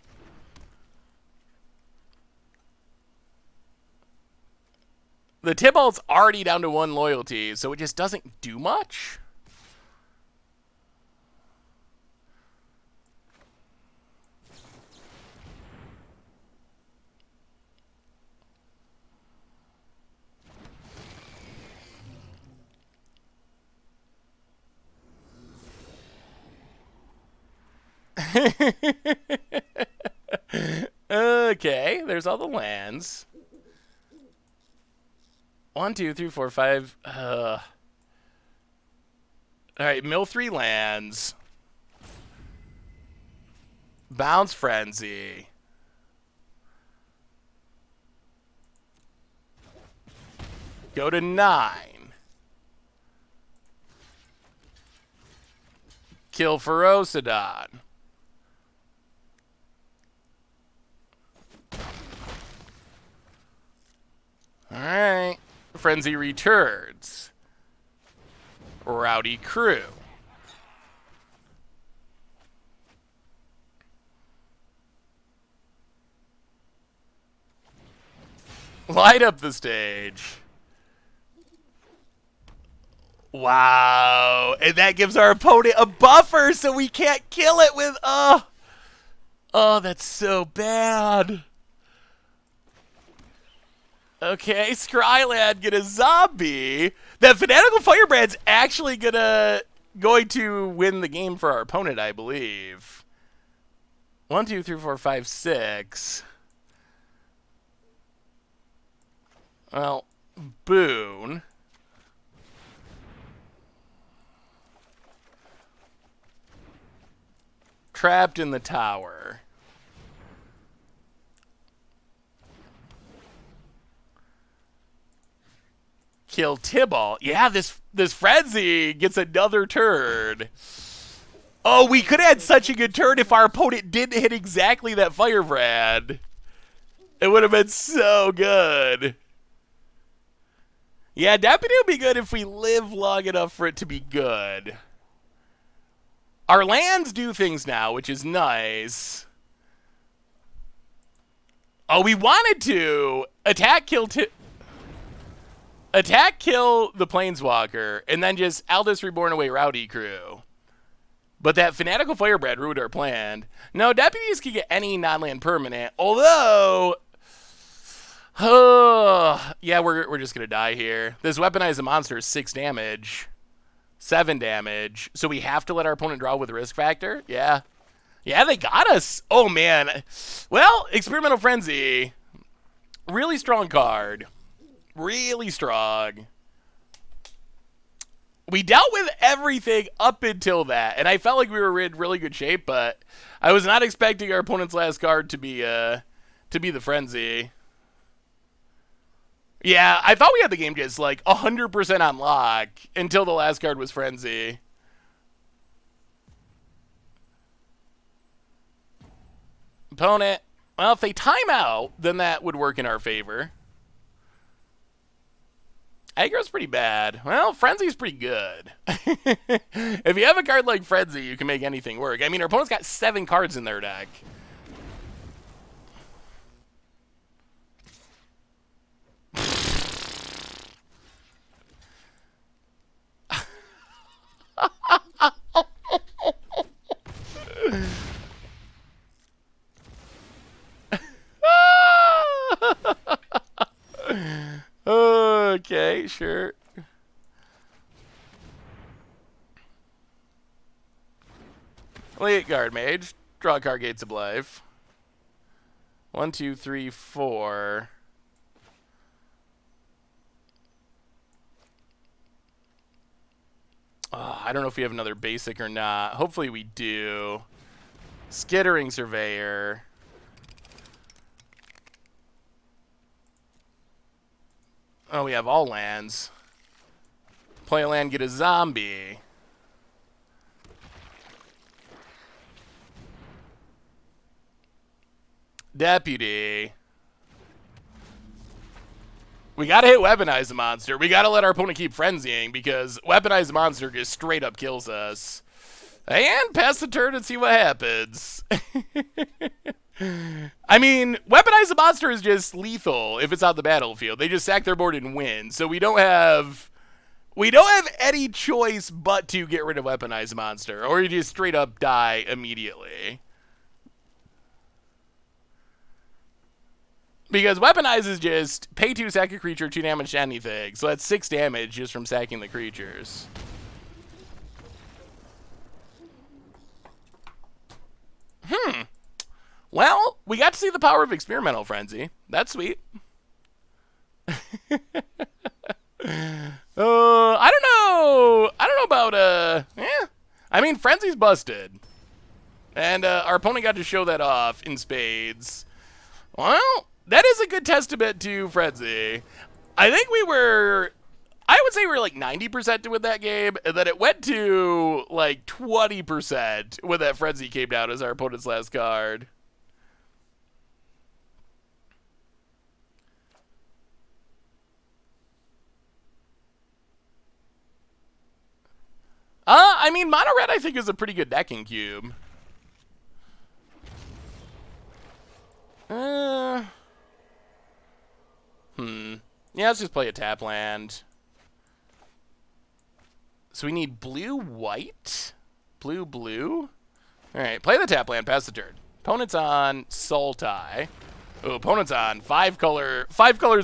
The Tybalt's already down to 1 loyalty, so it just doesn't do much. Okay, there's all the lands. 1, 2, 3, 4, 5. All right, mill 3 lands. Bounce Frenzy. Go to 9. Kill Ferocidon. Alright. Frenzy returns. Rowdy Crew. Light up the stage. Wow. And that gives our opponent a buffer so we can't kill it with... Oh, that's so bad. Okay, Skryland get a zombie. That Fanatical Firebrand's actually going to win the game for our opponent, I believe. 1, 2, 3, 4, 5, 6. Well, Boone. Trapped in the tower. Kill Tybalt. Yeah, this Frenzy gets another turn. Oh, we could have had such a good turn if our opponent didn't hit exactly that Firebrand. It would have been so good. Yeah, Deputy would be good if we live long enough for it to be good. Our lands do things now, which is nice. Oh, we wanted to attack kill the Planeswalker and then just Aldous Reborn away Rowdy Crew. But that Fanatical Firebrand ruined our plan. No, deputies can get any non-land permanent, although... yeah, we're just going to die here. This Weaponize a Monster is 6 damage. 7 damage. So we have to let our opponent draw with risk factor? Yeah. Yeah, they got us. Oh, man. Well, Experimental Frenzy. Really strong card. Really strong. We dealt with everything up until that, and I felt like we were in really good shape, but I was not expecting our opponent's last card to be the Frenzy. Yeah, I thought we had the game just like 100% on lock until the last card was Frenzy. Opponent. Well, if they time out, then that would work in our favor. Aggro's pretty bad. Well, Frenzy's pretty good. If you have a card like Frenzy, you can make anything work. I mean, our opponent's got 7 cards in their deck. Okay, sure. Elite Guard Mage. Draw a card, Gates of Life. 1, 2, 3, 4. Oh, I don't know if we have another basic or not. Hopefully we do. Skittering Surveyor. Oh, we have all lands. Play a land, get a zombie. Deputy. We gotta hit Weaponize the Monster. We gotta let our opponent keep frenzying because Weaponize the Monster just straight up kills us. And pass the turn and see what happens. I mean, Weaponize the Monster is just lethal if it's on the battlefield. They just sack their board and win. So we don't have any choice but to get rid of Weaponize the Monster, or you just straight up die immediately. Because Weaponize is just pay 2, sack a creature, 2 damage to anything. So that's 6 damage just from sacking the creatures. Well, we got to see the power of Experimental Frenzy. That's sweet. I don't know. I don't know about, I mean, Frenzy's busted. And our opponent got to show that off in spades. Well, that is a good testament to Frenzy. I think I would say we were like 90% to win that game, and then it went to like 20% when that Frenzy came down as our opponent's last card. I mean, Mono Red I think is a pretty good decking cube. Yeah, let's just play a tap land. So we need blue-white? Blue-blue? Alright, play the tap land, pass the turn. Opponent's on Sultai. Oh, opponent's on 5 colors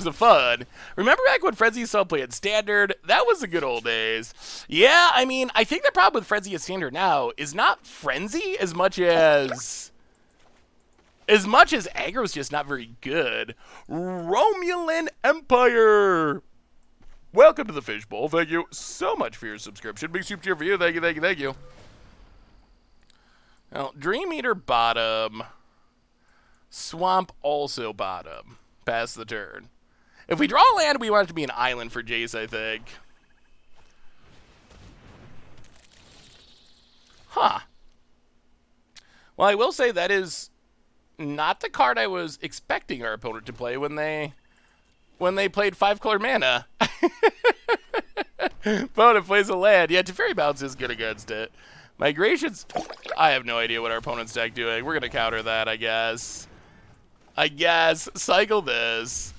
of fun. Remember back when Frenzy still played Standard? That was the good old days. Yeah, I mean, I think the problem with Frenzy at Standard now is not Frenzy as much as aggro's just not very good. Romulan Empire. Welcome to the Fishbowl. Thank you so much for your subscription. Big super cheer for you. Thank you, thank you, thank you. Well, Dream Eater bottom. Swamp also bottom. Pass the turn. If we draw land, we want it to be an island for Jace, I think. Huh. Well, I will say that is not the card I was expecting our opponent to play when they played 5-color mana. Opponent plays a land. Yeah, Teferi Bounce is good against it. Migrations, I have no idea what our opponent's deck doing. We're going to counter that, I guess. Cycle this.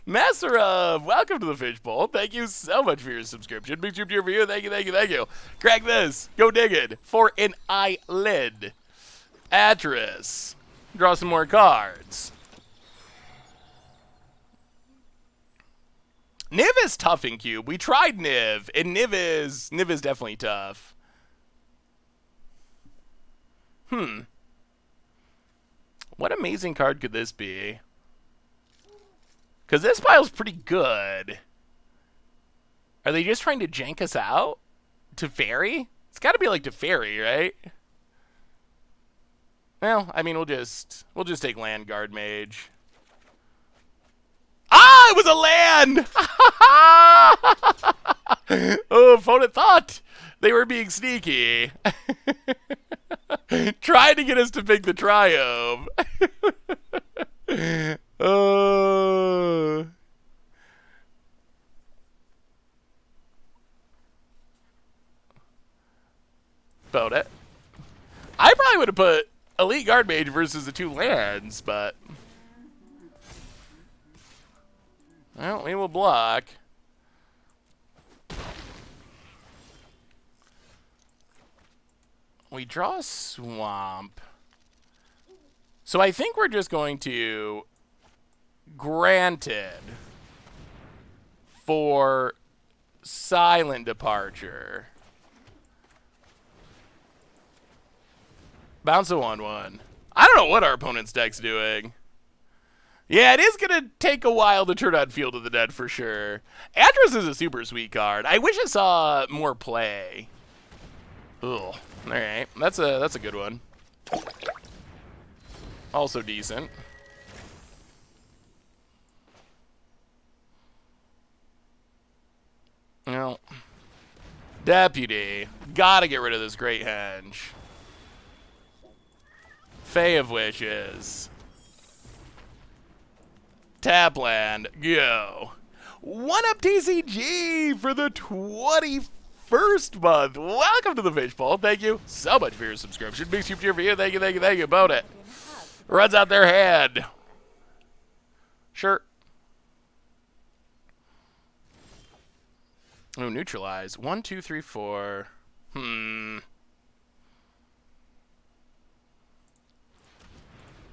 Maserov, welcome to the Fishbowl. Thank you so much for your subscription. Big super for you. Thank you, thank you, thank you. Crack this. Go digging for an eyelid. Atris. Draw some more cards. Niv is tough in Cube. We tried Niv, and Niv is definitely tough. What amazing card could this be? Because this pile's pretty good. Are they just trying to jank us out? Teferi? It's got to be like Teferi, right? Well, I mean, we'll just take Land Guard Mage. Ah, it was a land! Oh, opponent thought they were being sneaky. Trying to get us to pick the triumph. Oh. About it. I probably would have put Elite Guard Mage versus the 2 lands, but... Well, we will block. We draw a swamp. So I think we're just going to Granted for Silent Departure. Bounce a 1/1. I don't know what our opponent's deck's doing. Yeah, it is going to take a while to turn on Field of the Dead for sure. Atris is a super sweet card. I wish it saw more play. Ugh. Alright, that's a good one. Also decent. Well, Deputy. Gotta get rid of this Great Henge. Fae of Wishes. Tap land. Go. 1-up TCG for the 21st month. Welcome to the Fishbowl. Thank you so much for your subscription. Big super cheer for you. Thank you, thank you, thank you. About it. Runs out their hand. Sure. Oh, neutralize. 1, 2, 3, 4.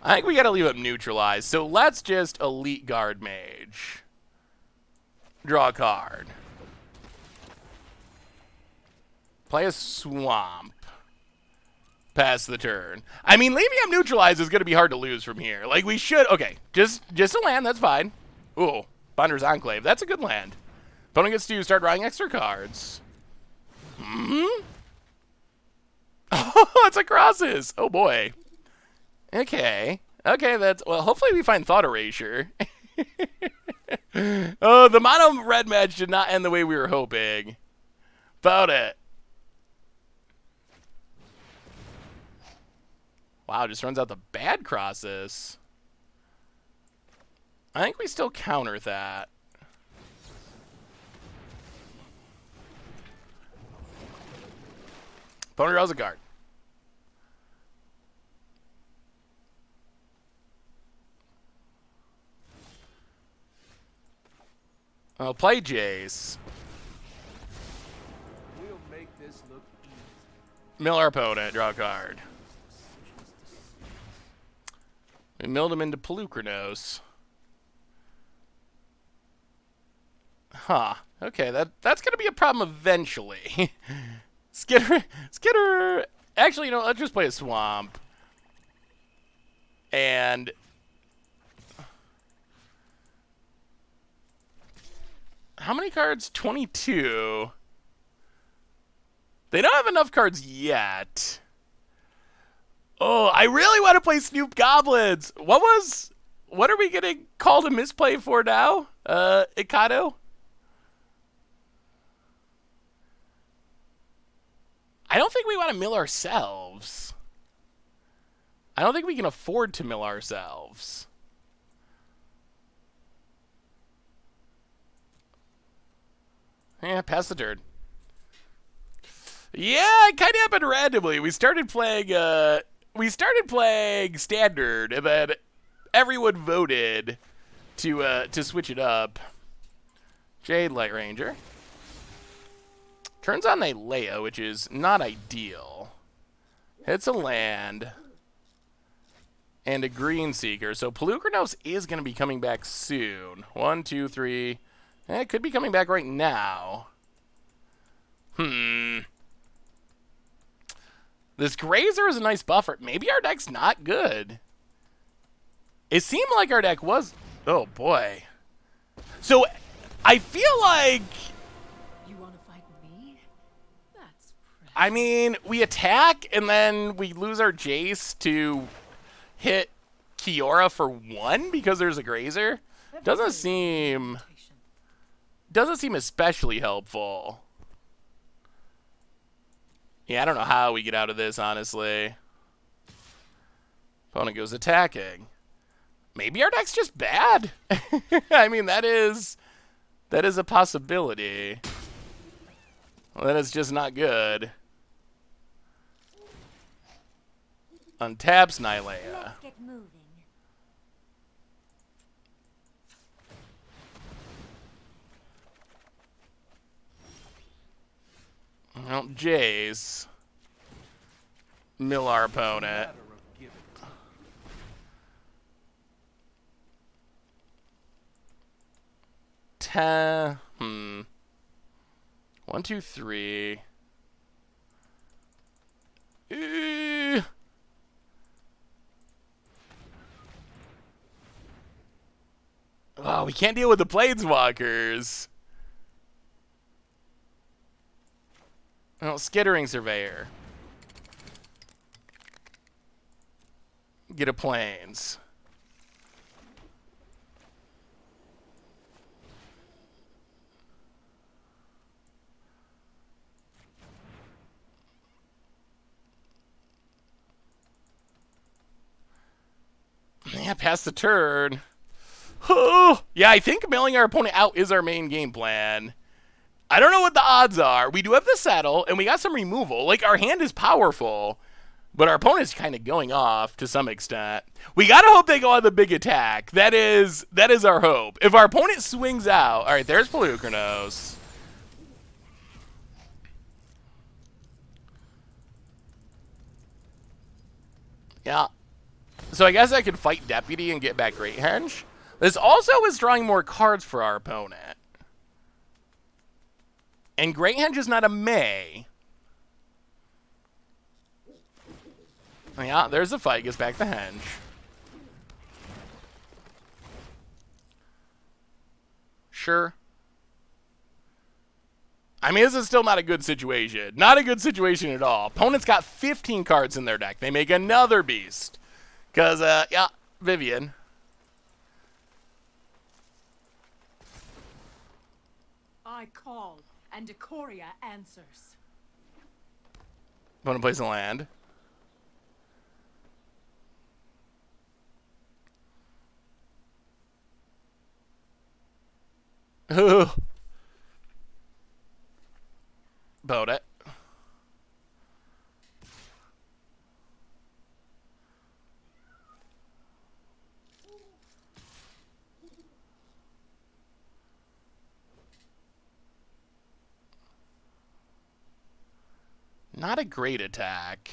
I think we gotta leave it neutralized. So let's just Elite Guard Mage. Draw a card. Play a swamp. Pass the turn. I mean, leaving him neutralized is gonna be hard to lose from here. Like, we should... Okay, just a land, that's fine. Ooh, Bonder's Enclave. That's a good land. Opponent gets to start drawing extra cards. Oh, it's a crosses. Oh, boy. Okay. Okay, that's... Well, hopefully we find Thought Erasure. Oh, the mono red match did not end the way we were hoping. About it. Wow, just runs out the bad crosses. I think we still counter that. Opponent draws a card. I'll play Jace. We'll make this look easy. Mill our opponent, draw a card. We milled him into Pelucranos. Huh. Okay, that's gonna be a problem eventually. Skitter. Actually, you know, let's just play a swamp. And how many cards? 22. They don't have enough cards yet. Oh, I really want to play Snoop Goblins. What are we getting called a misplay for now? Ikado? I don't think we want to mill ourselves. I don't think we can afford to mill ourselves. Yeah, pass the turn. Yeah, it kind of happened randomly. We started playing standard, and then everyone voted to switch it up. Jade Light Ranger. Turns on a Leia, which is not ideal. Hits a land. And a Green Seeker. So Pelucranos is going to be coming back soon. 1, 2, 3. It could be coming back right now. This Grazer is a nice buffer. Maybe our deck's not good. It seemed like our deck was... Oh, boy. So, I feel like... You want to fight me? That's pretty. I mean, we attack, and then we lose our Jace to hit Kiora for 1 because there's a Grazer. Doesn't seem especially helpful. Yeah, I don't know how we get out of this, honestly. Opponent goes attacking. Maybe our deck's just bad. I mean, that is a possibility. Well, then it's just not good. Untaps Nylea. Let's get moving. Well, Jace. Mill our opponent. Matter of give and take. 1, 2, 3. Oh, we can't deal with the Planeswalkers. Well, Skittering Surveyor. Get a Plains. Yeah, pass the turn. Oh, yeah, I think milling our opponent out is our main game plan. I don't know what the odds are. We do have the settle, and we got some removal. Like, our hand is powerful, but our opponent's kind of going off to some extent. We gotta hope they go on the big attack. That is our hope. If our opponent swings out, all right, there's Pelucranos. Yeah. So I guess I could fight Deputy and get back Great Henge. This also is drawing more cards for our opponent. And Great Henge is not a May. Yeah, there's a fight. Gets back the Henge. Sure. I mean, this is still not a good situation. Not a good situation at all. Opponent's got 15 cards in their deck. They make another beast. Because, yeah, Vivian. I call, and Ikoria answers. Opponent plays a land. Ooh. Boat it. Not a great attack.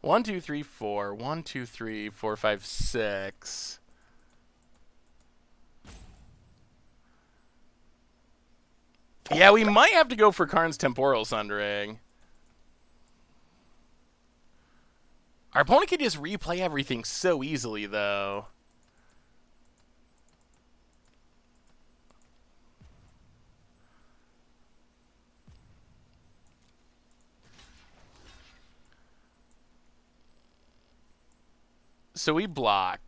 One, two, three, four. 1, 2, 3, 4, 5, 6. Yeah, we might have to go for Karn's Temporal Sundering. Our opponent could just replay everything so easily, though. So we block.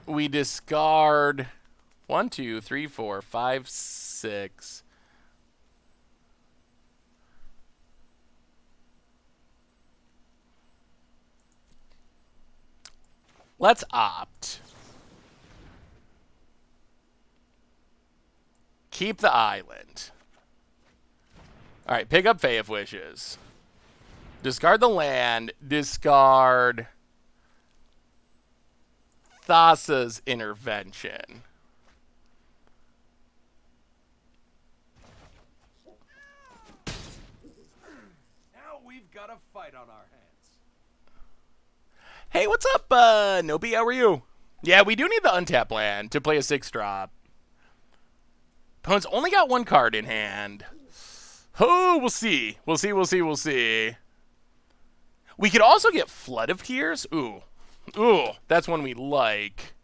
We discard 1, 2, 3, 4, 5, 6. Let's opt. Keep the island. All right, pick up Fae of Wishes. Discard the land. Discard Thassa's Intervention. Now we've got a fight on our hands. Hey, what's up, Nobi? How are you? Yeah, we do need the untap land to play a 6-drop. Opponent's only got 1 card in hand. Oh, we'll see. We'll see. We could also get Flood of Tears. Ooh, that's one we like.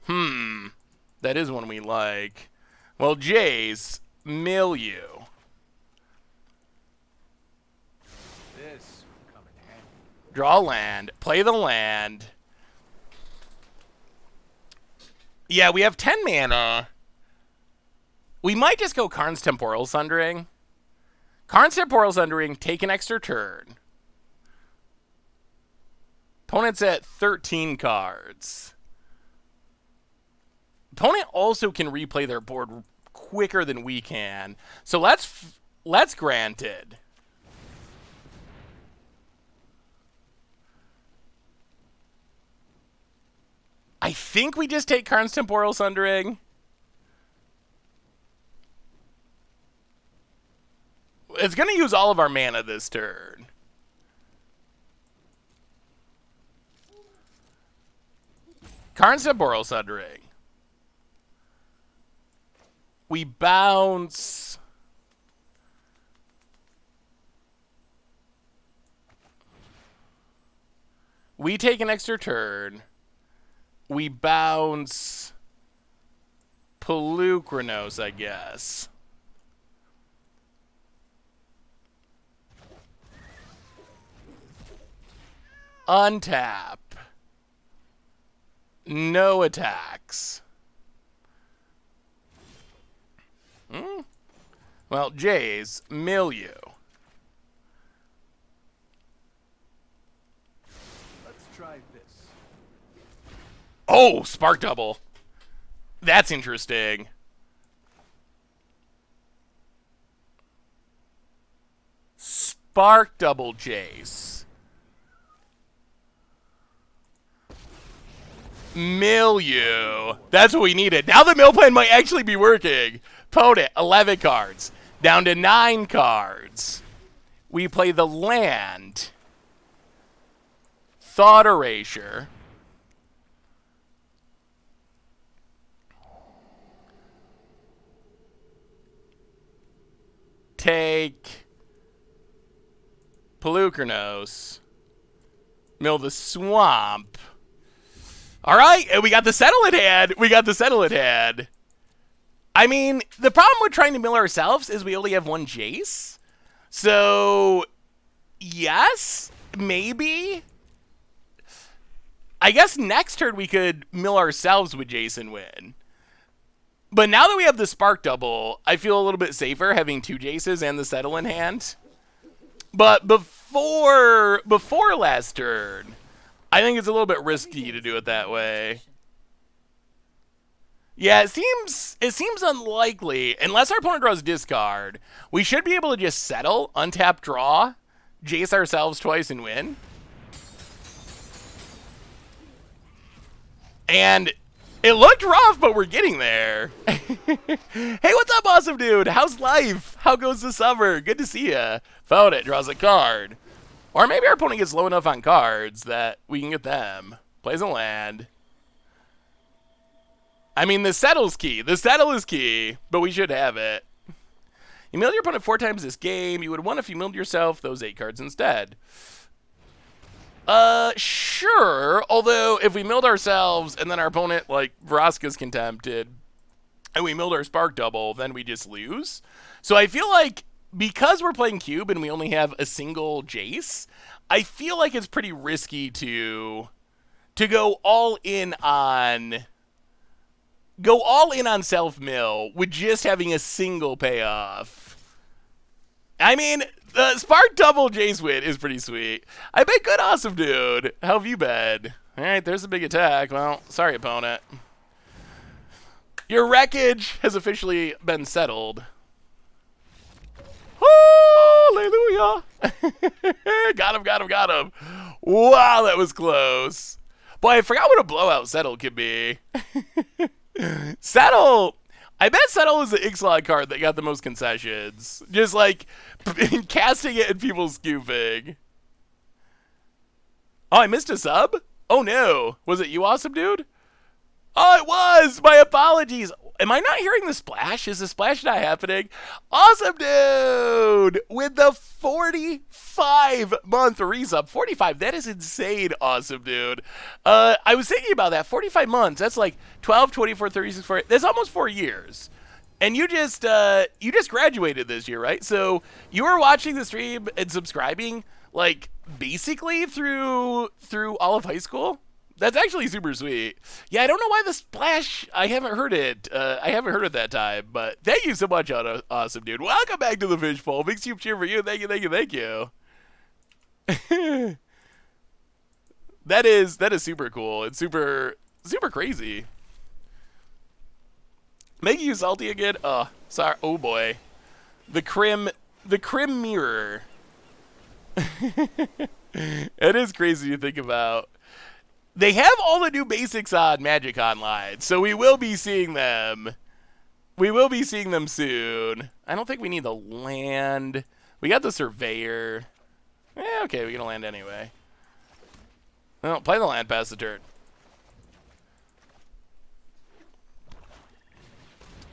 That is one we like. Well, Jace, mill you. Draw land. Play the land. Yeah, we have 10 mana. We might just go Karn's Temporal Sundering. Karn's Temporal Sundering, take an extra turn. Opponent's at 13 cards. Opponent also can replay their board quicker than we can. So let's grant it. I think we just take Karn's Temporal Sundering. It's going to use all of our mana this turn. Karn's Temporal Sundering. We bounce. We take an extra turn. We bounce Pelucranos, I guess. Untap. No attacks. Well, Jays, milieu. Let's try this. Oh, Spark Double. That's interesting. Spark Double Jace. Milieu. That's what we needed. Now the mill plan might actually be working. Opponent, 11 cards. Down to 9 cards. We play the land. Thought Erasure. Take Pelucranos. Mill the Swamp. All right, and we got the Settle in hand. We got the Settle in hand. I mean, the problem with trying to mill ourselves is we only have one Jace. So, yes, maybe. I guess next turn we could mill ourselves with Jace and win. But now that we have the Spark Double, I feel a little bit safer having 2 Jaces and the Settle in hand. But before last turn, I think it's a little bit risky to do it that way. Yeah, it seems unlikely. Unless our opponent draws discard, we should be able to just settle, untap, draw, Jace ourselves twice and win. And it looked rough, but we're getting there. Hey, what's up, awesome dude? How's life? How goes the summer? Good to see ya. Found it, draws a card. Or maybe our opponent gets low enough on cards that we can get them. Plays a land. I mean, the settle's key. The settle is key, but we should have it. You milled your opponent 4 times this game. You would have won if you milled yourself those 8 cards instead. Sure. Although, if we milled ourselves and then our opponent, like, Vraska's contempted, and we milled our Spark Double, then we just lose. So I feel like, because we're playing Cube and we only have a single Jace, I feel like it's pretty risky to go all in on self-mill with just having a single payoff. I mean, the Spark Double Jace win is pretty sweet. I've been good, awesome dude. How have you been? All right, there's a big attack. Well, sorry, opponent. Your wreckage has officially been settled. Hallelujah. Got him. Wow, that was close. Boy, I forgot what a blowout settle could be. Settle. I bet Settle is the Ixalan card that got the most concessions. Just like casting it and people scooping. Oh, I missed a sub? Oh no. Was it you, awesome dude? Oh, it was! My apologies. Am I not hearing the splash? Is the splash not happening? Awesome dude! With the 45-month resub. 45, that is insane, awesome dude. I was thinking about that. 45 months, that's like 12, 24, 36, 40. That's almost 4 years. And you just graduated this year, right? So you were watching the stream and subscribing like basically through all of high school. That's actually super sweet. Yeah, I don't know why the splash. I haven't heard it. I haven't heard it that time. But thank you so much, awesome dude. Welcome back to the fishbowl. Big soup cheer for you. Thank you, thank you, thank you. That is super cool. It's super crazy. Making you salty again? Oh, sorry. Oh boy, the crim mirror. It is crazy to think about. They have all the new basics on Magic Online, so we will be seeing them. We will be seeing them soon. I don't think we need the land. We got the surveyor. Okay, we're gonna land anyway. Well, play the land past the turn.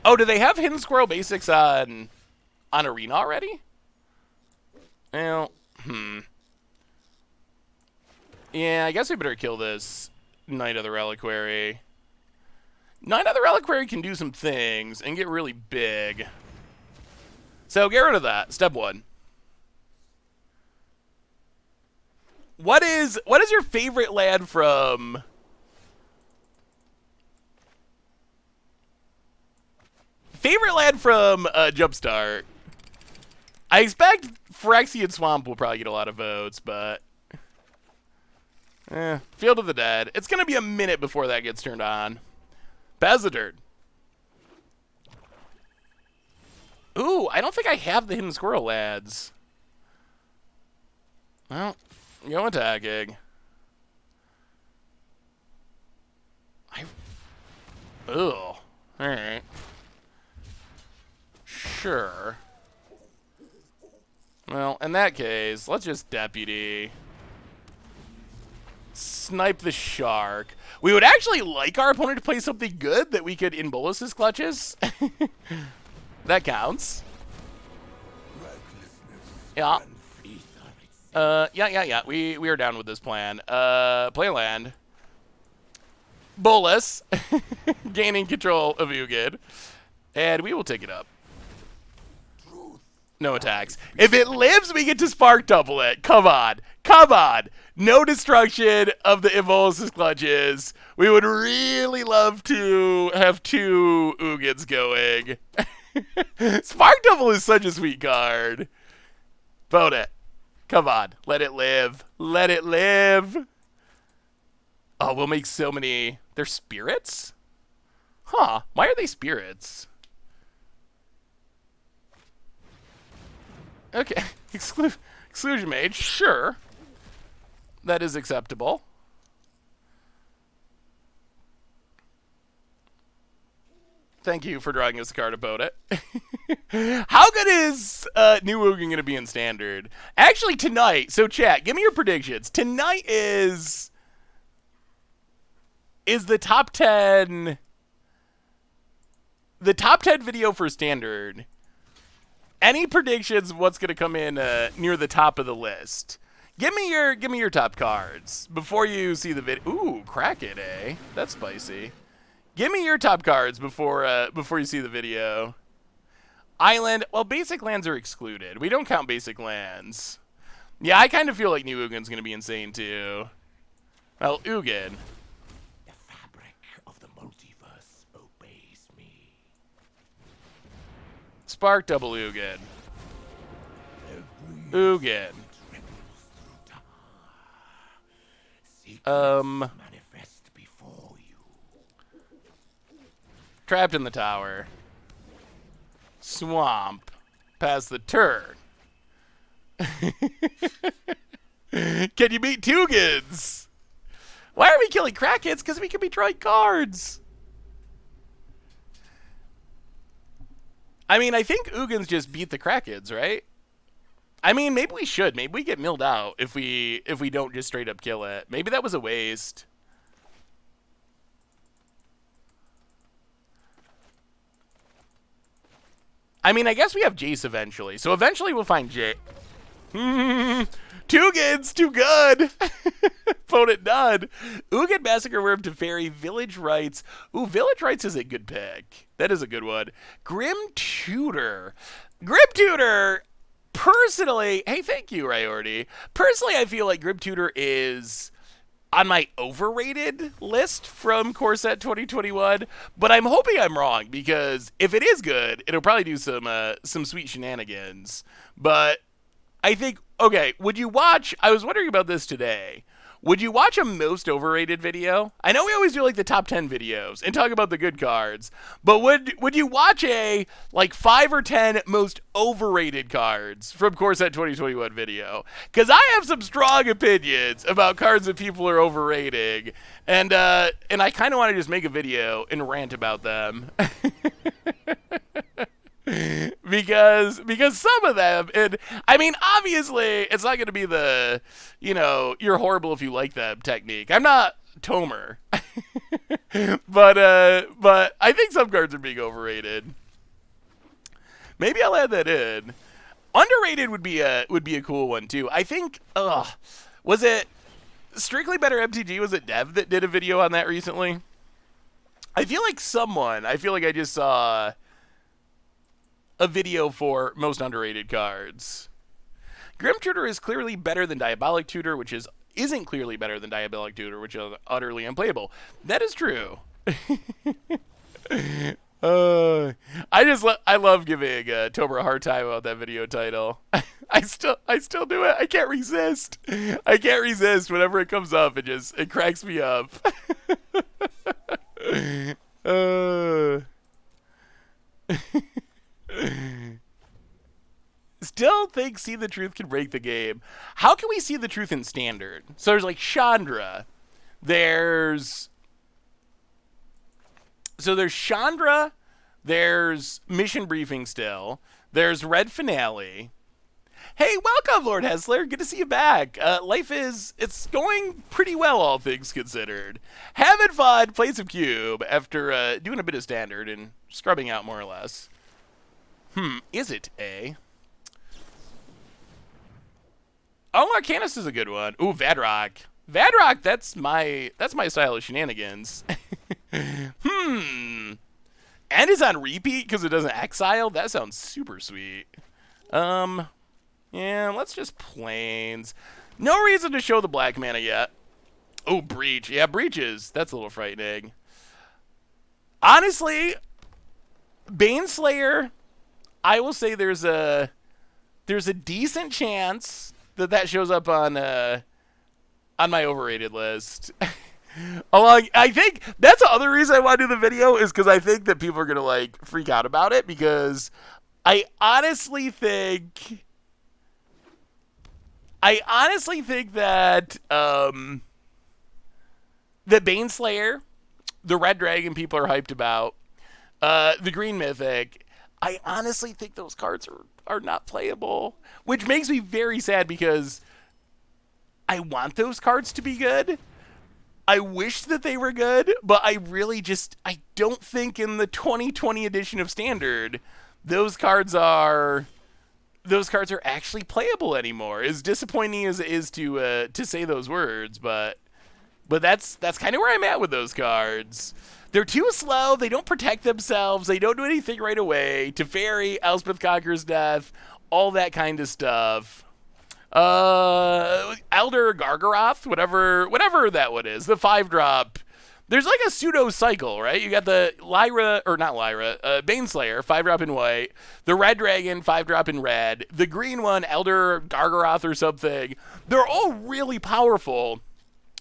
Oh, do they have Hidden Squirrel basics on Arena already? Well, yeah, I guess we better kill this Knight of the Reliquary. Knight of the Reliquary can do some things and get really big. So get rid of that. Step one. What is your favorite land from... Favorite land from Jumpstart? I expect Phyrexian Swamp will probably get a lot of votes, but... Field of the Dead. It's going to be a minute before that gets turned on. Bazadert. Ooh, I don't think I have the Hidden Squirrel lads. Well, go attacking. Ugh. Alright. Sure. Well, in that case, let's just deputy. Snipe the shark. We would actually like our opponent to play something good that we could in Bolus's clutches. That counts. Yeah. Yeah. We are down with this plan. Play land. Bolus. Gaining control of Ugin. And we will take it up. No attacks. If it lives, we get to spark double it. Come on. Come on. No destruction of the Bolus's clutches. We would really love to have 2 Ugins going. Spark double is such a sweet card. Vote it. Come on. Let it live. Let it live. Oh, we'll make so many. They're spirits? Huh. Why are they spirits? Okay. Exclusion Mage. Sure. That is acceptable. Thank you for drawing us a card about it. How good is New Ugin going to be in Standard? Actually, tonight. So, chat, give me your predictions. Tonight is the top 10. The top 10 video for Standard. Any predictions of what's going to come in near the top of the list? Give me your top cards before you see the video. Ooh, Kraken, eh? That's spicy. Give me your top cards before you see the video. Island. Well, basic lands are excluded. We don't count basic lands. Yeah, I kind of feel like New Ugin's going to be insane too. Well, Ugin. The fabric of the multiverse obeys me. Spark double Ugin. Ugin. Manifest before you. Trapped in the tower. Swamp. Pass the turn. Can you beat Tugans? Why are we killing Krakens? Because we can be drawing cards. I mean, I think Ugins just beat the Krakens, right? I mean, maybe we should. Maybe we get milled out if we don't just straight up kill it. Maybe that was a waste. I mean, I guess we have Jace eventually. So eventually we'll find Jace. Tugans, too good. Opponent done. Ugin Massacre Worm to Fairy. Village Rites. Ooh, Village Rites is a good pick. That is a good one. Grim Tutor. Grim Tutor Personally, hey, thank you, Ryorty. Personally, I feel like Grim Tutor is on my overrated list from Core Set 2021, but I'm hoping I'm wrong because if it is good, it'll probably do some sweet shenanigans. But I think, okay, would you watch? I was wondering about this today. Would you watch a most overrated video? I know we always do like the top 10 videos and talk about the good cards, but would you watch a like 5 or 10 most overrated cards from Core Set 2021 video? Because I have some strong opinions about cards that people are overrating, and I kind of want to just make a video and rant about them. because some of them, and I mean, obviously it's not going to be the, you're horrible if you like them technique. I'm not Tomer. but I think some cards are being overrated. Maybe I'll add that in. Underrated would be a cool one too. I think was it Strictly Better MTG? Was it Dev that did a video on that recently? I feel like I just saw a video for most underrated cards. Grim Tutor is clearly better than Diabolic Tutor, which isn't clearly better than Diabolic Tutor, which is utterly unplayable. That is true. I love giving Tober a hard time about that video title. I still do it. I can't resist. Whenever it comes up. It cracks me up. Still think See the Truth can break the game. How can we see the truth in Standard? So there's like Chandra. There's Chandra. There's Mission Briefing still. There's Red Finale. Hey, welcome, Lord Hessler. Good to see you back. It's going pretty well, all things considered. Having fun, playing some Cube after doing a bit of Standard and scrubbing out more or less. Is it a? Oh, Arcanus is a good one. Ooh, Vadrock. Vadrock, that's my style of shenanigans. And it's on repeat because it doesn't exile? That sounds super sweet. Yeah, let's just Plains. No reason to show the black mana yet. Oh, Breach. Yeah, Breaches. That's a little frightening. Honestly, Baneslayer, I will say there's a decent chance that shows up on my overrated list. I think that's the other reason I want to do the video is because I think that people are gonna like freak out about it because I honestly think that the Baneslayer, the Red Dragon people are hyped about, the Green Mythic. I honestly think those cards are not playable, which makes me very sad because I want those cards to be good. I wish that they were good, but I don't think in the 2020 edition of Standard those cards are actually playable anymore. As disappointing as it is to say those words, but that's kind of where I'm at with those cards. They're too slow. They don't protect themselves. They don't do anything right away. Teferi, Elspeth Conquers Death, all that kind of stuff. Elder Gargaroth, whatever that one is, the 5-drop. There's like a pseudo cycle, right? You got the Baneslayer, 5-drop in white, the Red Dragon, 5-drop in red, the green one, Elder Gargaroth or something. They're all really powerful,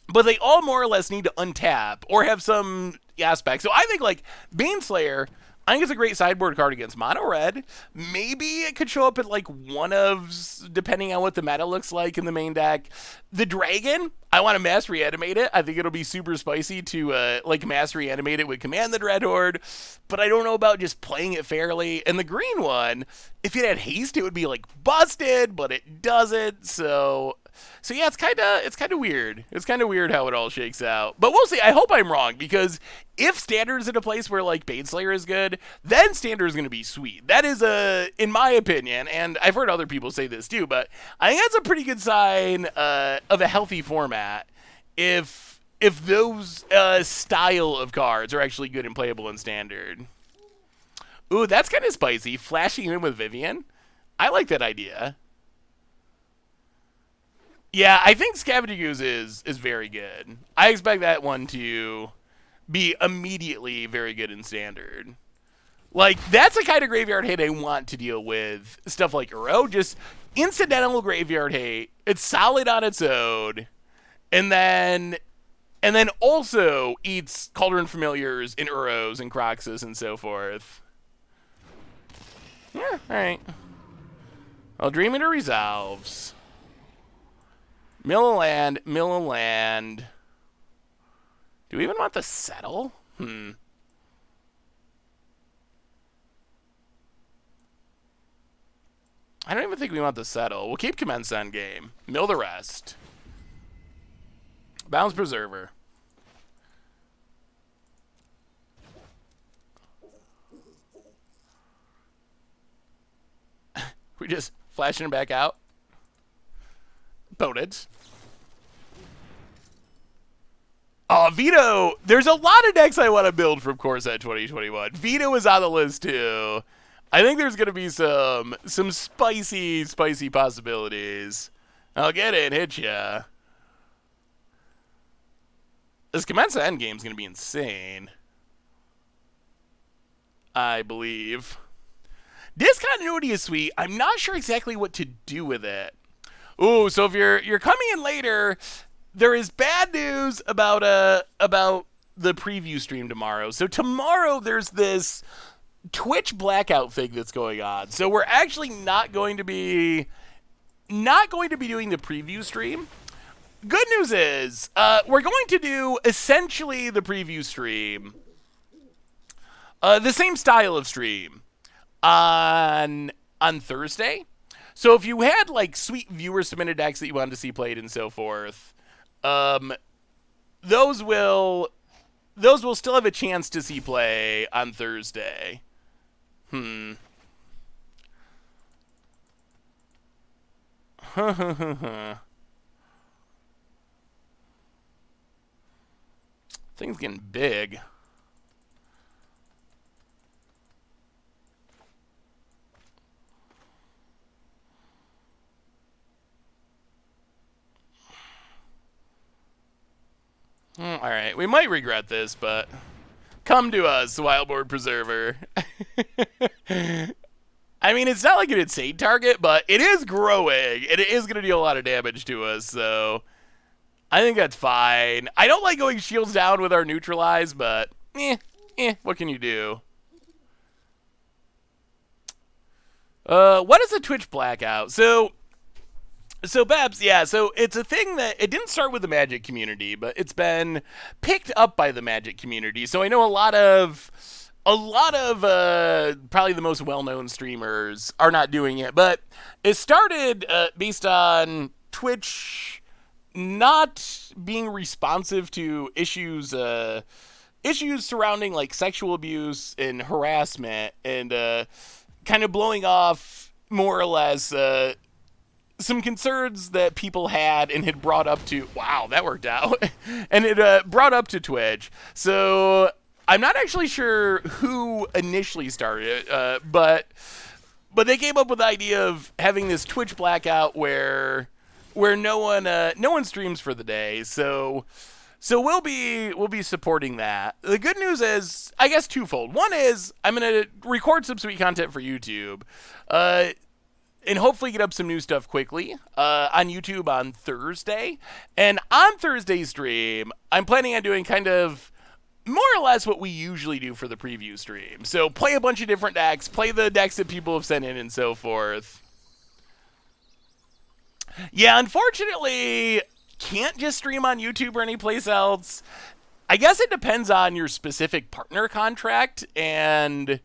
but they all more or less need to untap or have some aspect. So I think like Baneslayer, I think it's a great sideboard card against mono red. Maybe it could show up at like one of, depending on what the meta looks like in the main deck. The dragon, I want to mass reanimate it. I think it'll be super spicy to like mass reanimate it with Command the Dreadhorde, but I don't know about just playing it fairly. And the green one, if it had haste, it would be like busted, but it doesn't. So yeah, it's kind of weird. It's kind of weird how it all shakes out. But we'll see. I hope I'm wrong because if Standard's in a place where like Baneslayer is good, then Standard is going to be sweet. That is in my opinion, and I've heard other people say this too, but I think that's a pretty good sign of a healthy format if those style of cards are actually good and playable in Standard. Ooh, that's kind of spicy. Flashing in with Vivian. I like that idea. Yeah, I think Scavenging Ooze is very good. I expect that one to be immediately very good in standard. Like, that's the kind of graveyard hate I want to deal with. Stuff like Uro, just incidental graveyard hate. It's solid on its own. And then also eats Cauldron Familiars and Uros and Croxus and so forth. Yeah, alright. Well, Dream Eater resolves. Mill a land, mill a land. Do we even want to settle? I don't even think we want to settle. We'll keep Commence on game. Mill the rest. Bounce Preserver. We just flashing him back out. Boned. Oh, Vito. There's a lot of decks I want to build from Core Set 2021. Vito is on the list too. I think there's going to be some spicy possibilities. I'll get it and hit ya. This Commence endgame is going to be insane. I believe. Discontinuity is sweet. I'm not sure exactly what to do with it. Ooh, so if you're coming in later, there is bad news about the preview stream tomorrow. So tomorrow there's this Twitch blackout thing that's going on. So we're actually not going to be doing the preview stream. Good news is we're going to do essentially the preview stream, the same style of stream on Thursday. So if you had like sweet viewer submitted decks that you wanted to see played and so forth, those will still have a chance to see play on Thursday. Things getting big. All right, we might regret this, but come to us, Wildboard Preserver. I mean, it's not like an insane target, but it is growing, and it is going to deal a lot of damage to us, so I think that's fine. I don't like going shields down with our neutralize, but what can you do? What is a Twitch blackout? So Babs, yeah, so it's a thing that it didn't start with the Magic community, but it's been picked up by the Magic community. So I know a lot of probably the most well-known streamers are not doing it, but it started based on Twitch not being responsive to issues surrounding like sexual abuse and harassment, and kind of blowing off more or less some concerns that people had and had brought up to, wow, that worked out, and it brought up to Twitch. So I'm not actually sure who initially started it, but they came up with the idea of having this Twitch blackout where no one streams for the day. So we'll be supporting that. The good news is, I guess, twofold. One is I'm gonna record some sweet content for YouTube, and hopefully get up some new stuff quickly on YouTube on Thursday. And on Thursday's stream, I'm planning on doing kind of more or less what we usually do for the preview stream. So play a bunch of different decks, play the decks that people have sent in and so forth. Yeah, unfortunately, can't just stream on YouTube or anyplace else. I guess it depends on your specific partner contract and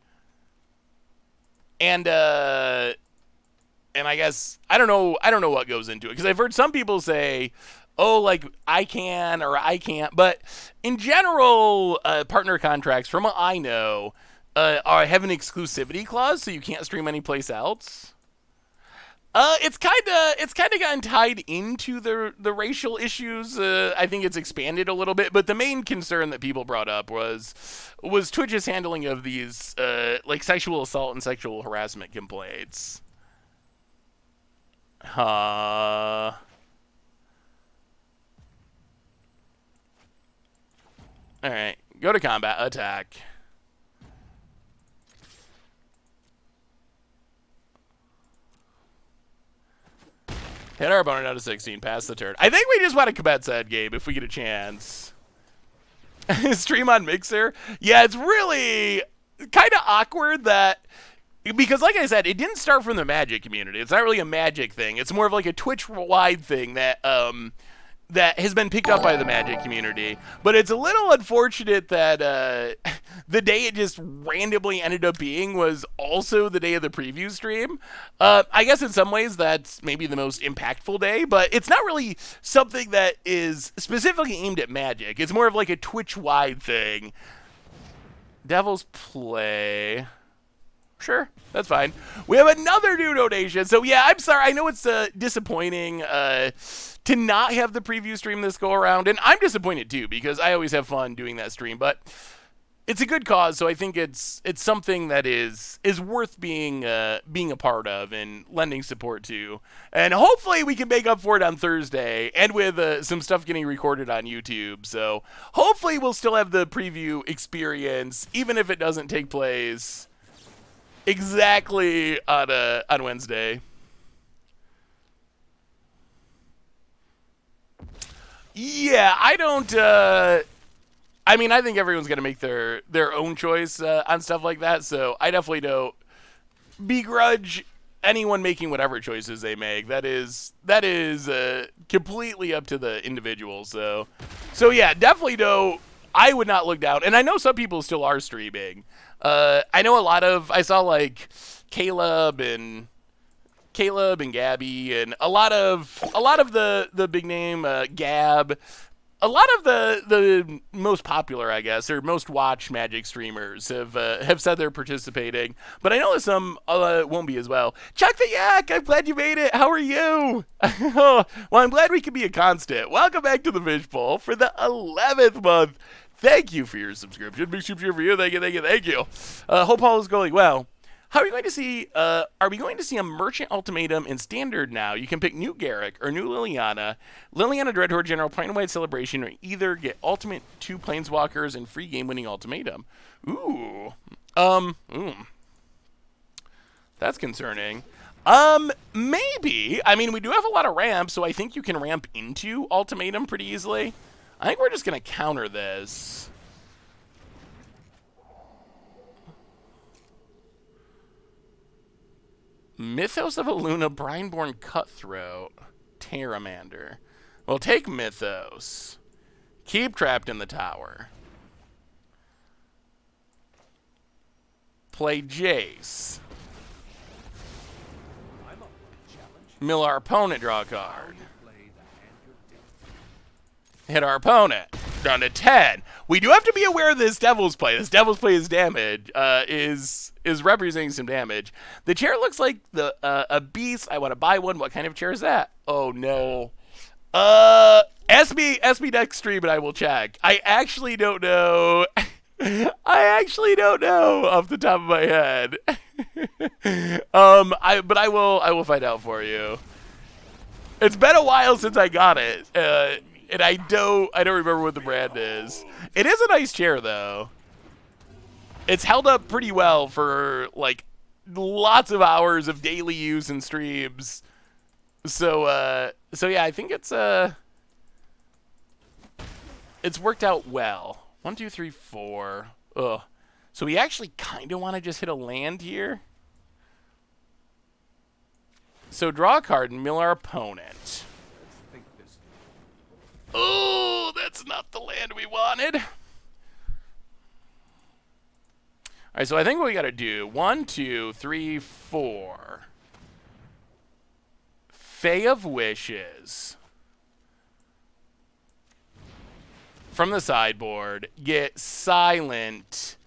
I guess I don't know what goes into it, because I've heard some people say, oh, like I can or I can't, but in general, partner contracts, from what I know, have an exclusivity clause, so you can't stream anyplace else. It's kind of gotten tied into the racial issues. I think it's expanded a little bit, but the main concern that people brought up was Twitch's handling of these like sexual assault and sexual harassment complaints. Alright, go to combat. Attack. Hit our opponent out of 16. Pass the turn. I think we just want to commence that game if we get a chance. Stream on Mixer? Yeah, it's really kind of awkward that... Because, like I said, it didn't start from the Magic community. It's not really a Magic thing. It's more of like a Twitch-wide thing that that has been picked up by the Magic community. But it's a little unfortunate that the day it just randomly ended up being was also the day of the preview stream. I guess in some ways that's maybe the most impactful day, but it's not really something that is specifically aimed at Magic. It's more of like a Twitch-wide thing. Devil's Play... Sure, that's fine. We have another new donation. So, yeah, I'm sorry. I know it's disappointing to not have the preview stream this go around. And I'm disappointed, too, because I always have fun doing that stream. But it's a good cause, so I think it's something that is worth being a part of and lending support to. And hopefully we can make up for it on Thursday and with some stuff getting recorded on YouTube. So hopefully we'll still have the preview experience, even if it doesn't take place exactly on Wednesday. Yeah, I don't. I mean, I think everyone's gonna make their own choice on stuff like that. So I definitely don't begrudge anyone making whatever choices they make. That is completely up to the individual. So yeah, definitely don't. I would not look down, and I know some people still are streaming. I know I saw like Caleb and Gabby and a lot of the big name Gab, a lot of the most popular, I guess, or most watched Magic streamers have said they're participating. But I know that some won't be as well. Chuck the Yak, I'm glad you made it. How are you? Well, I'm glad we can be a constant. Welcome back to the Fishbowl for the 11th month. Thank you for your subscription. Big super for you. Thank you. Hope all is going well. How are we going to see? Are we going to see a Merchant Ultimatum in Standard now? You can pick new Garrick or new Liliana, Dreadhorde General, Plain White Celebration, or either get Ultimate 2 Planeswalkers and free game-winning Ultimatum. Ooh. That's concerning. Maybe. I mean, we do have a lot of ramps, so I think you can ramp into Ultimatum pretty easily. I think we're just going to counter this. Mythos of Aluna, Brineborn Cutthroat, Terramander. We'll take Mythos. Keep Trapped in the Tower. Play Jace. Mill our opponent, draw a card. Hit our opponent. Down to 10. We do have to be aware of this Devil's Play. This Devil's Play is damage. Is representing some damage. The chair looks like a beast. I want to buy one. What kind of chair is that? Oh no. SB next stream and I will check. I actually don't know. I actually don't know off the top of my head. But I will find out for you. It's been a while since I got it. And I don't remember what the brand is. It is a nice chair though. It's held up pretty well for like lots of hours of daily use and streams. So yeah, I think it's worked out well. 1, 2, 3, 4. Ugh. So we actually kind of want to just hit a land here. So draw a card and mill our opponent. Oh, that's not the land we wanted. All right, so I think what we got to do, 1, 2, 3, 4. Fae of Wishes. From the sideboard, get Silent.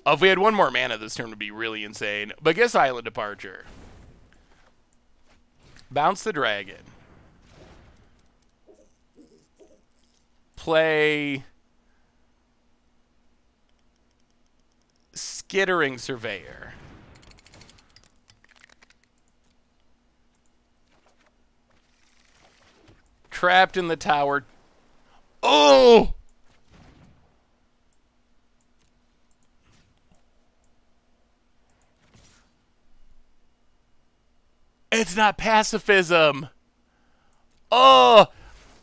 Oh, if we had one more mana this turn, it would be really insane. But get Silent Departure. Bounce the dragon. Play Skittering Surveyor. Trapped in the Tower. Oh! It's not pacifism. Oh,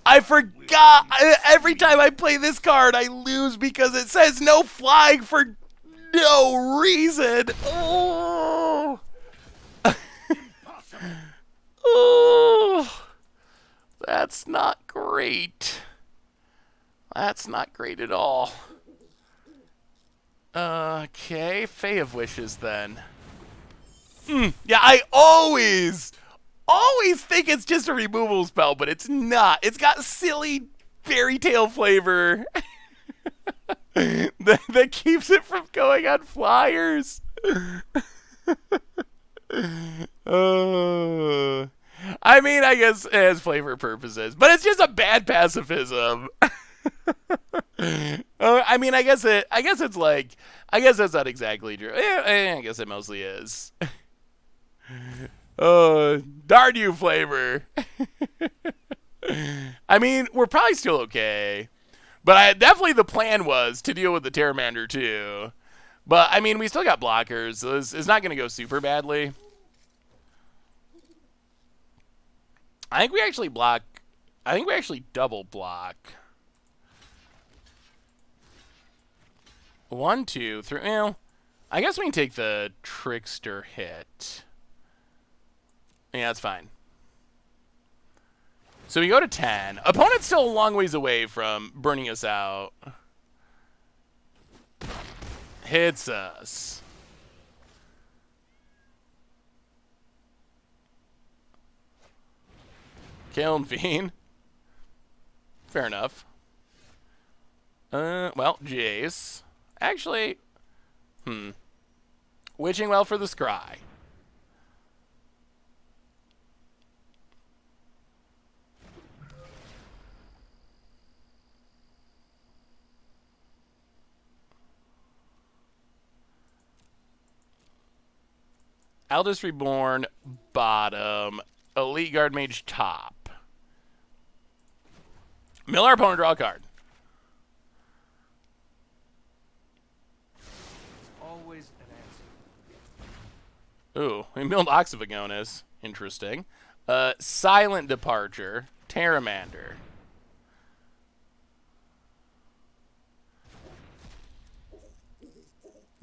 I forgot. Every time I play this card, I lose because it says no flying for no reason. Oh. Oh. That's not great. That's not great at all. Okay, Fae of Wishes then. Yeah, I always think it's just a removal spell, but it's not. It's got silly fairy tale flavor that keeps it from going on flyers. I mean, I guess it has flavor purposes, but it's just a bad pacifism. I mean, I guess it's like, I guess that's not exactly true. I guess it mostly is. Darn you, flavor. I mean, we're probably still okay, but definitely the plan was to deal with the Pteramander too. But I mean, we still got blockers, so it's not going to go super badly. I think we actually block. I think we actually double block. 1, 2, 3. Well, I guess we can take the Trickster hit. Yeah, that's fine. So we go to 10. Opponent's still a long ways away from burning us out. Hits us. Kiln Fiend. Fair enough. Well, Jace. Actually, Witching Well for the Scry. Aldous Reborn, bottom. Elite Guard Mage, top. Mill our opponent, draw a card. Always an answer. Ooh, we milled Oxyvagonus. Interesting. Silent Departure, Pteramander.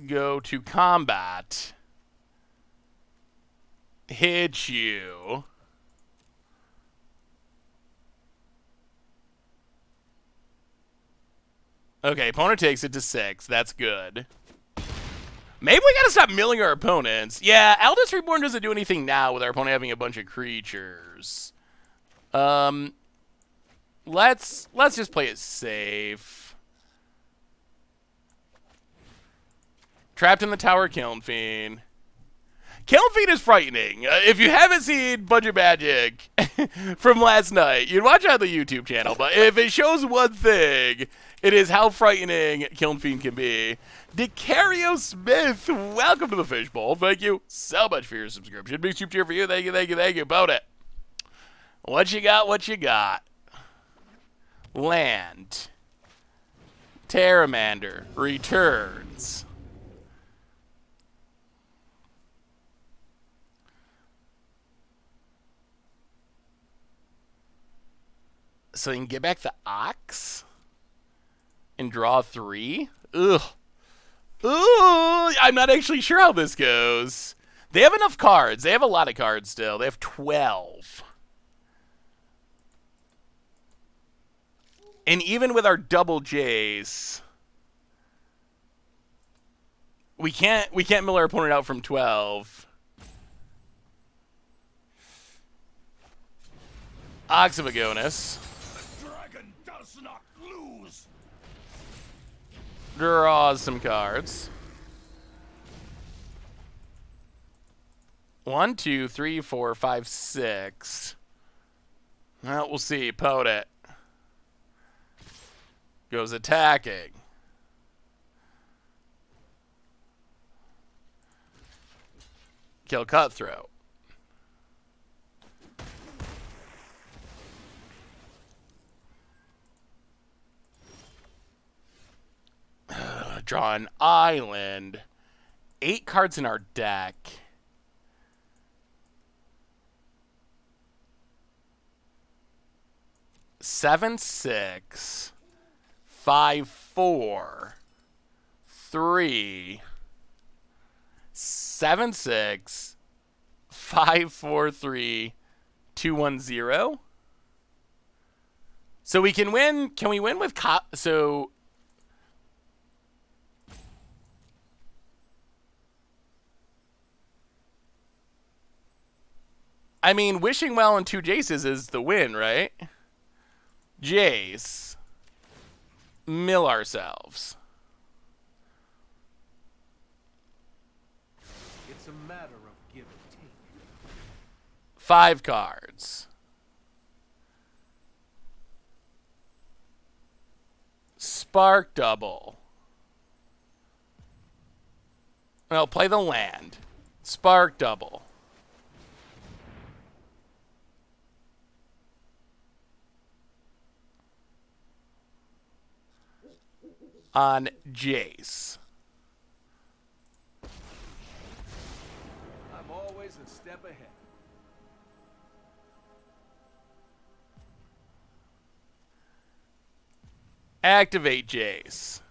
Go to combat. Hit you. Okay, opponent takes it to 6. That's good. Maybe we gotta stop milling our opponents. Yeah, Aldous Reborn doesn't do anything now with our opponent having a bunch of creatures. Let's just play it safe. Trapped in the Tower, Kiln Fiend. Kiln Fiend is frightening. If you haven't seen Budget Magic from last night, you'd watch it on the YouTube channel. But if it shows one thing, it is how frightening Kiln Fiend can be. Decario Smith, welcome to the Fishbowl. Thank you so much for your subscription. Big soup cheer for you. Thank you, thank you, thank you. About it. What you got, what you got? Land. Pteramander returns. So you can get back the Ox and draw 3? Ugh. Ooh, I'm not actually sure how this goes. They have enough cards. They have a lot of cards still. They have 12. And even with our double Jace, we can't mill our opponent out from 12. Oxyvagonus. Dragon does not lose. Draws some cards. 1, 2, 3, 4, 5, 6. Well, we'll see. Pote it. Goes attacking. Kill Cutthroat. Draw an island. 8 cards in our deck. 7, 6, 5, 4, 3, 7, 6, 5, 4, 3, 2, 1, 0. So we can win. Can we win with so? I mean, wishing well and 2 Jaces is the win, right? Jace. Mill ourselves. It's a matter of give and take. 5 cards. Spark double. No, play the land. Spark double. On Jace. I'm always a step ahead. Activate Jace.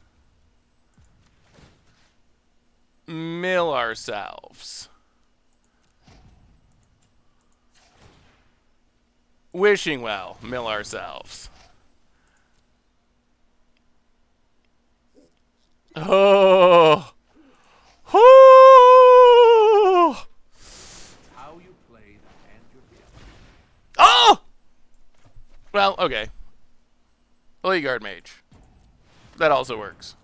Mill ourselves. Wishing well. Mill ourselves. Oh. Oh. How you play the hand you're dealt. Oh! Well, okay. Play guard mage. That also works.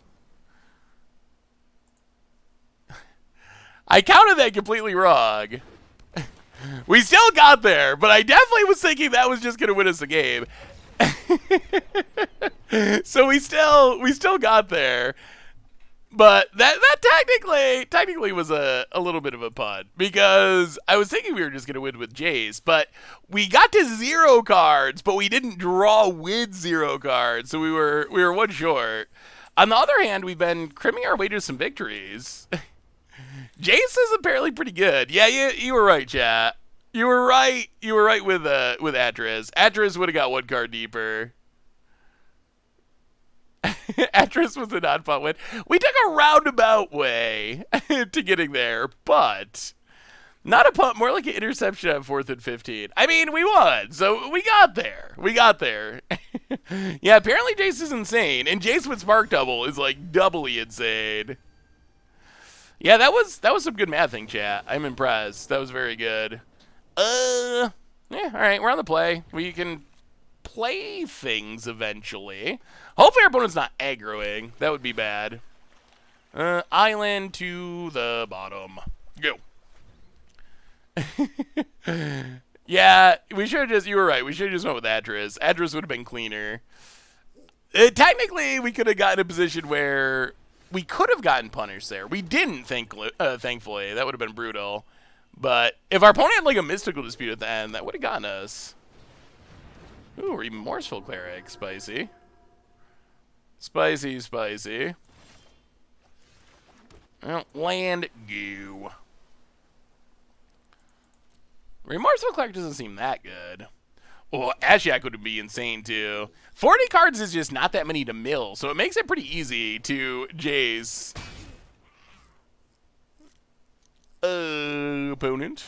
I counted that completely wrong. We still got there, but I definitely was thinking that was just going to win us the game. So we still got there. But that technically was a little bit of a pun, because I was thinking we were just going to win with Jace, but we got to 0 cards, but we didn't draw with 0 cards, so we were 1 short. On the other hand, we've been crimming our way to some victories. Jace is apparently pretty good. Yeah, you were right, chat. You were right. You were right with Atris. Atris would have got 1 card deeper. Atris was a non-fun win. We took a roundabout way to getting there, but not a punt, more like an interception at 4th and 15. I mean, we won, so we got there. We got there. Yeah, apparently Jace is insane, and Jace with Spark Double is like doubly insane. Yeah, that was some good mathing, chat. I'm impressed. That was very good. Yeah, all right, we're on the play. We can play things eventually. Hopefully our opponent's not aggroing. That would be bad. Island to the bottom. Go. Yeah, we should have just, you were right, we should have just went with Atris. Atris would have been cleaner. Technically, we could have gotten a position where we could have gotten punished there. We didn't, thankfully. That would have been brutal. But if our opponent had like a mystical dispute at the end, that would have gotten us. Ooh, Remorseful Cleric. Spicy. Spicy, spicy. Well, land goo. Remorseful Cleric doesn't seem that good. Well, Ashiok would be insane too. 40 cards is just not that many to mill, so it makes it pretty easy to Jace. Opponent.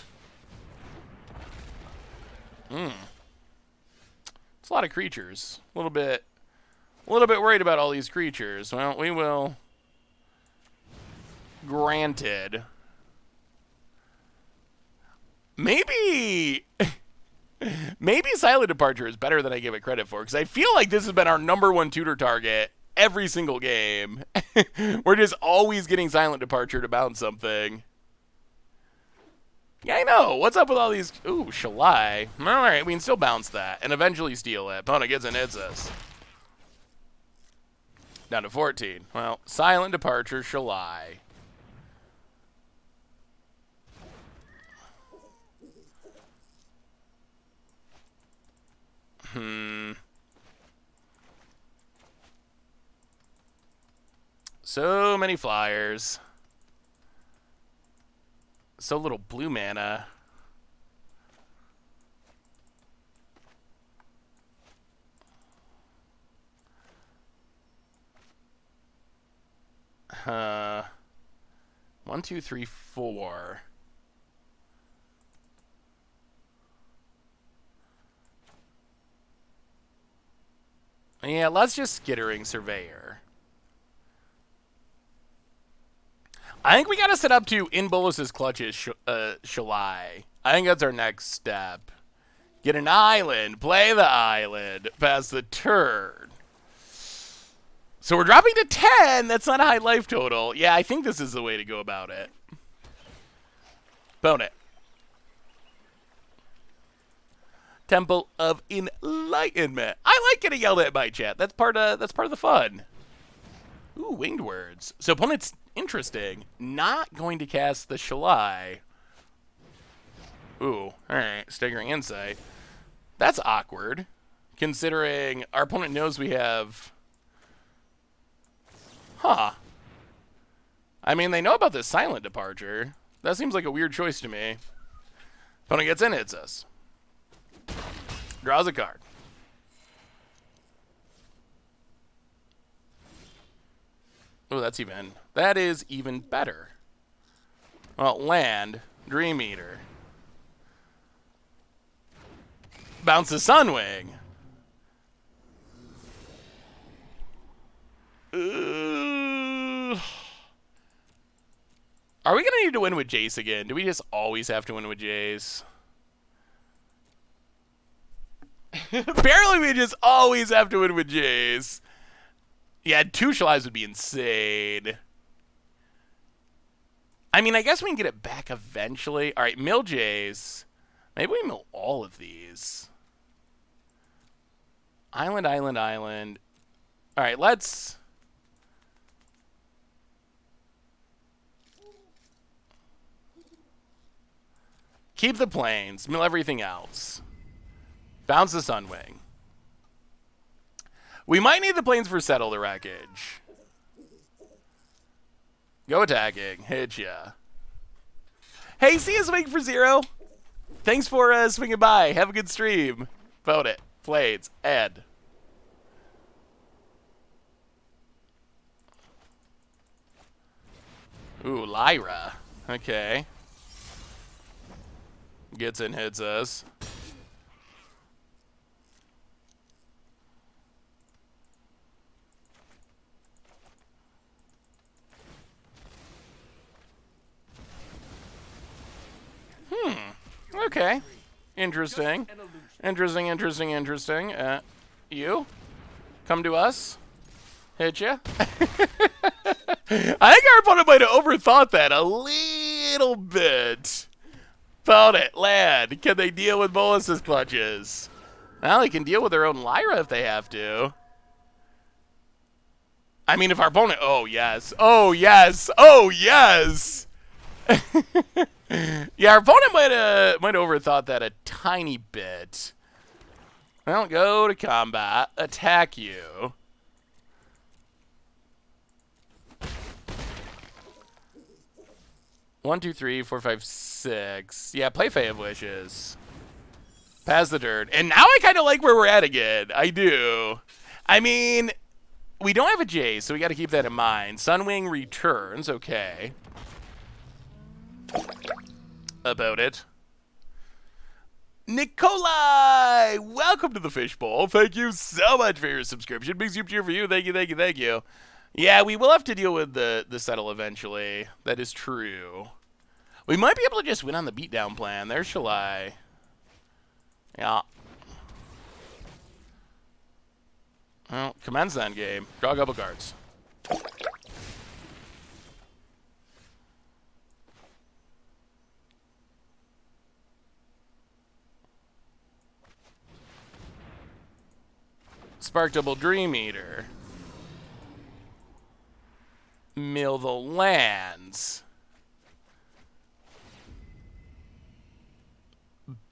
It's a lot of creatures. A little bit worried about all these creatures. Well, we will. Granted. Maybe Silent Departure is better than I give it credit for, because I feel like this has been our #1 tutor target every single game. We're just always getting Silent Departure to bounce something. Yeah, I know. What's up with all these? Ooh, Shalai. All right, we can still bounce that and eventually steal it. Opponent gets and hits us. Down to 14. Well, Silent Departure, Shalai. So many flyers. So little blue mana. 1, 2, 3, 4. Yeah, let's just Skittering Surveyor. I think we gotta set up to in Bolus's clutches Shalai. I think that's our next step. Get an island, play the island, pass the turn. So we're dropping to 10. That's not a high life total. Yeah, I think this is the way to go about it. Bone it. Temple of Enlightenment. I like getting yelled at by chat. That's part of the fun. Ooh, winged words. So opponent's interesting. Not going to cast the Shalai. Ooh, alright. Staggering Insight. That's awkward. Considering our opponent knows we have... Huh. I mean, they know about this silent departure. That seems like a weird choice to me. Opponent gets in, hits us. Draws a card. Oh, that is even better. Well, land, Dream Eater. Bounce the Sunwing. Are we gonna need to win with Jace again? Do we just always have to win with Jace? Apparently we just always have to win with Jace. Yeah, 2 Shalais would be insane. I mean, I guess we can get it back eventually. Alright, mill Jace. Maybe we mill all of these. Island, island, island. Alright, let's... keep the planes, mill everything else. Bounce the Sunwing. We might need the planes for Settle the Wreckage. Go attacking. Hit ya. Hey, see you swing for 0. Thanks for swinging by. Have a good stream. Vote it. Blades. Ed. Ooh, Lyra. Okay. Gets in, hits us. Okay. Interesting. Interesting. You? Come to us? Hit ya? I think our opponent might have overthought that a little bit. Found it. Land. Can they deal with Bolus's clutches? Well, they can deal with their own Lyra if they have to. I mean, if our opponent... Oh, yes. Oh, yes. Oh, yes. Yeah, our opponent might have overthought that a tiny bit. Well, go to combat. Attack you. One, two, three, four, five, six. Yeah, play Fae of Wishes. Pass the dirt. And now I kind of like where we're at again. I do. I mean, we don't have a J, so we got to keep that in mind. Sunwing returns. Okay. About it. Nikolai! Welcome to the Fishbowl. Thank you so much for your subscription. Big soup cheer for you. Thank you. Yeah, we will have to deal with the Settle eventually. That is true. We might be able to just win on the beatdown plan. There shall I. Yeah. Well, commence that game. Draw a couple cards. Spark Double Dream Eater. Mill the lands.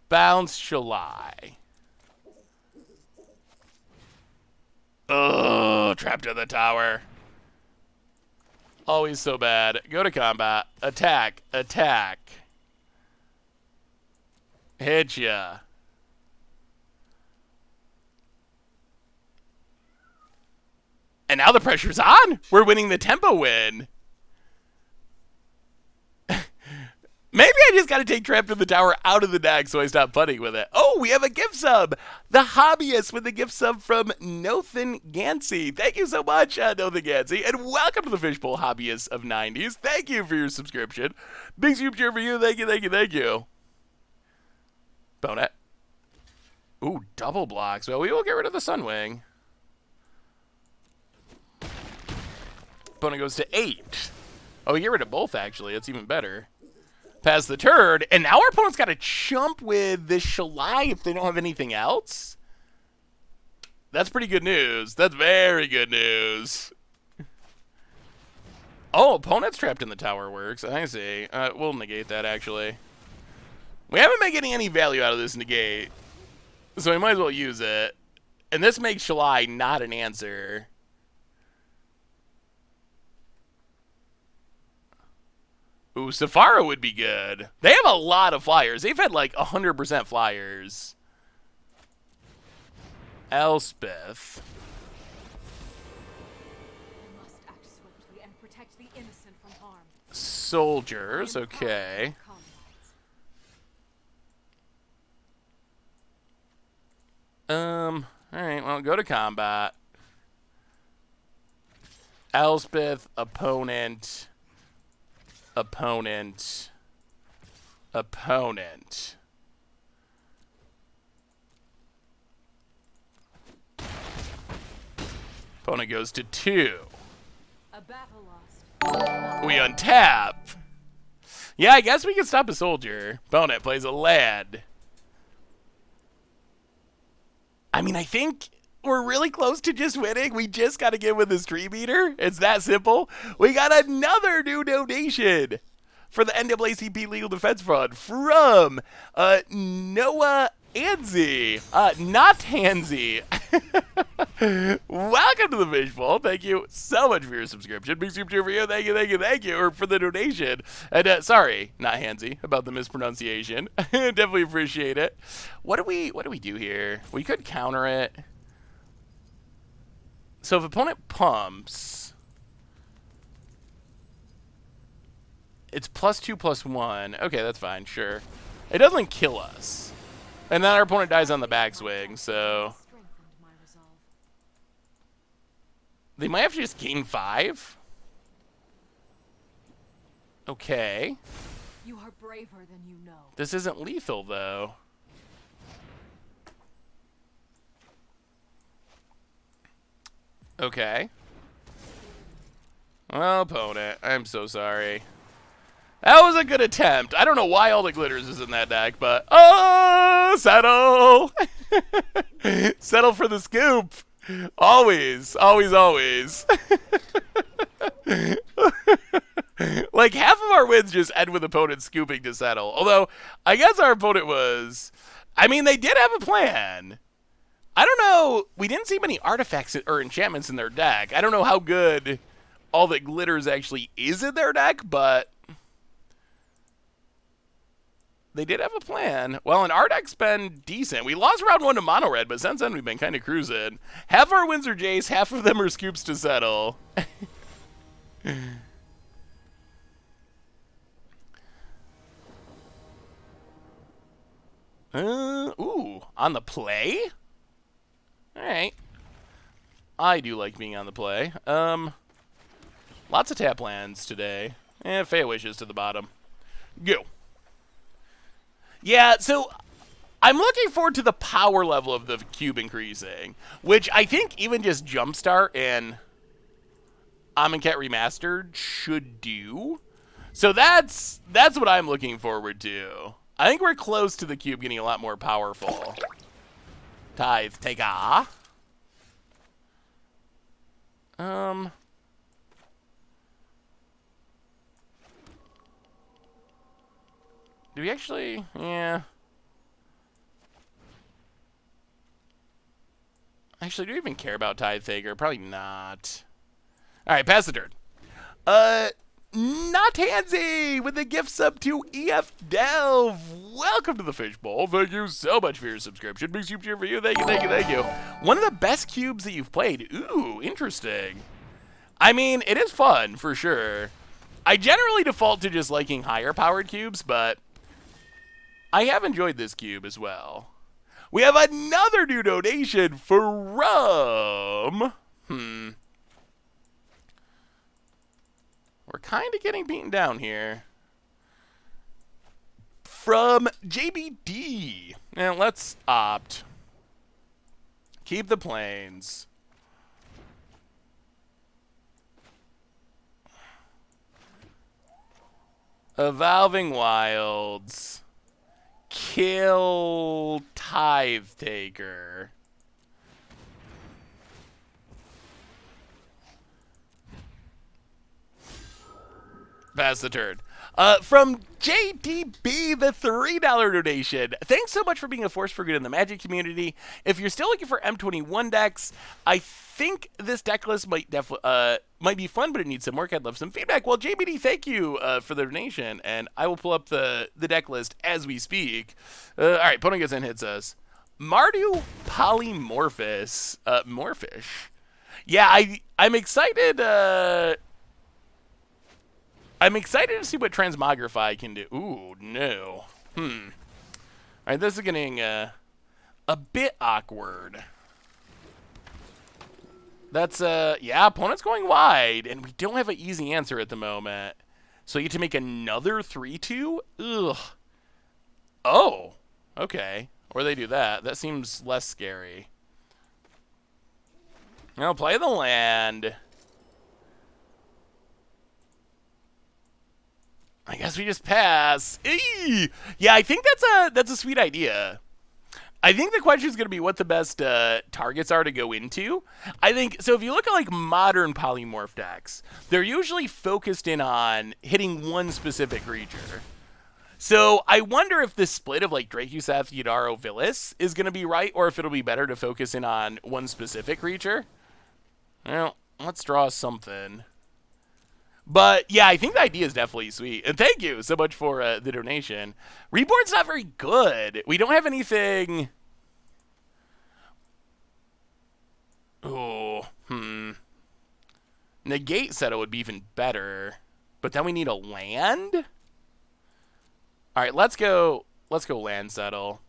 Bounce Shalai. Ugh, trapped in the tower. Always so bad. Go to combat. Attack. Hit ya. And now the pressure's on. We're winning the tempo win. just got to take Trapped in the Tower out of the deck so I stop putting with it. Oh, we have a gift sub. The Hobbyist with a gift sub from Nothan Gansey. Thank you so much, Nothan Gansey. And welcome to the Fishbowl Hobbyist of 90s. Thank you for your subscription. Big soup cheer for you. Thank you, thank you, thank you. Bonet. Ooh, double blocks. Well, we will get rid of the Sunwing. Opponent goes to 8. Oh, we get rid of both, actually. That's even better. Pass the turn, and now our opponent's got to chump with this Shalai if they don't have anything else. That's pretty good news. That's very good news. Oh, opponent's Trapped in the Tower works. I see. We'll negate that, actually. We haven't been getting any value out of this negate, so we might as well use it. And this makes Shalai not an answer. Ooh, Safara would be good. They have a lot of flyers. They've had like 100% flyers. Elspeth. I must act swiftly and protect the innocent from harm. Soldiers, okay. Alright, well, go to combat. Elspeth, opponent. Opponent. Opponent. Opponent goes to 2. A battle lost. We untap. Yeah, I guess we can stop a soldier. Opponent plays a lad. I mean, I think we're really close to just winning. We just got to get with the Stream Eater. It's that simple. We got another new donation for the NAACP Legal Defense Fund from Noah Anzi. Not Hansi. Welcome to the Fishbowl. Thank you so much for your subscription. Big super cheer for you. Thank you, thank you, thank you. Or for the donation. And sorry, not Hansi, about the mispronunciation. Definitely appreciate it. What do we do here? We could counter it. So if opponent pumps, it's +2/+1. Okay, that's fine, sure. It doesn't kill us. And then our opponent dies on the backswing, so they might have to just gain 5. Okay. You are braver than you know. This isn't lethal, though. Okay. Well, opponent, I'm so sorry. That was a good attempt. I don't know why all the glitters is in that deck, but oh, settle. Settle for the scoop. Always, always, always. Like half of our wins just end with opponent scooping to settle. Although I guess our opponent was, I mean, they did have a plan. I don't know. We didn't see many artifacts or enchantments in their deck. I don't know how good all that glitters actually is in their deck, but they did have a plan. Well, and our deck's been decent. We lost round 1 to Mono Red, but since then we've been kind of cruising. Half our wins are Jace, half of them are scoops to settle. Ooh, on the play? Alright. I do like being on the play. Lots of tap lands today. And Fey Wishes to the bottom. Go. Yeah, so I'm looking forward to the power level of the cube increasing, which I think even just Jumpstart and Amonkhet Remastered should do. So that's what I'm looking forward to. I think we're close to the cube getting a lot more powerful. Tithe, take a. Do we actually? Yeah. Actually, do we even care about Tithe Taker? Probably not. All right, pass the turn. Not Hansi with the gift sub to EF Delve. Welcome to the Fishbowl. Thank you so much for your subscription. Big super cheer for you. Thank you, thank you, thank you. One of the best cubes that you've played. Ooh, interesting. I mean, it is fun, for sure. I generally default to just liking higher powered cubes, but I have enjoyed this cube as well. We have another new donation from... We're kind of getting beaten down here. From JBD. Now, let's opt. Keep the planes. Evolving Wilds. Kill Tithe Taker. Pass the turn. From JDB, the $3 donation. Thanks so much for being a force for good in the Magic community. If you're still looking for M21 decks, I think this deck list might be fun, but it needs some work. I'd love some feedback. Well, JBD, thank you for the donation, and I will pull up the deck list as we speak. All right, opponent gets in, hits us. Mardu Polymorphous. Morphish. Yeah, I'm excited. I'm excited to see what Transmogrify can do. Ooh, no. All right, this is getting a bit awkward. That's, yeah, opponent's going wide, and we don't have an easy answer at the moment. So you get to make another 3-2? Ugh. Oh, okay. Or they do that. That seems less scary. Now play the land. I guess we just pass. Eee! Yeah, I think that's a sweet idea. I think the question is going to be what the best targets are to go into. I think, so if you look at like modern polymorph decks, they're usually focused in on hitting one specific creature. So I wonder if this split of like Drakuseth, Yidaro, Villis is going to be right, or if it'll be better to focus in on one specific creature. Well, let's draw something. But, yeah, I think the idea is definitely sweet. And thank you so much for the donation. Reborn's not very good. We don't have anything... Oh, Negate Settle would be even better. But then we need a land? All right, let's go land settle.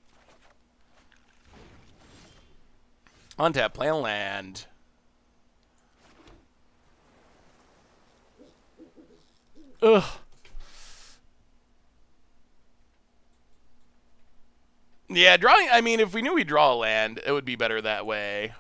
Untap, play a land. Ugh. Yeah, drawing, I mean, if we knew we'd draw a land, it would be better that way.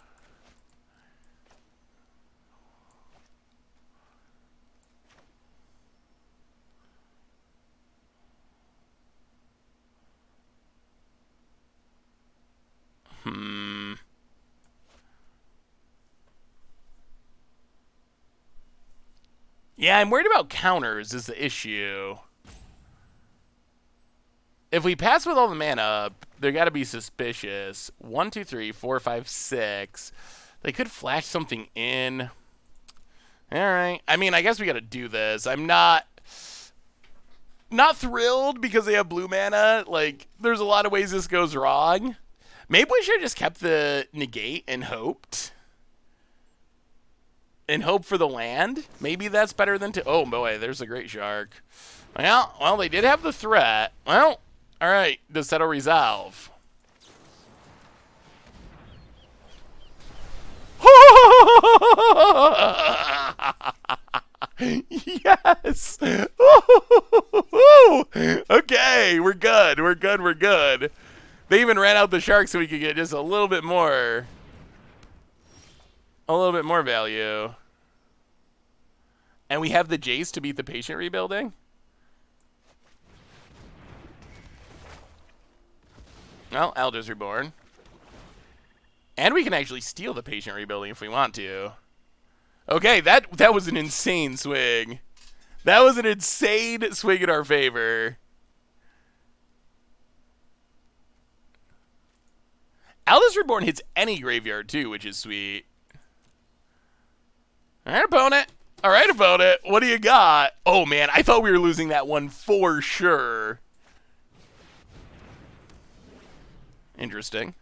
Yeah, I'm worried about counters is the issue. If we pass with all the mana up, they got to be suspicious. 1, 2, 3, 4, 5, 6. They could flash something in. All right. I mean, I guess we got to do this. I'm not thrilled because they have blue mana. Like, there's a lot of ways this goes wrong. Maybe we should have just kept the negate and hoped. And hope for the land. Maybe that's better than to... Oh, boy, there's a great shark. Well, they did have the threat. Well, all right. Does settle resolve? Yes. Okay, we're good. We're good. We're good. They even ran out the shark so we could get just a little bit more. A little bit more value. And we have the Jace to beat the patient rebuilding. Well, Elder's Reborn. And we can actually steal the patient rebuilding if we want to. Okay, that was an insane swing. That was an insane swing in our favor. Elder's Reborn hits any graveyard too, which is sweet. All right, opponent. All right, opponent. What do you got? Oh, man, I thought we were losing that one for sure. Interesting.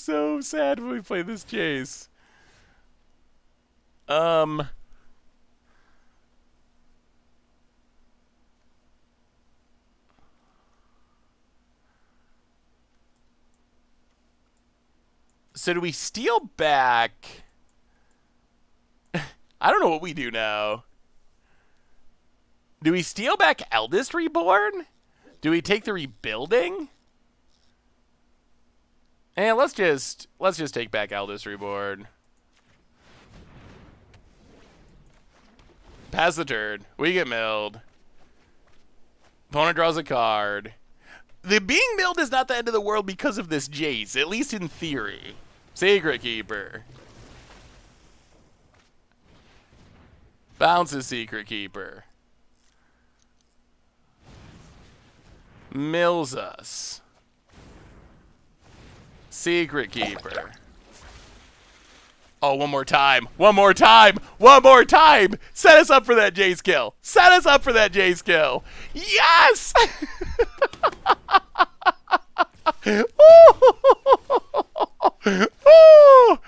so sad when we play this chase. So do we steal back? I don't know what we do now. Do we steal back Eldest Reborn? Do we take the rebuilding? And let's just take back Eldest Reborn. Pass the turn. We get milled. Opponent draws a card. The being milled is not the end of the world because of this Jace, at least in theory. Secret Keeper. Bounces Secret Keeper. Mills us. Secret Keeper. Oh, one more time. One more time. One more time. Set us up for that Jace kill. Set us up for that Jace kill. Yes! Oh,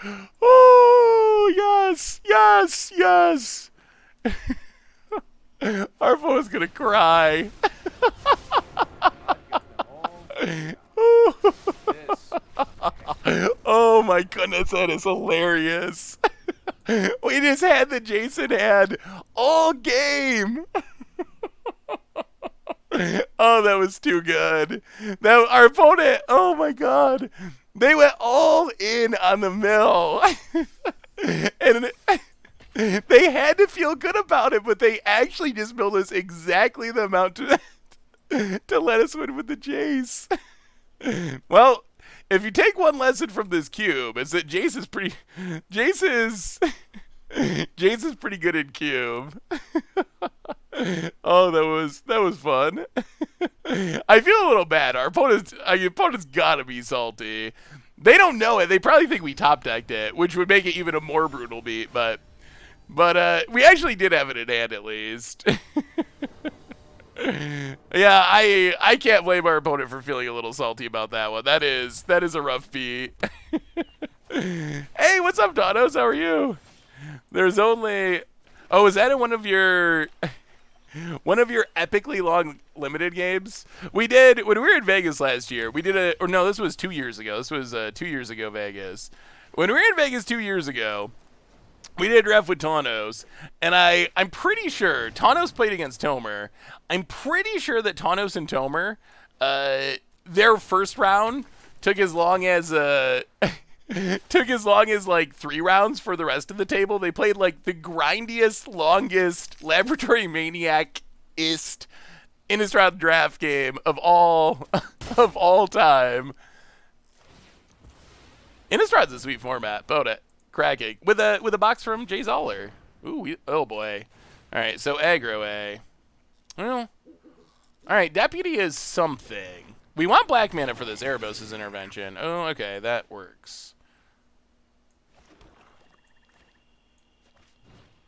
oh, yes, yes, yes. Our opponent's gonna cry. Oh my goodness, that is hilarious. We just had the Jason had all game. Oh, that was too good. That our opponent, oh my god. They went all in on the mill. And they had to feel good about it, but they actually just milled us exactly the amount to let us win with the Jace. Well, if you take one lesson from this cube, it's that Jace is pretty good in cube. Oh, that was fun. I feel a little bad. Our opponent's gotta be salty. They don't know it. They probably think we top decked it, which would make it even a more brutal beat. But we actually did have it in hand at least. Yeah, I can't blame our opponent for feeling a little salty about that one. That is a rough beat. Hey, what's up, Donos? How are you? There's only. Oh, is that in one of your epically long limited games? We did when we were in Vegas last year. We did or no, this was 2 years ago. This was 2 years ago Vegas. When we were in Vegas 2 years ago, we did ref with Tawnos, and I'm pretty sure Tawnos played against Tomer. I'm pretty sure that Tawnos and Tomer, their first round took as long as like 3 rounds for the rest of the table. They played like the grindiest, longest Laboratory Maniac-ist Innistrad draft game of all time. Innistrad's a sweet format. Vote it. Cracking. With a box from Jay Zoller. Ooh, oh boy. Alright, so aggro A. Well, alright, Deputy is something. We want black mana for this Erebos' intervention. Oh, okay, that works.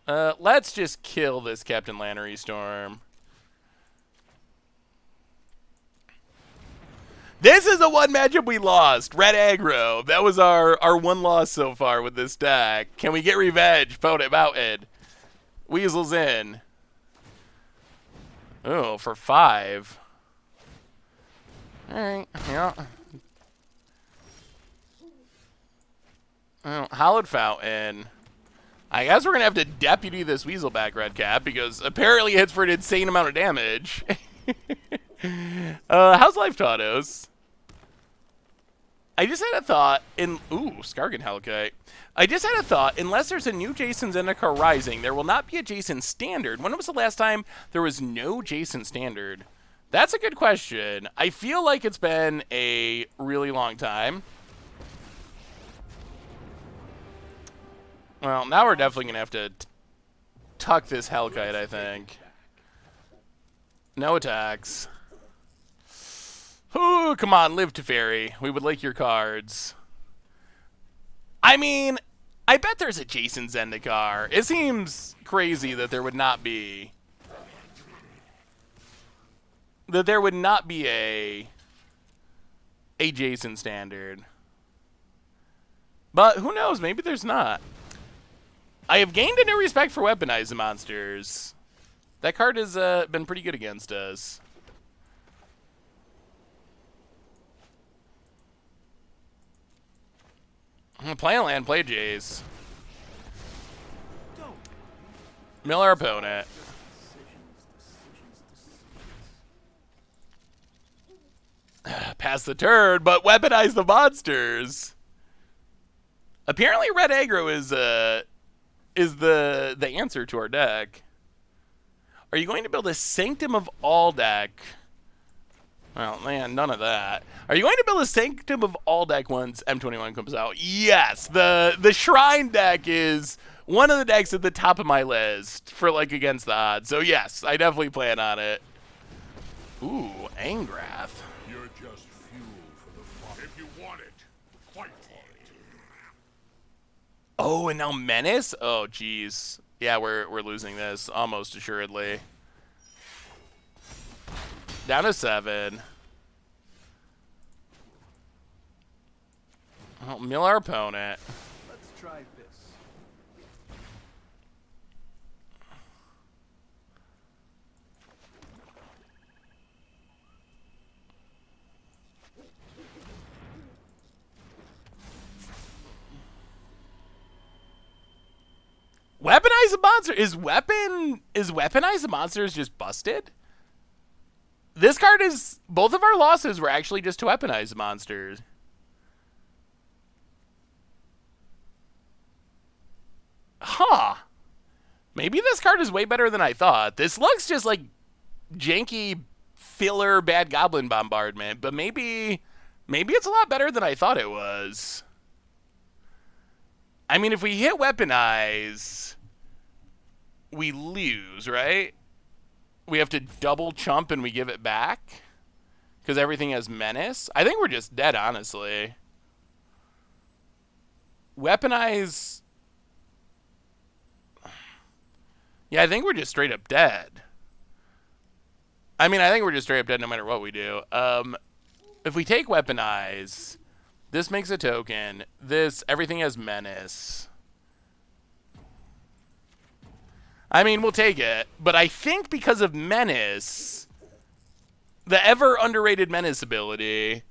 Let's just kill this Captain Lannery Storm. This is the one matchup we lost. Red aggro. That was our one loss so far with this deck. Can we get revenge? Vote it, Mountain. Weasel's in. Oh, for 5. Alright, yeah. Oh, Hallowed Fountain. I guess we're going to have to deputy this Weasel back, Red Cap, because apparently it hits for an insane amount of damage. How's life, Tautos? I just had a thought in... Ooh, Skargan Hellkite. I just had a thought, unless there's a new Jason Zendikar Rising, there will not be a Jason Standard. When was the last time there was no Jason Standard? That's a good question. I feel like it's been a really long time. Well, now we're definitely going to have to tuck this Hellkite, I think. No attacks. Ooh, come on, live to fairy. We would like your cards. I mean, I bet there's a Jason Zendikar. It seems crazy that there would not be. That there would not be a Jason standard. But who knows? Maybe there's not. I have gained a new respect for weaponized monsters. That card has been pretty good against us. Play a land, play Jace. Mill our opponent. Pass the turn, but weaponize the monsters. Apparently, red aggro is the answer to our deck. Are you going to build a Sanctum of All deck? Well, man, none of that. Are you going to build a Sanctum of All deck once M21 comes out? Yes, the Shrine deck is one of the decks at the top of my list for like against the odds. So yes, I definitely plan on it. Ooh, Angrath. You're just fuel for the fire. If you want it, fight for it. Oh, and now Menace? Oh, jeez. Yeah, we're losing this almost assuredly. Down to 7. Oh, mill our opponent. Let's try this. Weaponize the monster is weaponize the monsters just busted? This card is both of our losses were actually just to weaponize the monsters. Huh. Maybe this card is way better than I thought. This looks just like janky filler bad goblin bombardment, but maybe it's a lot better than I thought it was. I mean, if we hit weaponize, we lose, right? We have to double chump and we give it back because everything has menace. I think we're just dead, honestly. Weaponize. Yeah, I think we're just straight up dead. I mean, I think we're just straight up dead no matter what we do. If we take weaponize, this makes a token. This, everything has menace. I mean, we'll take it. But I think because of menace, the ever underrated menace ability.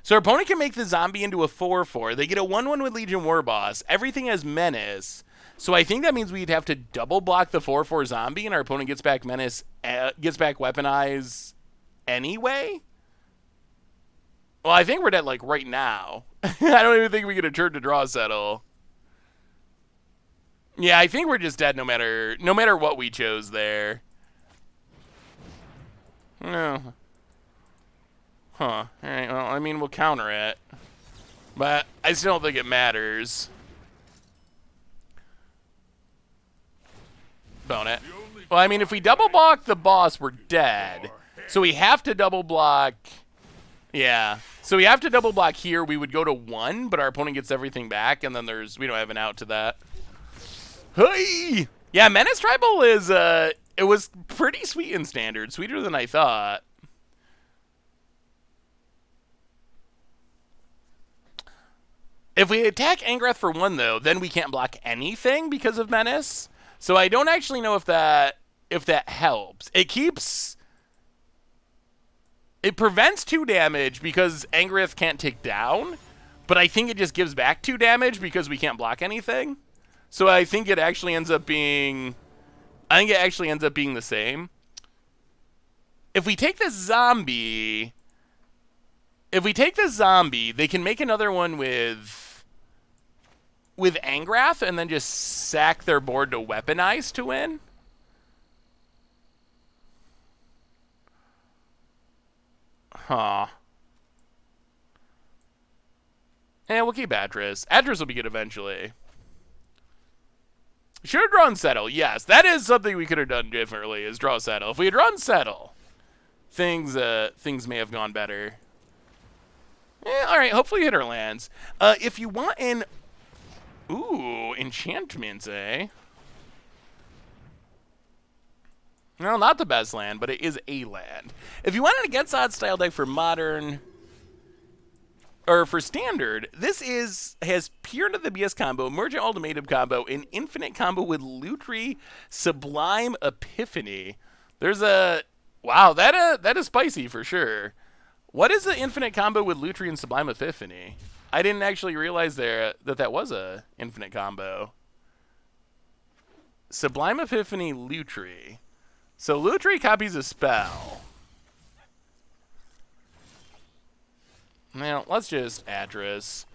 So our opponent can make the zombie into a 4/4. They get a 1/1 with Legion War Boss. Everything has menace. So I think that means we'd have to double block the 4/4 zombie, and our opponent gets back menace, gets back weaponize anyway. Well, I think we're dead like right now. I don't even think we get a turn to draw settle. Yeah, I think we're just dead no matter what we chose there. No. Huh. All right. Well, I mean, we'll counter it, but I still don't think it matters. Bone it. Well, I mean, if we double block the boss, we're dead. So we have to double block. Yeah. So we have to double block here. We would go to 1, but our opponent gets everything back, and then we don't have an out to that. Hey! Yeah, Menace Tribal is, it was pretty sweet in Standard. Sweeter than I thought. If we attack Angrath for 1, though, then we can't block anything because of Menace. So I don't actually know if that helps. It prevents 2 damage because Angrath can't take down, but I think it just gives back 2 damage because we can't block anything. So I think it actually ends up being the same. If we take this zombie, they can make another one with Angrath and then just sack their board to weaponize to win. Huh. Yeah, we'll keep Atris. Atris will be good eventually. Should have drawn Settle. Yes, that is something we could have done differently, is draw Settle. If we had drawn Settle, things may have gone better. All right, hopefully hit our lands. If you want an... Ooh, enchantments, eh? Well, not the best land, but it is a land. If you wanted a Against Odds style deck for Modern... or for standard, this has Peer into the BS combo, Emergent Ultimatum combo, an infinite combo with Lutri, Sublime Epiphany. There's a wow, that is spicy for sure. What is the infinite combo with Lutri and Sublime Epiphany? I didn't actually realize that was a infinite combo. Sublime Epiphany Lutri. So Lutri copies a spell. Now, let's just address.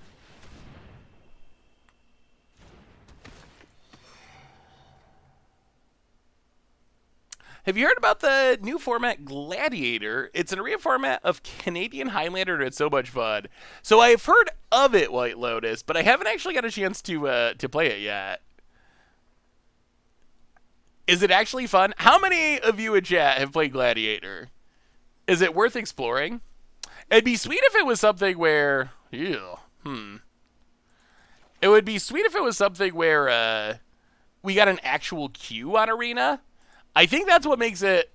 Have you heard about the new format Gladiator? It's an arena format of Canadian Highlander, and it's so much fun. So I've heard of it, White Lotus, but I haven't actually got a chance to play it yet. Is it actually fun? How many of you in chat have played Gladiator? Is it worth exploring? It'd be sweet if it was something where... It would be sweet if it was something where we got an actual queue on Arena. I think that's what makes it...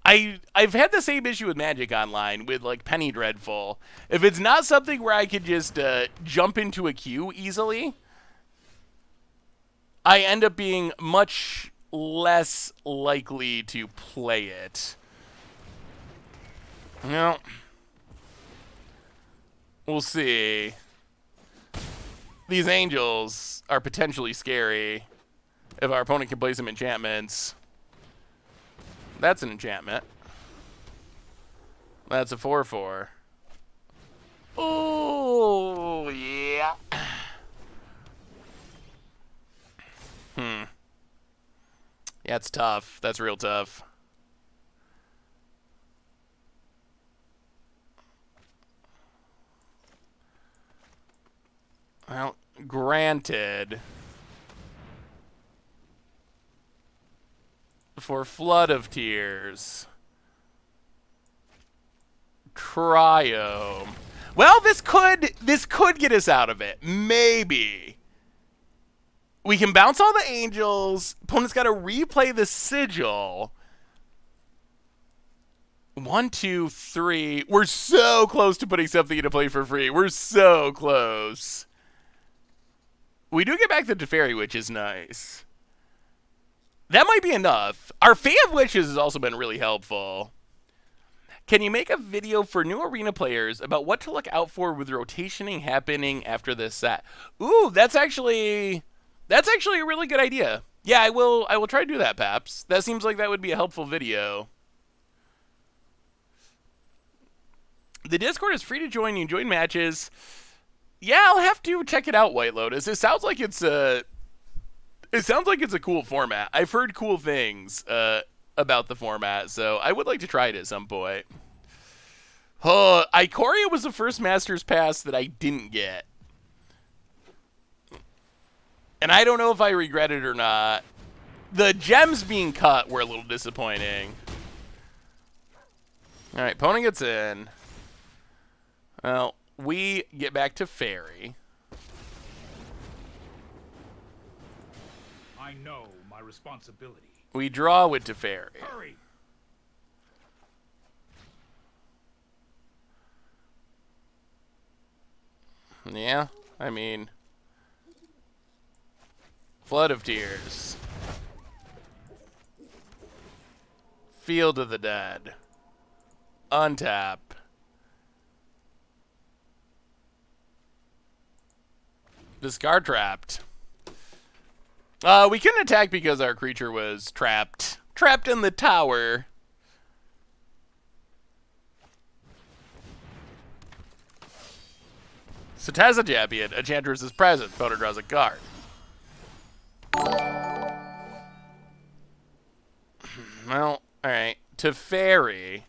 I've had the same issue with Magic Online, with like Penny Dreadful. If it's not something where I could just jump into a queue easily, I end up being much less likely to play it. No. We'll see. These angels are potentially scary if our opponent can play some enchantments. That's an enchantment. That's a 4/4. Oh, yeah. Yeah, it's tough. That's real tough. Well, granted. For Flood of Tears. Triome. Well, this could get us out of it. Maybe. We can bounce all the angels. Opponent's got to replay the sigil. 1, 2, 3. We're so close to putting something into play for free. We're so close. We do get back the Teferi, which is nice. That might be enough. Our Fae of Witches has also been really helpful. Can you make a video for new arena players about what to look out for with rotationing happening after this set? Ooh, that's actually a really good idea. Yeah, I will try to do that, Paps. That seems like that would be a helpful video. The Discord is free to join. You can join matches. Yeah, I'll have to check it out, White Lotus. It sounds like it's a cool format. I've heard cool things about the format, so I would like to try it at some point. Oh, Ikoria was the first Masters Pass that I didn't get. And I don't know if I regret it or not. The gems being cut were a little disappointing. Alright, opponent gets in. Well, we get back to Fairy. I know my responsibility. We draw with Teferi. Hurry! Yeah, I mean... Flood of Tears. Field of the Dead. Untap. Discard trapped. We couldn't attack because our creature was trapped. Trapped in the tower. Satazza Champion. Enchantress is present. Opponent draws a card. Well, alright. Teferi.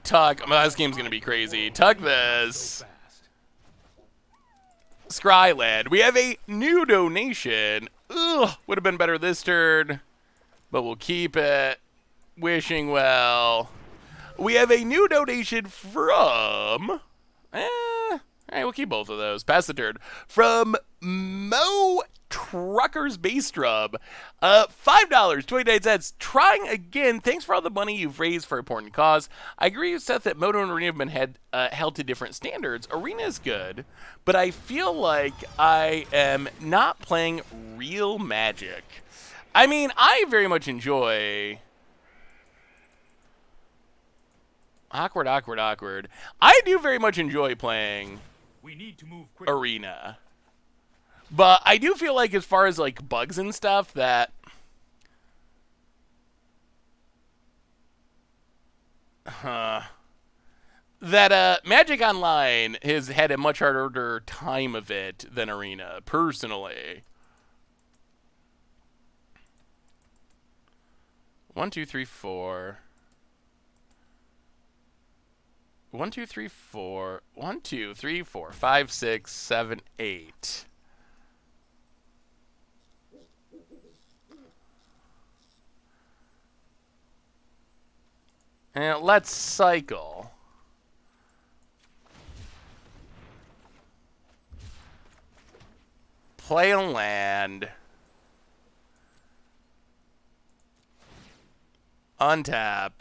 Tug. Well, this game's gonna be crazy. Tug this. Scryland. We have a new donation. Ugh, would have been better this turn, but we'll keep it. Wishing well. We have a new donation from... Alright, we'll keep both of those. Pass the turn. From Mo Trucker's Bass Drum. $5.29. Trying again. Thanks for all the money you've raised for important cause. I agree with Seth that Moto and Arena have been held to different standards. Arena is good, but I feel like I am not playing real Magic. I mean, I very much enjoy... Awkward. I do very much enjoy playing We need to move quickly. Arena. But I do feel like as far as like bugs and stuff that Magic Online has had a much harder time of it than Arena, personally. 1, 2, 3, 4. 1, 2, 3, 4. 1, 2, 3, 4, 5, 6, 7, 8. And let's cycle. Play a land. Untap.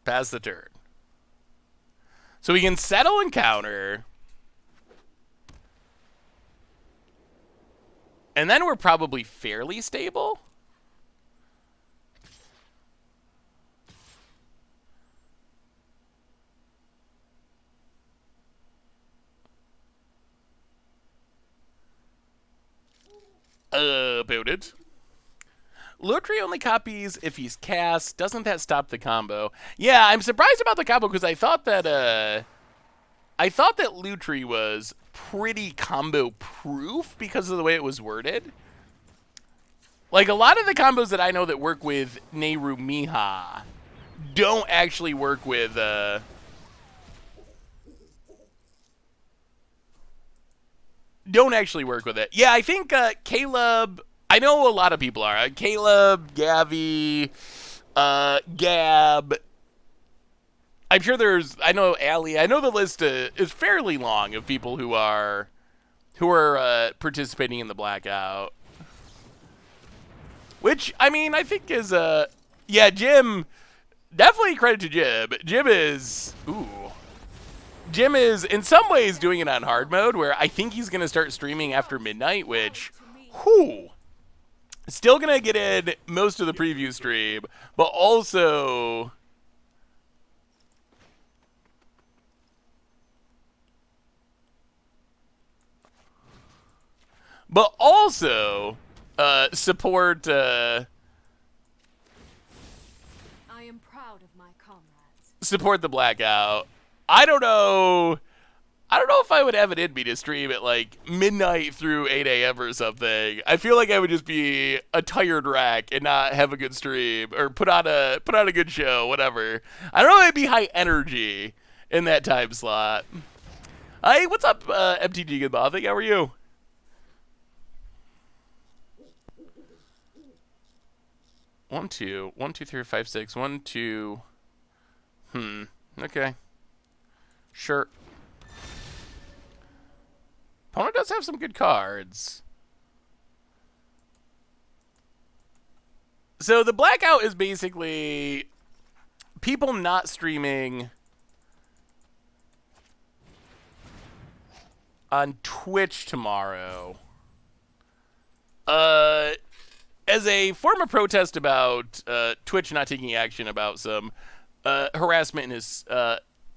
Pass the turn. So we can settle and counter. And then we're probably fairly stable. About it. Lotri only copies if he's cast. Doesn't that stop the combo? Yeah, I'm surprised about the combo because I thought that Lutri was pretty combo proof because of the way it was worded. Like a lot of the combos that I know that work with Nehru Miha don't actually work with it. Yeah, I think Caleb, I know a lot of people are. Caleb, Gavi, Gab. I'm sure I know Allie. I know the list is fairly long of people who are participating in the blackout. Which, I mean, I think is, yeah, Jim, definitely credit to Jim. Jim is, in some ways, doing it on hard mode, where I think he's going to start streaming after midnight, which, still going to get in most of the preview stream, but also... support, I am proud of my comrades. support the blackout. I don't know if I would have it in me to stream at like midnight through 8 a.m. or something. I feel like I would just be a tired wreck and not have a good stream or put on a good show, whatever. I don't know if I'd be high energy in that time slot. Hey, what's up, MTG Goodbothy? How are you? One, two, 3, 5, 6. 1, 2. Okay. Sure. Opponent does have some good cards. So the blackout is basically people not streaming on Twitch tomorrow. As a form of protest about Twitch not taking action about some harassment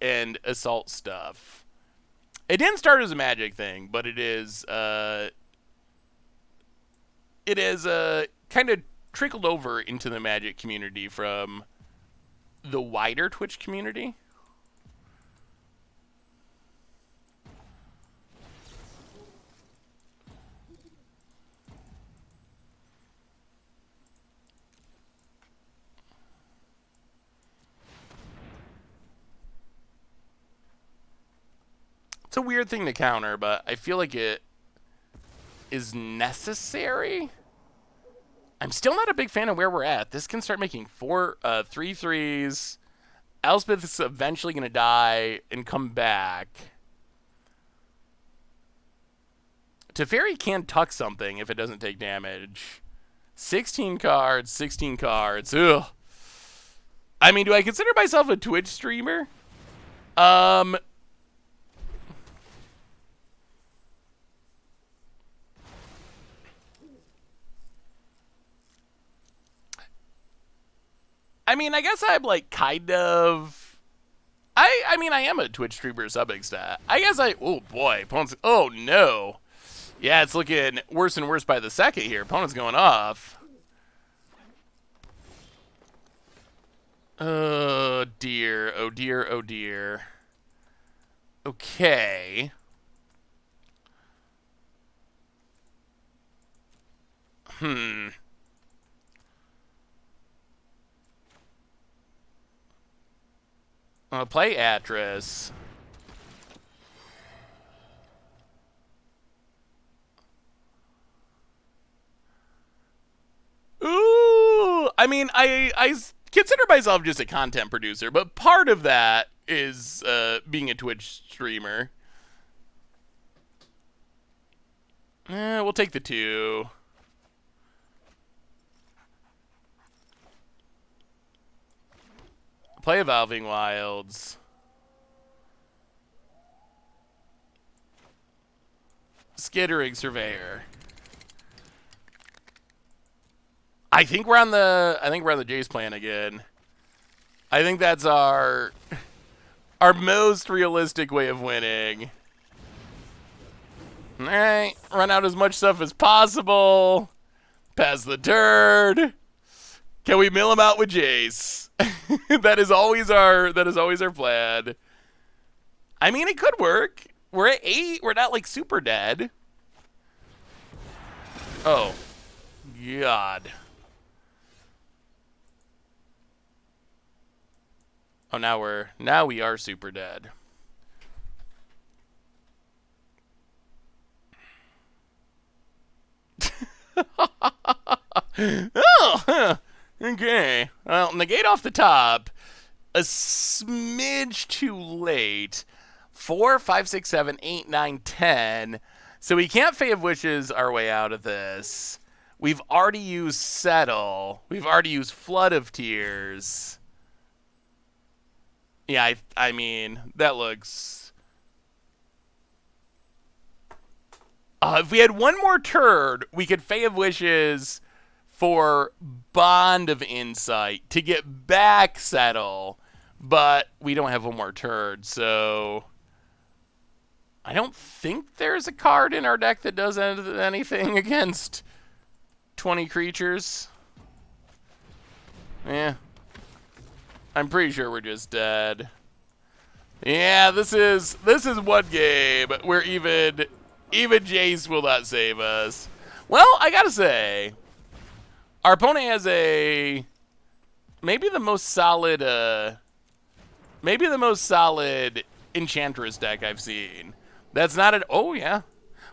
and assault stuff. It didn't start as a Magic thing, but it is kind of trickled over into the Magic community from the wider Twitch community. It's a weird thing to counter, but I feel like it is necessary. I'm still not a big fan of where we're at. This can start making 3 threes. Elspeth is eventually going to die and come back. Teferi can tuck something if it doesn't take damage. 16 cards, 16 cards. Ugh. I mean, do I consider myself a Twitch streamer? I mean, I guess I'm like kind of. I mean, I am a Twitch streamer to some extent. I guess oh boy, opponents. Oh no. Yeah, it's looking worse and worse by the second here. Opponent's going off. Oh dear, oh dear, oh dear. Okay. I'll play Atris. Ooh, I mean, I consider myself just a content producer, but part of that is being a Twitch streamer. We'll take the 2. Play Evolving Wilds. Skittering Surveyor. I think we're on the Jace plan again. I think that's our most realistic way of winning. All right, run out as much stuff as possible. Pass the turn. Can we mill him out with Jace? that is always our plan. I mean, it could work. We're at 8. We're not like super dead. Oh, God. Oh, now we are super dead. Oh, okay. Well, negate off the top. A smidge too late. 4, 5, 6, 7, 8, 9, 10. So we can't Fae of Wishes our way out of this. We've already used Settle. We've already used Flood of Tears. Yeah, I mean, that looks... if we had one more turn, we could Fae of Wishes for Bond of Insight to get back Settle, but we don't have one more turn, so... I don't think there's a card in our deck that does anything against 20 creatures. Yeah. I'm pretty sure we're just dead. Yeah, this is one game where even Jace will not save us. Well, I gotta say, our opponent has maybe the most solid Enchantress deck I've seen. That's not an... Oh, yeah.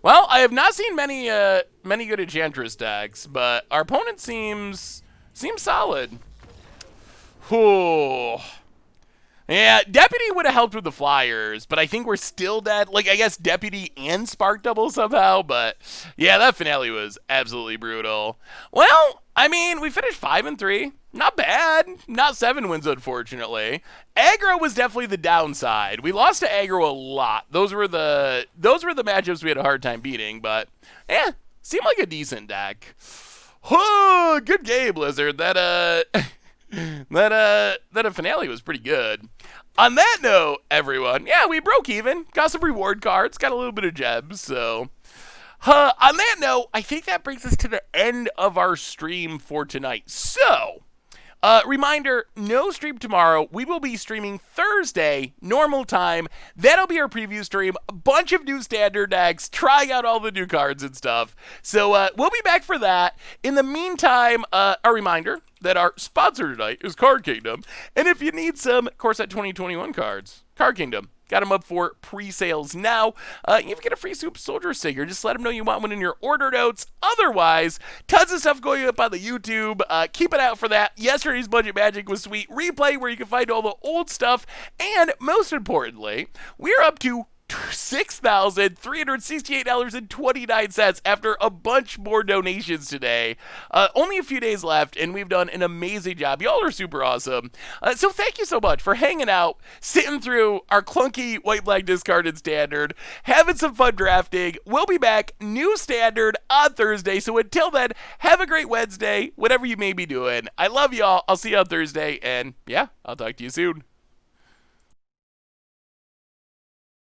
Well, I have not seen many good Enchantress decks, but our opponent seems solid. Whew. Yeah, Deputy would have helped with the Flyers, but I think we're still dead. Like, I guess Deputy and Spark Double somehow, but yeah, that finale was absolutely brutal. Well, I mean, we finished 5-3. Not bad. Not 7 wins, unfortunately. Aggro was definitely the downside. We lost to aggro a lot. Those were the matchups we had a hard time beating, but yeah, seemed like a decent deck. Oh, good game, Blizzard. That finale was pretty good. On that note, everyone, yeah, we broke even. Got some reward cards. Got a little bit of gems, so... on that note, I think that brings us to the end of our stream for tonight. So, reminder, no stream tomorrow. We will be streaming Thursday, normal time. That'll be our preview stream. A bunch of new standard decks, trying out all the new cards and stuff. So, we'll be back for that. In the meantime, a reminder that our sponsor tonight is Card Kingdom. And if you need some Core Set 2021 cards, Card Kingdom. Got them up for pre-sales now. You can get a free Super Soldier sticker. Just let them know you want one in your order notes. Otherwise, tons of stuff going up on the YouTube. Keep it out for that. Yesterday's Budget Magic was sweet. Replay where you can find all the old stuff. And most importantly, we're up to $6,368.29 after a bunch more donations today. Only a few days left, and we've done an amazing job. Y'all are super awesome. So thank you so much for hanging out, sitting through our clunky white, black, discarded standard, having some fun drafting. We'll be back, new standard, on Thursday. So until then, have a great Wednesday, whatever you may be doing. I love y'all. I'll see you on Thursday, and yeah, I'll talk to you soon.